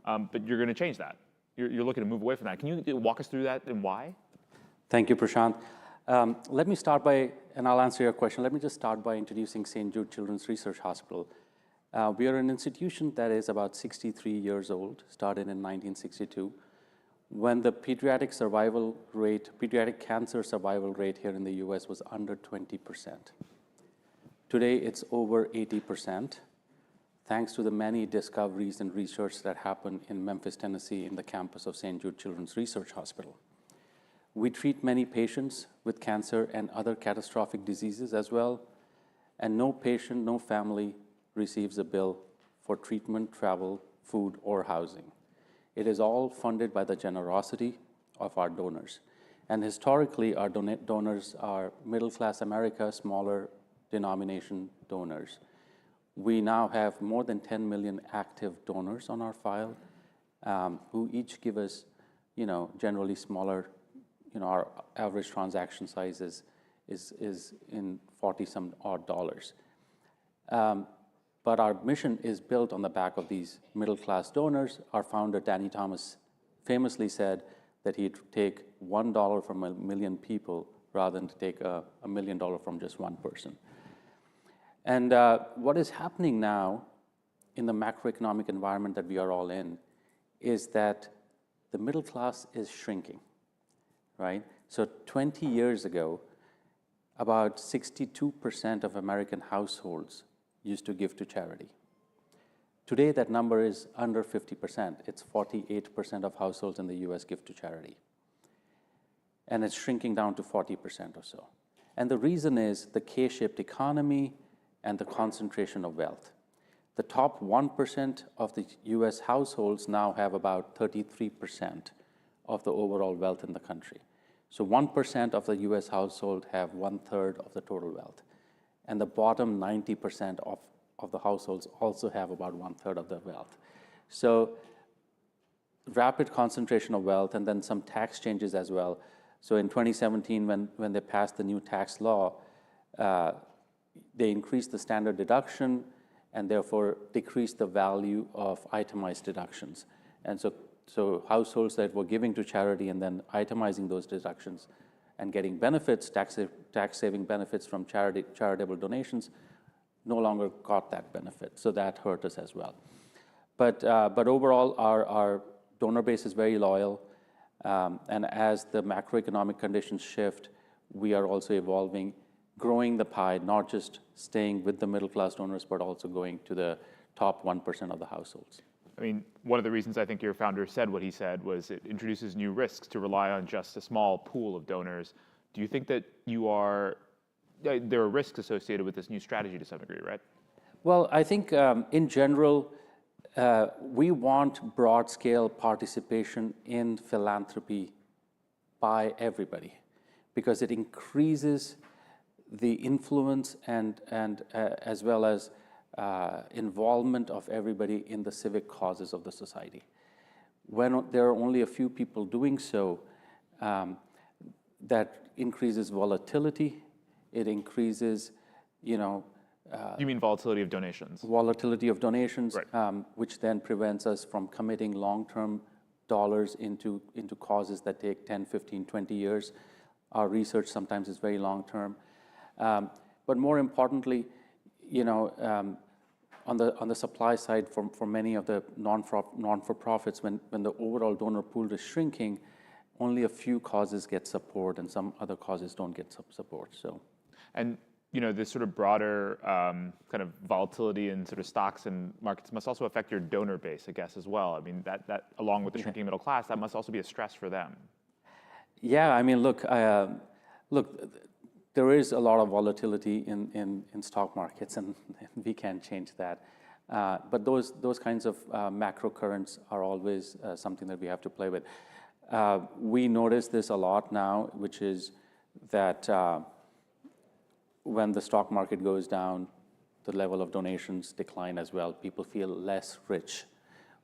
but you're going to change that. You're looking to move away from that. Can you walk us through that and why? Thank you, Prashant. Let me start by, and I'll answer your question, let me just start by introducing St. Jude Children's Research Hospital. We are an institution that is about 63 years old, started in 1962, when the pediatric cancer survival rate here in the US was under 20%. Today, it's over 80%, thanks to the many discoveries and research that happened in Memphis, Tennessee, in the campus of St. Jude Children's Research Hospital. We treat many patients with cancer and other catastrophic diseases as well, and no patient, no family receives a bill for treatment, travel, food, or housing. It is all funded by the generosity of our donors. And historically, our donors are middle-class America, smaller denomination donors. We now have more than 10 million active donors on our file, who each give us, you know, generally smaller, you know, our average transaction size is in 40-some odd dollars. But our mission is built on the back of these middle-class donors. Our founder, Danny Thomas, famously said that he'd take $1 from a million people rather than to take $1 million from just one person. And what is happening now in the macroeconomic environment that we are all in is that the middle class is shrinking, right? So 20 years ago, about 62% of American households used to give to charity. Today, that number is under 50%. It's 48% of households in the US give to charity. And it's shrinking down to 40% or so. And the reason is the K-shaped economy and the concentration of wealth. The top 1% of the US households now have about 33% of the overall wealth in the country. So 1% of the US household have 1/3 of the total wealth. And the bottom 90% of the households also have about 1/3 of the wealth. So rapid concentration of wealth, and then some tax changes as well. So in 2017, when they passed the new tax law, they increased the standard deduction and therefore decreased the value of itemized deductions. And so households that were giving to charity and then itemizing those deductions and getting benefits, tax-saving benefits from charitable donations, no longer got that benefit. So that hurt us as well. But overall, our donor base is very loyal. And as the macroeconomic conditions shift, we are also evolving, growing the pie, not just staying with the middle-class donors, but also going to the top 1% of the households. I mean, one of the reasons I think your founder said what he said was it introduces new risks to rely on just a small pool of donors. Do you think that there are risks associated with this new strategy to some degree, right? Well, I think in general, we want broad-scale participation in philanthropy by everybody because it increases the influence and as well as involvement of everybody in the civic causes of the society. When there are only a few people doing so, that increases volatility. It increases, you mean volatility of donations? Volatility of donations, right. Which then prevents us from committing long-term dollars into causes that take 10, 15, 20 years. Our research sometimes is very long-term. But more importantly, on the supply side, for many of the non-for-profits, when the overall donor pool is shrinking, only a few causes get support and some other causes don't get support. So, and this sort of broader kind of volatility in sort of stocks and markets must also affect your donor base, I guess, as well. I mean, that along with the shrinking middle class, that must also be a stress for them. Yeah, I mean, look, there is a lot of volatility in stock markets, and we can't change that. But those kinds of macro currents are always something that we have to play with. We notice this a lot now, which is that when the stock market goes down, the level of donations decline as well. People feel less rich.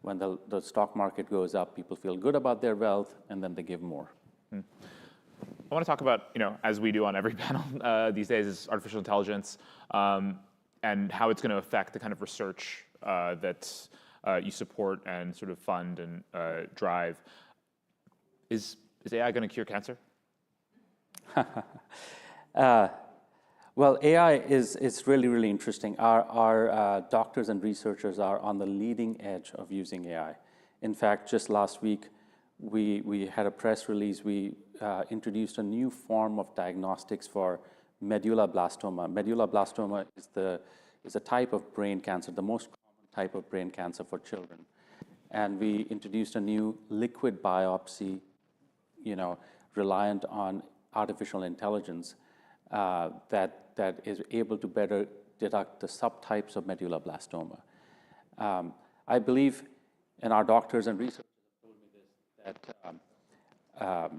When the stock market goes up, people feel good about their wealth, and then they give more. I want to talk about, as we do on every panel these days, is artificial intelligence and how it's going to affect the kind of research that you support and sort of fund and drive. Is AI going to cure cancer? Well, AI is really, really interesting. Our doctors and researchers are on the leading edge of using AI. In fact, just last week, we had a press release. We introduced a new form of diagnostics for medulloblastoma. Medulloblastoma is a type of brain cancer, the most common type of brain cancer for children. And we introduced a new liquid biopsy, reliant on artificial intelligence that is able to better detect the subtypes of medulloblastoma. I believe, and our doctors and researchers have told me this, that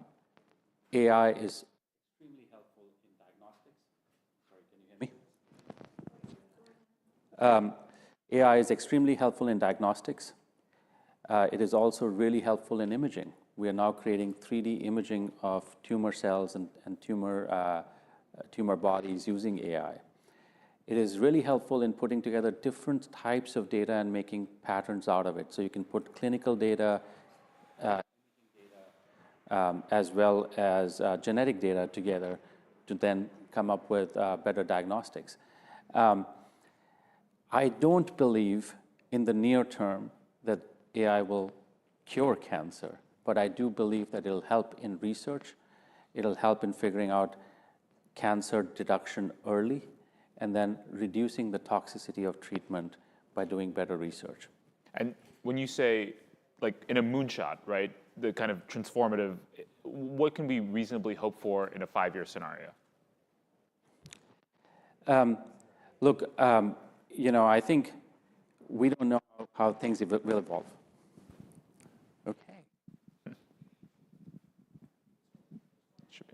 AI is extremely helpful in diagnostics. Sorry, can you hear me? AI is extremely helpful in diagnostics. It is also really helpful in imaging. We are now creating 3D imaging of tumor cells and tumor bodies using AI. It is really helpful in putting together different types of data and making patterns out of it. So you can put clinical data, as well as genetic data together to then come up with better diagnostics. I don't believe in the near term that AI will cure cancer, but I do believe that it'll help in research. It'll help in figuring out cancer detection early, and then reducing the toxicity of treatment by doing better research. And when you say, like in a moonshot, right, the kind of transformative, what can we reasonably hope for in a 5-year scenario? Look, I think we don't know how things will evolve.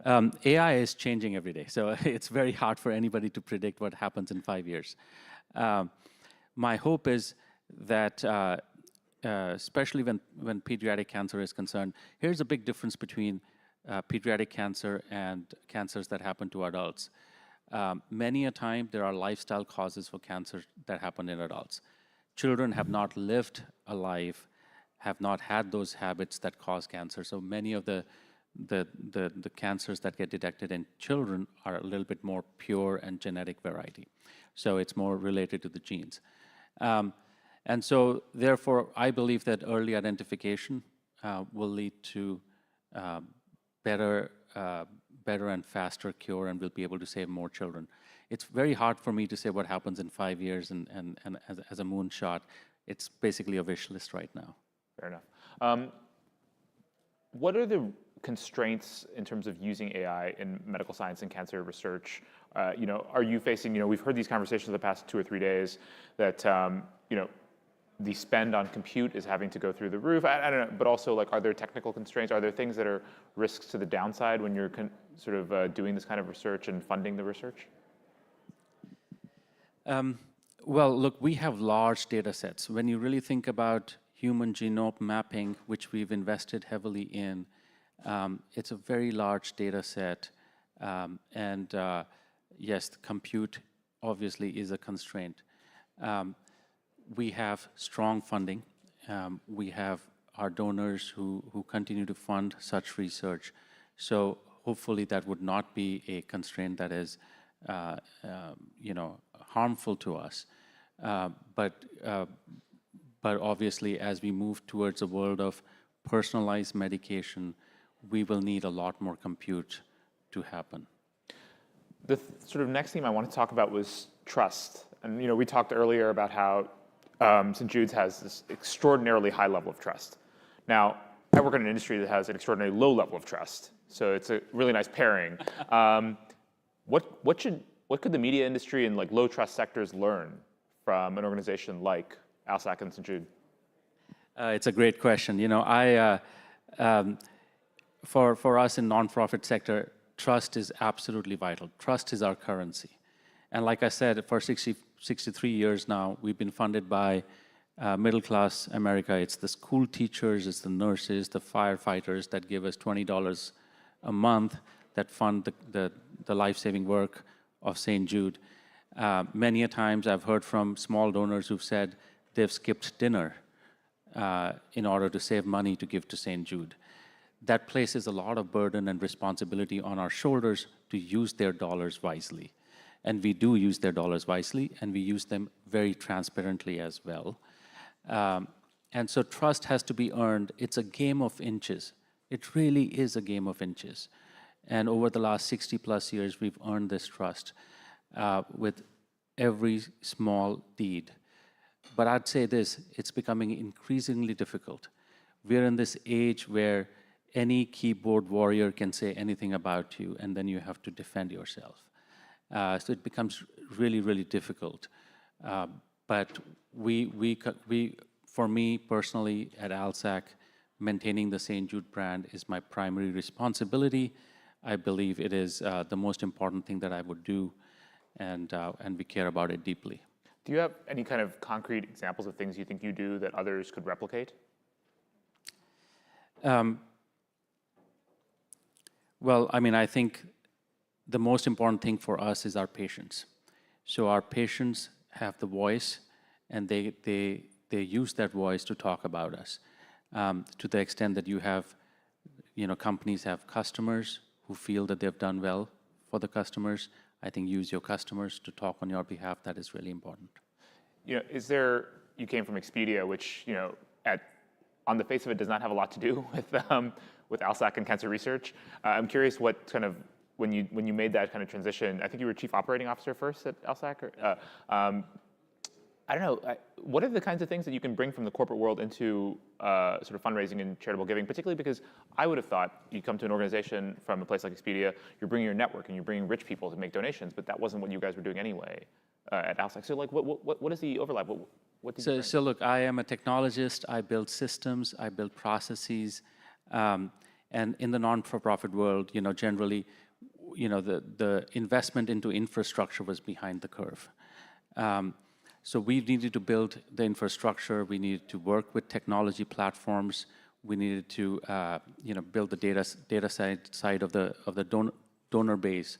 AI is changing every day, so it's very hard for anybody to predict what happens in 5 years. My hope is that, especially when pediatric cancer is concerned, here's a big difference between pediatric cancer and cancers that happen to adults. Many a time, there are lifestyle causes for cancer that happen in adults. Children have not lived a life, have not had those habits that cause cancer, so many of the cancers that get detected in children are a little bit more pure and genetic variety. So it's more related to the genes. And so therefore, I believe that early identification will lead to better and faster cure, and we'll be able to save more children. It's very hard for me to say what happens in 5 years and as a moonshot. It's basically a wish list right now. Fair enough. What are the constraints in terms of using AI in medical science and cancer research? Are you facing, we've heard these conversations the past 2 or 3 days that, the spend on compute is having to go through the roof. I don't know, but also are there technical constraints? Are there things that are risks to the downside when you're sort of doing this kind of research and funding the research? Well, look, we have large data sets. When you really think about human genome mapping, which we've invested heavily in, it's a very large data set. Yes, the compute obviously is a constraint. We have strong funding. We have our donors who continue to fund such research. So hopefully that would not be a constraint that is harmful to us. But obviously, as we move towards a world of personalized medication, we will need a lot more compute to happen. The sort of next theme I want to talk about was trust. And we talked earlier about how St. Jude's has this extraordinarily high level of trust. Now, I work in an industry that has an extraordinarily low level of trust, so it's a really nice pairing. What could the media industry and low trust sectors learn from an organization like ALSAC and St. Jude? It's a great question. For us in nonprofit sector, trust is absolutely vital. Trust is our currency. And like I said, for 63 years now, we've been funded by middle-class America. It's the school teachers, it's the nurses, the firefighters that give us $20 a month that fund the life-saving work of St. Jude. Many a times I've heard from small donors who've said they've skipped dinner in order to save money to give to St. Jude. That places a lot of burden and responsibility on our shoulders to use their dollars wisely. And we do use their dollars wisely, and we use them very transparently as well. And so trust has to be earned. It's a game of inches. It really is a game of inches. And over the last 60+ years, we've earned this trust with every small deed. But I'd say this, it's becoming increasingly difficult. We're in this age where any keyboard warrior can say anything about you, and then you have to defend yourself. So it becomes really, really difficult. But for me personally at ALSAC, maintaining the St. Jude brand is my primary responsibility. I believe it is the most important thing that I would do, and we care about it deeply. Do you have any kind of concrete examples of things you think you do that others could replicate? Well, I think the most important thing for us is our patients. So our patients have the voice, and they use that voice to talk about us. To the extent that you have, companies have customers who feel that they've done well for the customers, I think use your customers to talk on your behalf. That is really important. You came from Expedia, which, at on the face of it, does not have a lot to do with ALSAC and cancer research. I'm curious what kind of, when you made that kind of transition, I think you were chief operating officer first at ALSAC, or, I don't know, what are the kinds of things that you can bring from the corporate world into sort of fundraising and charitable giving, particularly because I would have thought you come to an organization from a place like Expedia, you're bringing your network and you're bringing rich people to make donations, but that wasn't what you guys were doing anyway at ALSAC. So like, what is the overlap? What did you bring? So look, I am a technologist. I build systems. I build processes. And in the non-for-profit world, generally, the investment into infrastructure was behind the curve. So we needed to build the infrastructure. We needed to work with technology platforms. We needed to, build the data side of the donor base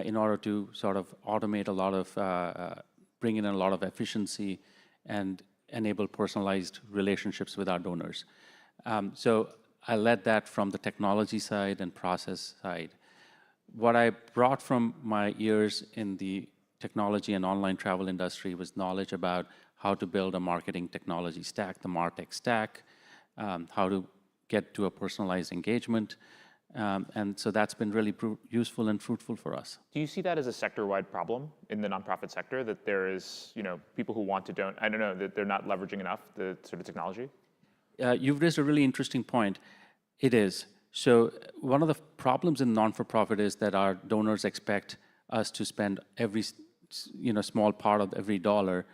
in order to sort of automate a lot of, bring in a lot of efficiency and enable personalized relationships with our donors. So I led that from the technology side and process side. What I brought from my years in the technology and online travel industry was knowledge about how to build a marketing technology stack, the MarTech stack, how to get to a personalized engagement. And so that's been really useful and fruitful for us. Do you see that as a sector-wide problem in the nonprofit sector, that there is, people who want to donate, I don't know, that they're not leveraging enough the sort of technology? You've raised a really interesting point. It is. So one of the problems in non-for-profit is that our donors expect us to spend every small part of every dollar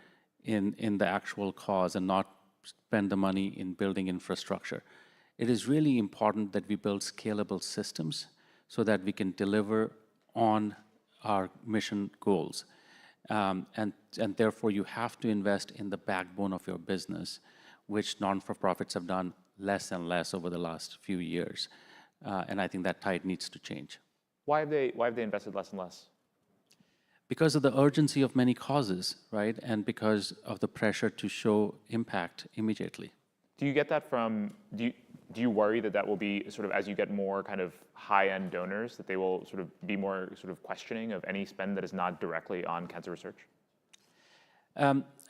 in the actual cause and not spend the money in building infrastructure. It is really important that we build scalable systems so that we can deliver on our mission goals. And therefore, you have to invest in the backbone of your business, which non-for-profits have done less and less over the last few years. And I think that tide needs to change. Why have they invested less and less? Because of the urgency of many causes, right? And because of the pressure to show impact immediately. Do you get that from, do you worry that will be sort of, as you get more kind of high-end donors, that they will sort of be more sort of questioning of any spend that is not directly on cancer research?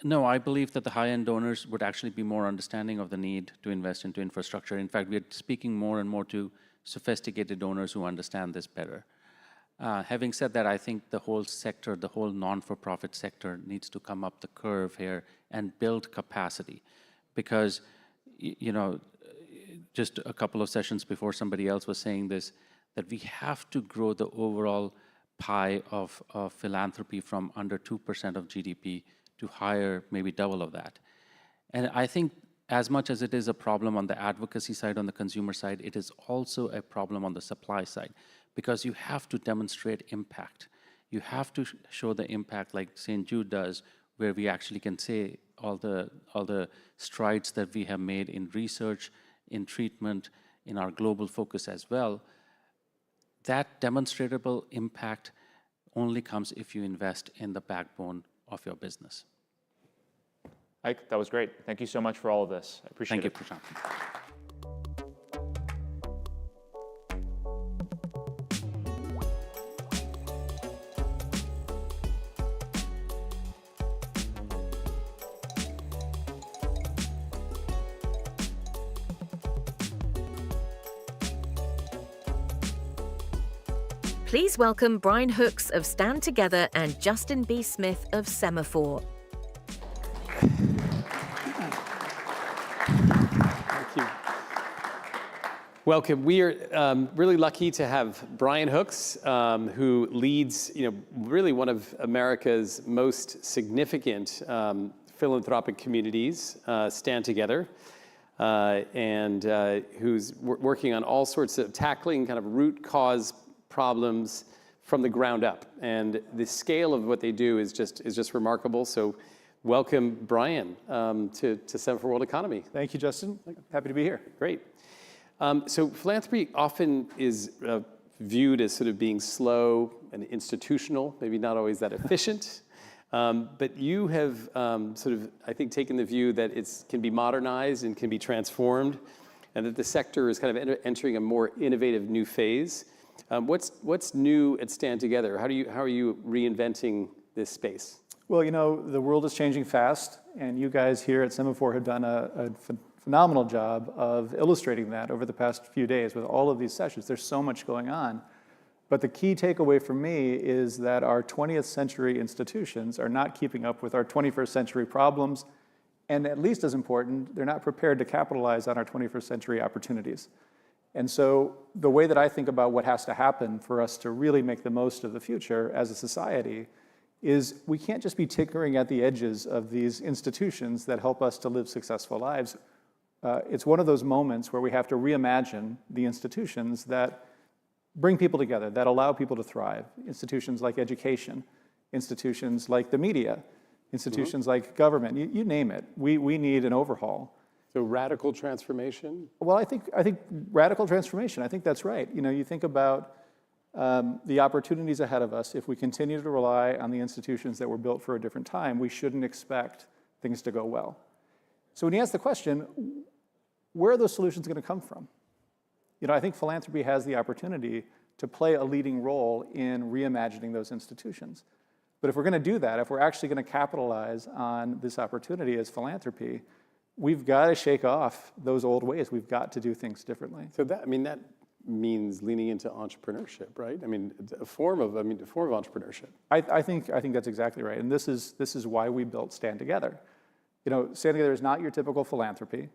No, I believe that the high-end donors would actually be more understanding of the need to invest into infrastructure. In fact, we're speaking more and more to sophisticated donors who understand this better. Having said that, I think the whole sector, the whole non-for-profit sector needs to come up the curve here and build capacity. Because, just a couple of sessions before, somebody else was saying this, that we have to grow the overall pie of philanthropy from under 2% of GDP to higher, maybe double of that. And I think as much as it is a problem on the advocacy side, on the consumer side, it is also a problem on the supply side, because you have to demonstrate impact. You have to show the impact like St. Jude does, where we actually can say all the strides that we have made in research, in treatment, in our global focus as well. That demonstrable impact only comes if you invest in the backbone of your business. Ike, that was great. Thank you so much for all of this. I appreciate it. Thank you, Prashant. Please welcome Brian Hooks of Stand Together and Justin B. Smith of Semafor. Thank you. Welcome. We are really lucky to have Brian Hooks, who leads, really one of America's most significant philanthropic communities, Stand Together, and who's working on all sorts of tackling kind of root cause problems from the ground up. And the scale of what they do is just remarkable. So welcome, Brian, to Semafor World Economy. Thank you, Justin. Happy to be here. Great. So philanthropy often is viewed as sort of being slow and institutional, maybe not always that efficient. But you have sort of, I think, taken the view that it can be modernized and can be transformed, and that the sector is kind of entering a more innovative new phase. What's new at Stand Together? How are you reinventing this space? Well, the world is changing fast, and you guys here at Semafor have done a phenomenal job of illustrating that over the past few days with all of these sessions. There's so much going on. But the key takeaway for me is that our 20th century institutions are not keeping up with our 21st century problems. And at least as important, they're not prepared to capitalize on our 21st century opportunities. And so the way that I think about what has to happen for us to really make the most of the future as a society is we can't just be tinkering at the edges of these institutions that help us to live successful lives. It's one of those moments where we have to reimagine the institutions that bring people together, that allow people to thrive. Institutions like education, institutions like the media, institutions like government, you name it. We need an overhaul. So radical transformation? Well, I think radical transformation, I think that's right. You know, you think about the opportunities ahead of us. If we continue to rely on the institutions that were built for a different time, we shouldn't expect things to go well. So when you ask the question, where are those solutions going to come from? You know, I think philanthropy has the opportunity to play a leading role in reimagining those institutions. But if we're going to do that, if we're actually going to capitalize on this opportunity as philanthropy, we've got to shake off those old ways. We've got to do things differently. So that means leaning into entrepreneurship, right? I mean, a form of entrepreneurship. I think that's exactly right. And this is why we built Stand Together. You know, Stand Together is not your typical philanthropy.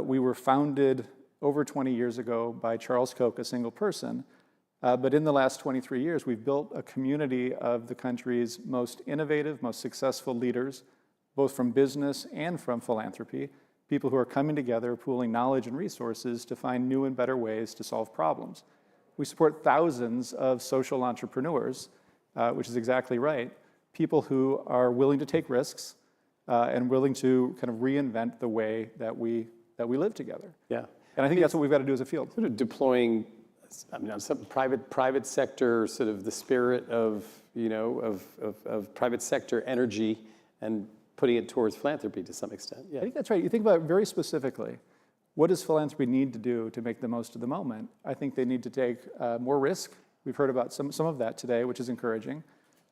We were founded over 20 years ago by Charles Koch, a single person. But in the last 23 years, we've built a community of the country's most innovative, most successful leaders, both from business and from philanthropy, people who are coming together, pooling knowledge and resources to find new and better ways to solve problems. We support thousands of social entrepreneurs, which is exactly right, people who are willing to take risks and willing to kind of reinvent the way that we live together. Yeah. And I think that's what we've got to do as a field. Sort of deploying, some private sector, sort of the spirit of, of private sector energy and putting it towards philanthropy to some extent. Yeah. I think that's right. You think about it very specifically. What does philanthropy need to do to make the most of the moment? I think they need to take more risk. We've heard about some of that today, which is encouraging.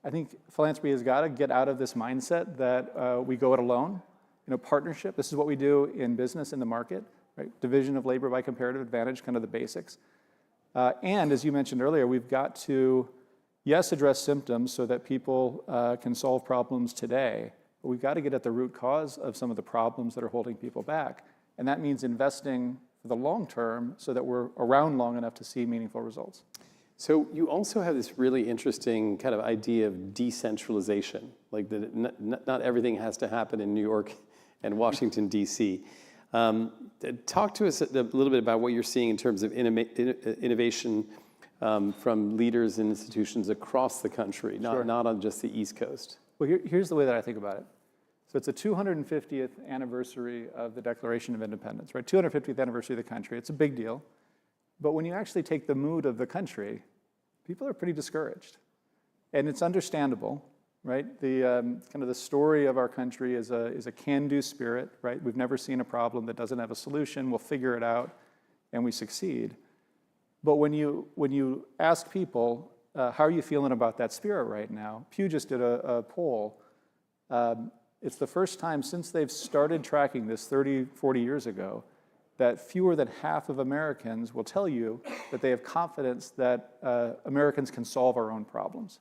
I think philanthropy has got to get out of this mindset that we go it alone. Partnership, this is what we do in business, in the market, right? Division of labor by comparative advantage, kind of the basics. And as you mentioned earlier, we've got to, yes, address symptoms so that people can solve problems today, but we've got to get at the root cause of some of the problems that are holding people back. And that means investing for the long term so that we're around long enough to see meaningful results. So you also have this really interesting kind of idea of decentralization, like that not everything has to happen in New York and Washington, D.C. Talk to us a little bit about what you're seeing in terms of innovation from leaders and institutions across the country, not on just the East Coast. Well, here's the way that I think about it. So it's the 250th anniversary of the Declaration of Independence, right? 250th anniversary of the country. It's a big deal. But when you actually take the mood of the country, people are pretty discouraged. And it's understandable, right? The kind of the story of our country is a can-do spirit, right? We've never seen a problem that doesn't have a solution. We'll figure it out, and we succeed. But when you ask people, how are you feeling about that spirit right now? Pew just did a poll. It's the first time since they've started tracking this 30, 40 years ago that fewer than half of Americans will tell you that they have confidence that Americans can solve our own problems.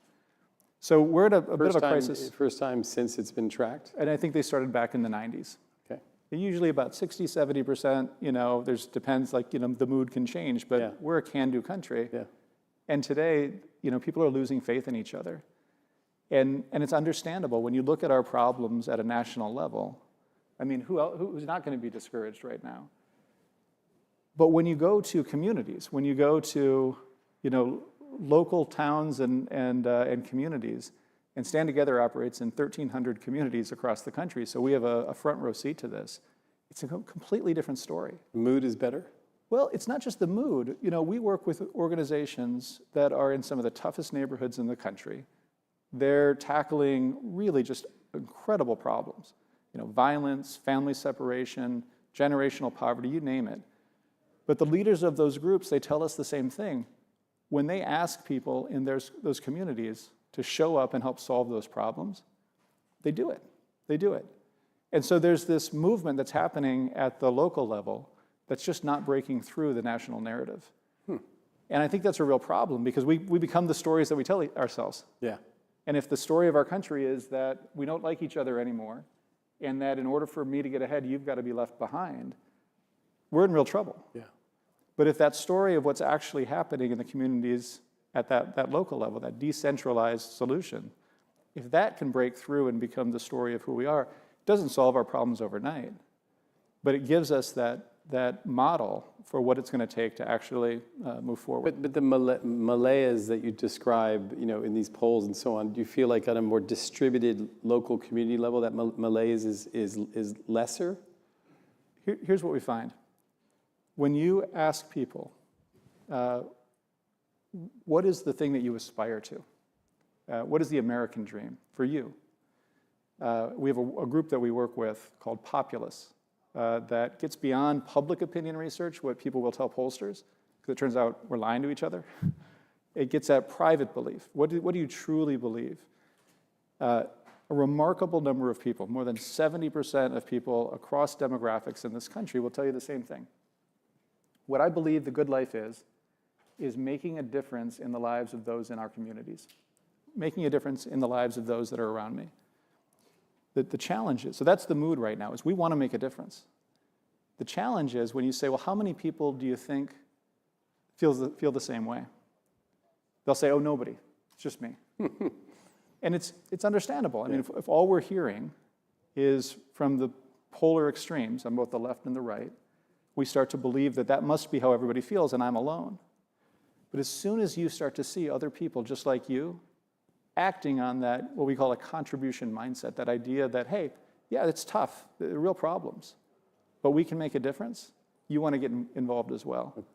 So we're at a bit of a crisis. First time since it's been tracked? And I think they started back in the 90s. Okay. Usually about 60, 70%, depends, the mood can change, but we're a can-do country. Yeah. And today, people are losing faith in each other. And it's understandable when you look at our problems at a national level. I mean, who's not going to be discouraged right now? But when you go to communities, when you go to, local towns and communities, and Stand Together operates in 1,300 communities across the country, so we have a front row seat to this. It's a completely different story. The mood is better? Well, it's not just the mood. We work with organizations that are in some of the toughest neighborhoods in the country. They're tackling really just incredible problems. Violence, family separation, generational poverty, you name it. But the leaders of those groups, they tell us the same thing. When they ask people in those communities to show up and help solve those problems, they do it. They do it. And so there's this movement that's happening at the local level that's just not breaking through the national narrative. And I think that's a real problem because we become the stories that we tell ourselves. Yeah. And if the story of our country is that we don't like each other anymore, and that in order for me to get ahead, you've got to be left behind, we're in real trouble. Yeah. But if that story of what's actually happening in the communities at that local level, that decentralized solution, if that can break through and become the story of who we are, it doesn't solve our problems overnight, but it gives us that model for what it's going to take to actually move forward. But the Malays that you describe, in these polls and so on, do you feel like on a more distributed local community level that Malays is lesser? Here's what we find. When you ask people, what is the thing that you aspire to? What is the American dream for you? We have a group that we work with called Populace that gets beyond public opinion research, what people will tell pollsters, because it turns out we're lying to each other. It gets at private belief. What do you truly believe? A remarkable number of people, more than 70% of people across demographics in this country will tell you the same thing. What I believe the good life is making a difference in the lives of those in our communities, making a difference in the lives of those that are around me. The challenge is, so that's the mood right now, is we want to make a difference. The challenge is when you say, well, how many people do you think feel the same way? They'll say, oh, nobody, it's just me. And it's understandable. I mean, if all we're hearing is from the polar extremes on both the left and the right, we start to believe that must be how everybody feels and I'm alone. But as soon as you start to see other people just like you acting on that, what we call a contribution mindset, that idea that, hey, yeah, it's tough, there are real problems, but we can make a difference, you want to get involved as well.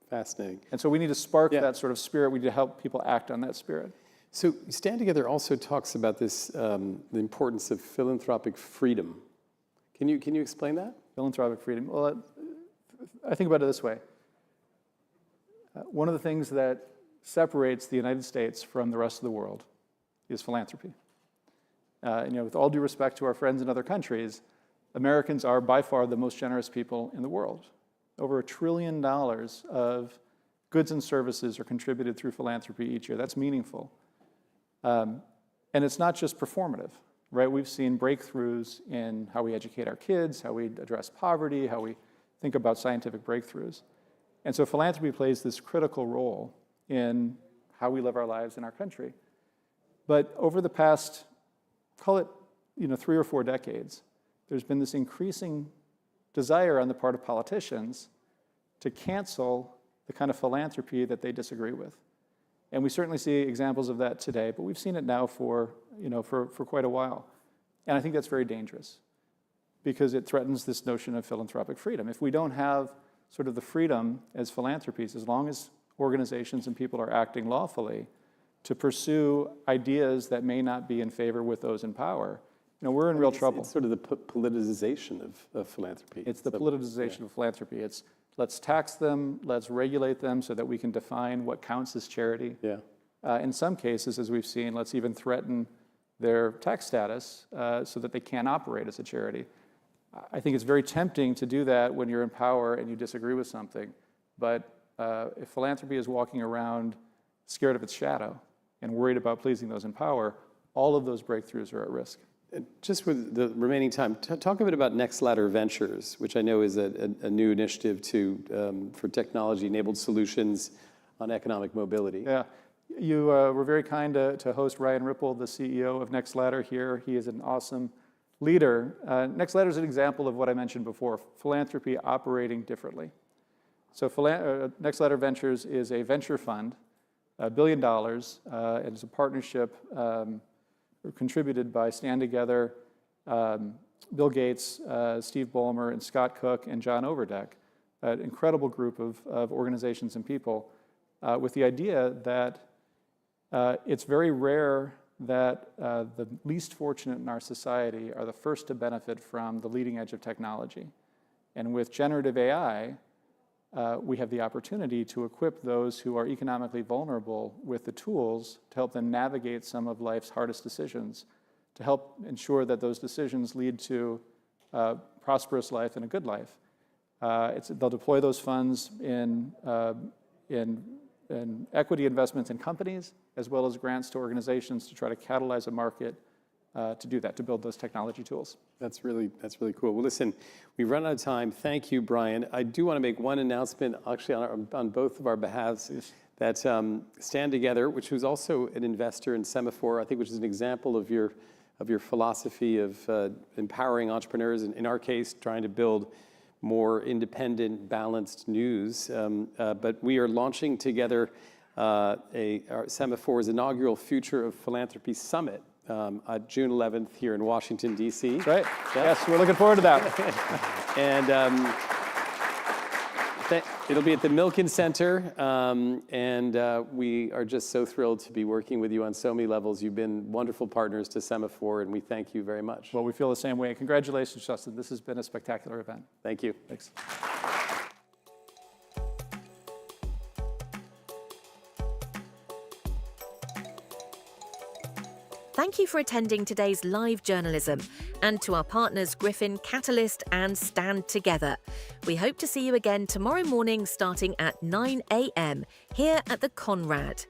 Fascinating. And so we need to spark that sort of spirit. We need to help people act on that spirit. So Stand Together also talks about this, the importance of philanthropic freedom. Can you explain that? Philanthropic freedom. Well, I think about it this way. One of the things that separates the United States from the rest of the world is philanthropy. With all due respect to our friends in other countries, Americans are by far the most generous people in the world. Over $1 trillion of goods and services are contributed through philanthropy each year. That's meaningful. And it's not just performative, right? We've seen breakthroughs in how we educate our kids, how we address poverty, how we think about scientific breakthroughs. And so philanthropy plays this critical role in how we live our lives in our country. But over the past, call it 3 or 4 decades, there's been this increasing desire on the part of politicians to cancel the kind of philanthropy that they disagree with. And we certainly see examples of that today, but we've seen it now for quite a while. And I think that's very dangerous because it threatens this notion of philanthropic freedom. If we don't have sort of the freedom as philanthropies, as long as organizations and people are acting lawfully to pursue ideas that may not be in favor with those in power, we're in real trouble. It's sort of the politicization of philanthropy. It's the politicization of philanthropy. It's let's tax them, let's regulate them so that we can define what counts as charity. Yeah. In some cases, as we've seen, let's even threaten their tax status so that they can't operate as a charity. I think it's very tempting to do that when you're in power and you disagree with something. But if philanthropy is walking around scared of its shadow and worried about pleasing those in power, all of those breakthroughs are at risk. Just with the remaining time, talk a bit about Next Ladder Ventures, which I know is a new initiative for technology-enabled solutions on economic mobility. Yeah, you were very kind to host Ryan Ripple, the CEO of Next Ladder here. He is an awesome leader. Next Ladder is an example of what I mentioned before, philanthropy operating differently. So Next Ladder Ventures is a venture fund, $1 billion, and it's a partnership contributed by Stand Together, Bill Gates, Steve Ballmer, and Scott Cook, and John Overdeck, an incredible group of organizations and people, with the idea that it's very rare that the least fortunate in our society are the first to benefit from the leading edge of technology. And with generative AI, we have the opportunity to equip those who are economically vulnerable with the tools to help them navigate some of life's hardest decisions, to help ensure that those decisions lead to prosperous life and a good life. They'll deploy those funds in equity investments in companies, as well as grants to organizations to try to catalyze a market to do that, to build those technology tools. That's really cool. Well, listen, we've run out of time. Thank you, Brian. I do want to make one announcement, actually, on both of our behalves, that Stand Together, which was also an investor in Semafor, I think, which is an example of your philosophy of empowering entrepreneurs, and in our case, trying to build more independent, balanced news. But we are launching together Semafor's inaugural Future of Philanthropy Summit on June 11th here in Washington, D.C. That's right. Yes, we're looking forward to that. And it'll be at the Milken Center, and we are just so thrilled to be working with you on so many levels. You've been wonderful partners to Semafor, and we thank you very much. Well, we feel the same way. Congratulations, Justin. This has been a spectacular event. Thank you. Thanks. Thank you for attending today's live journalism, and to our partners Griffin, Catalyst and Stand Together. We hope to see you again tomorrow morning starting at 9 a.m. here at the Conrad.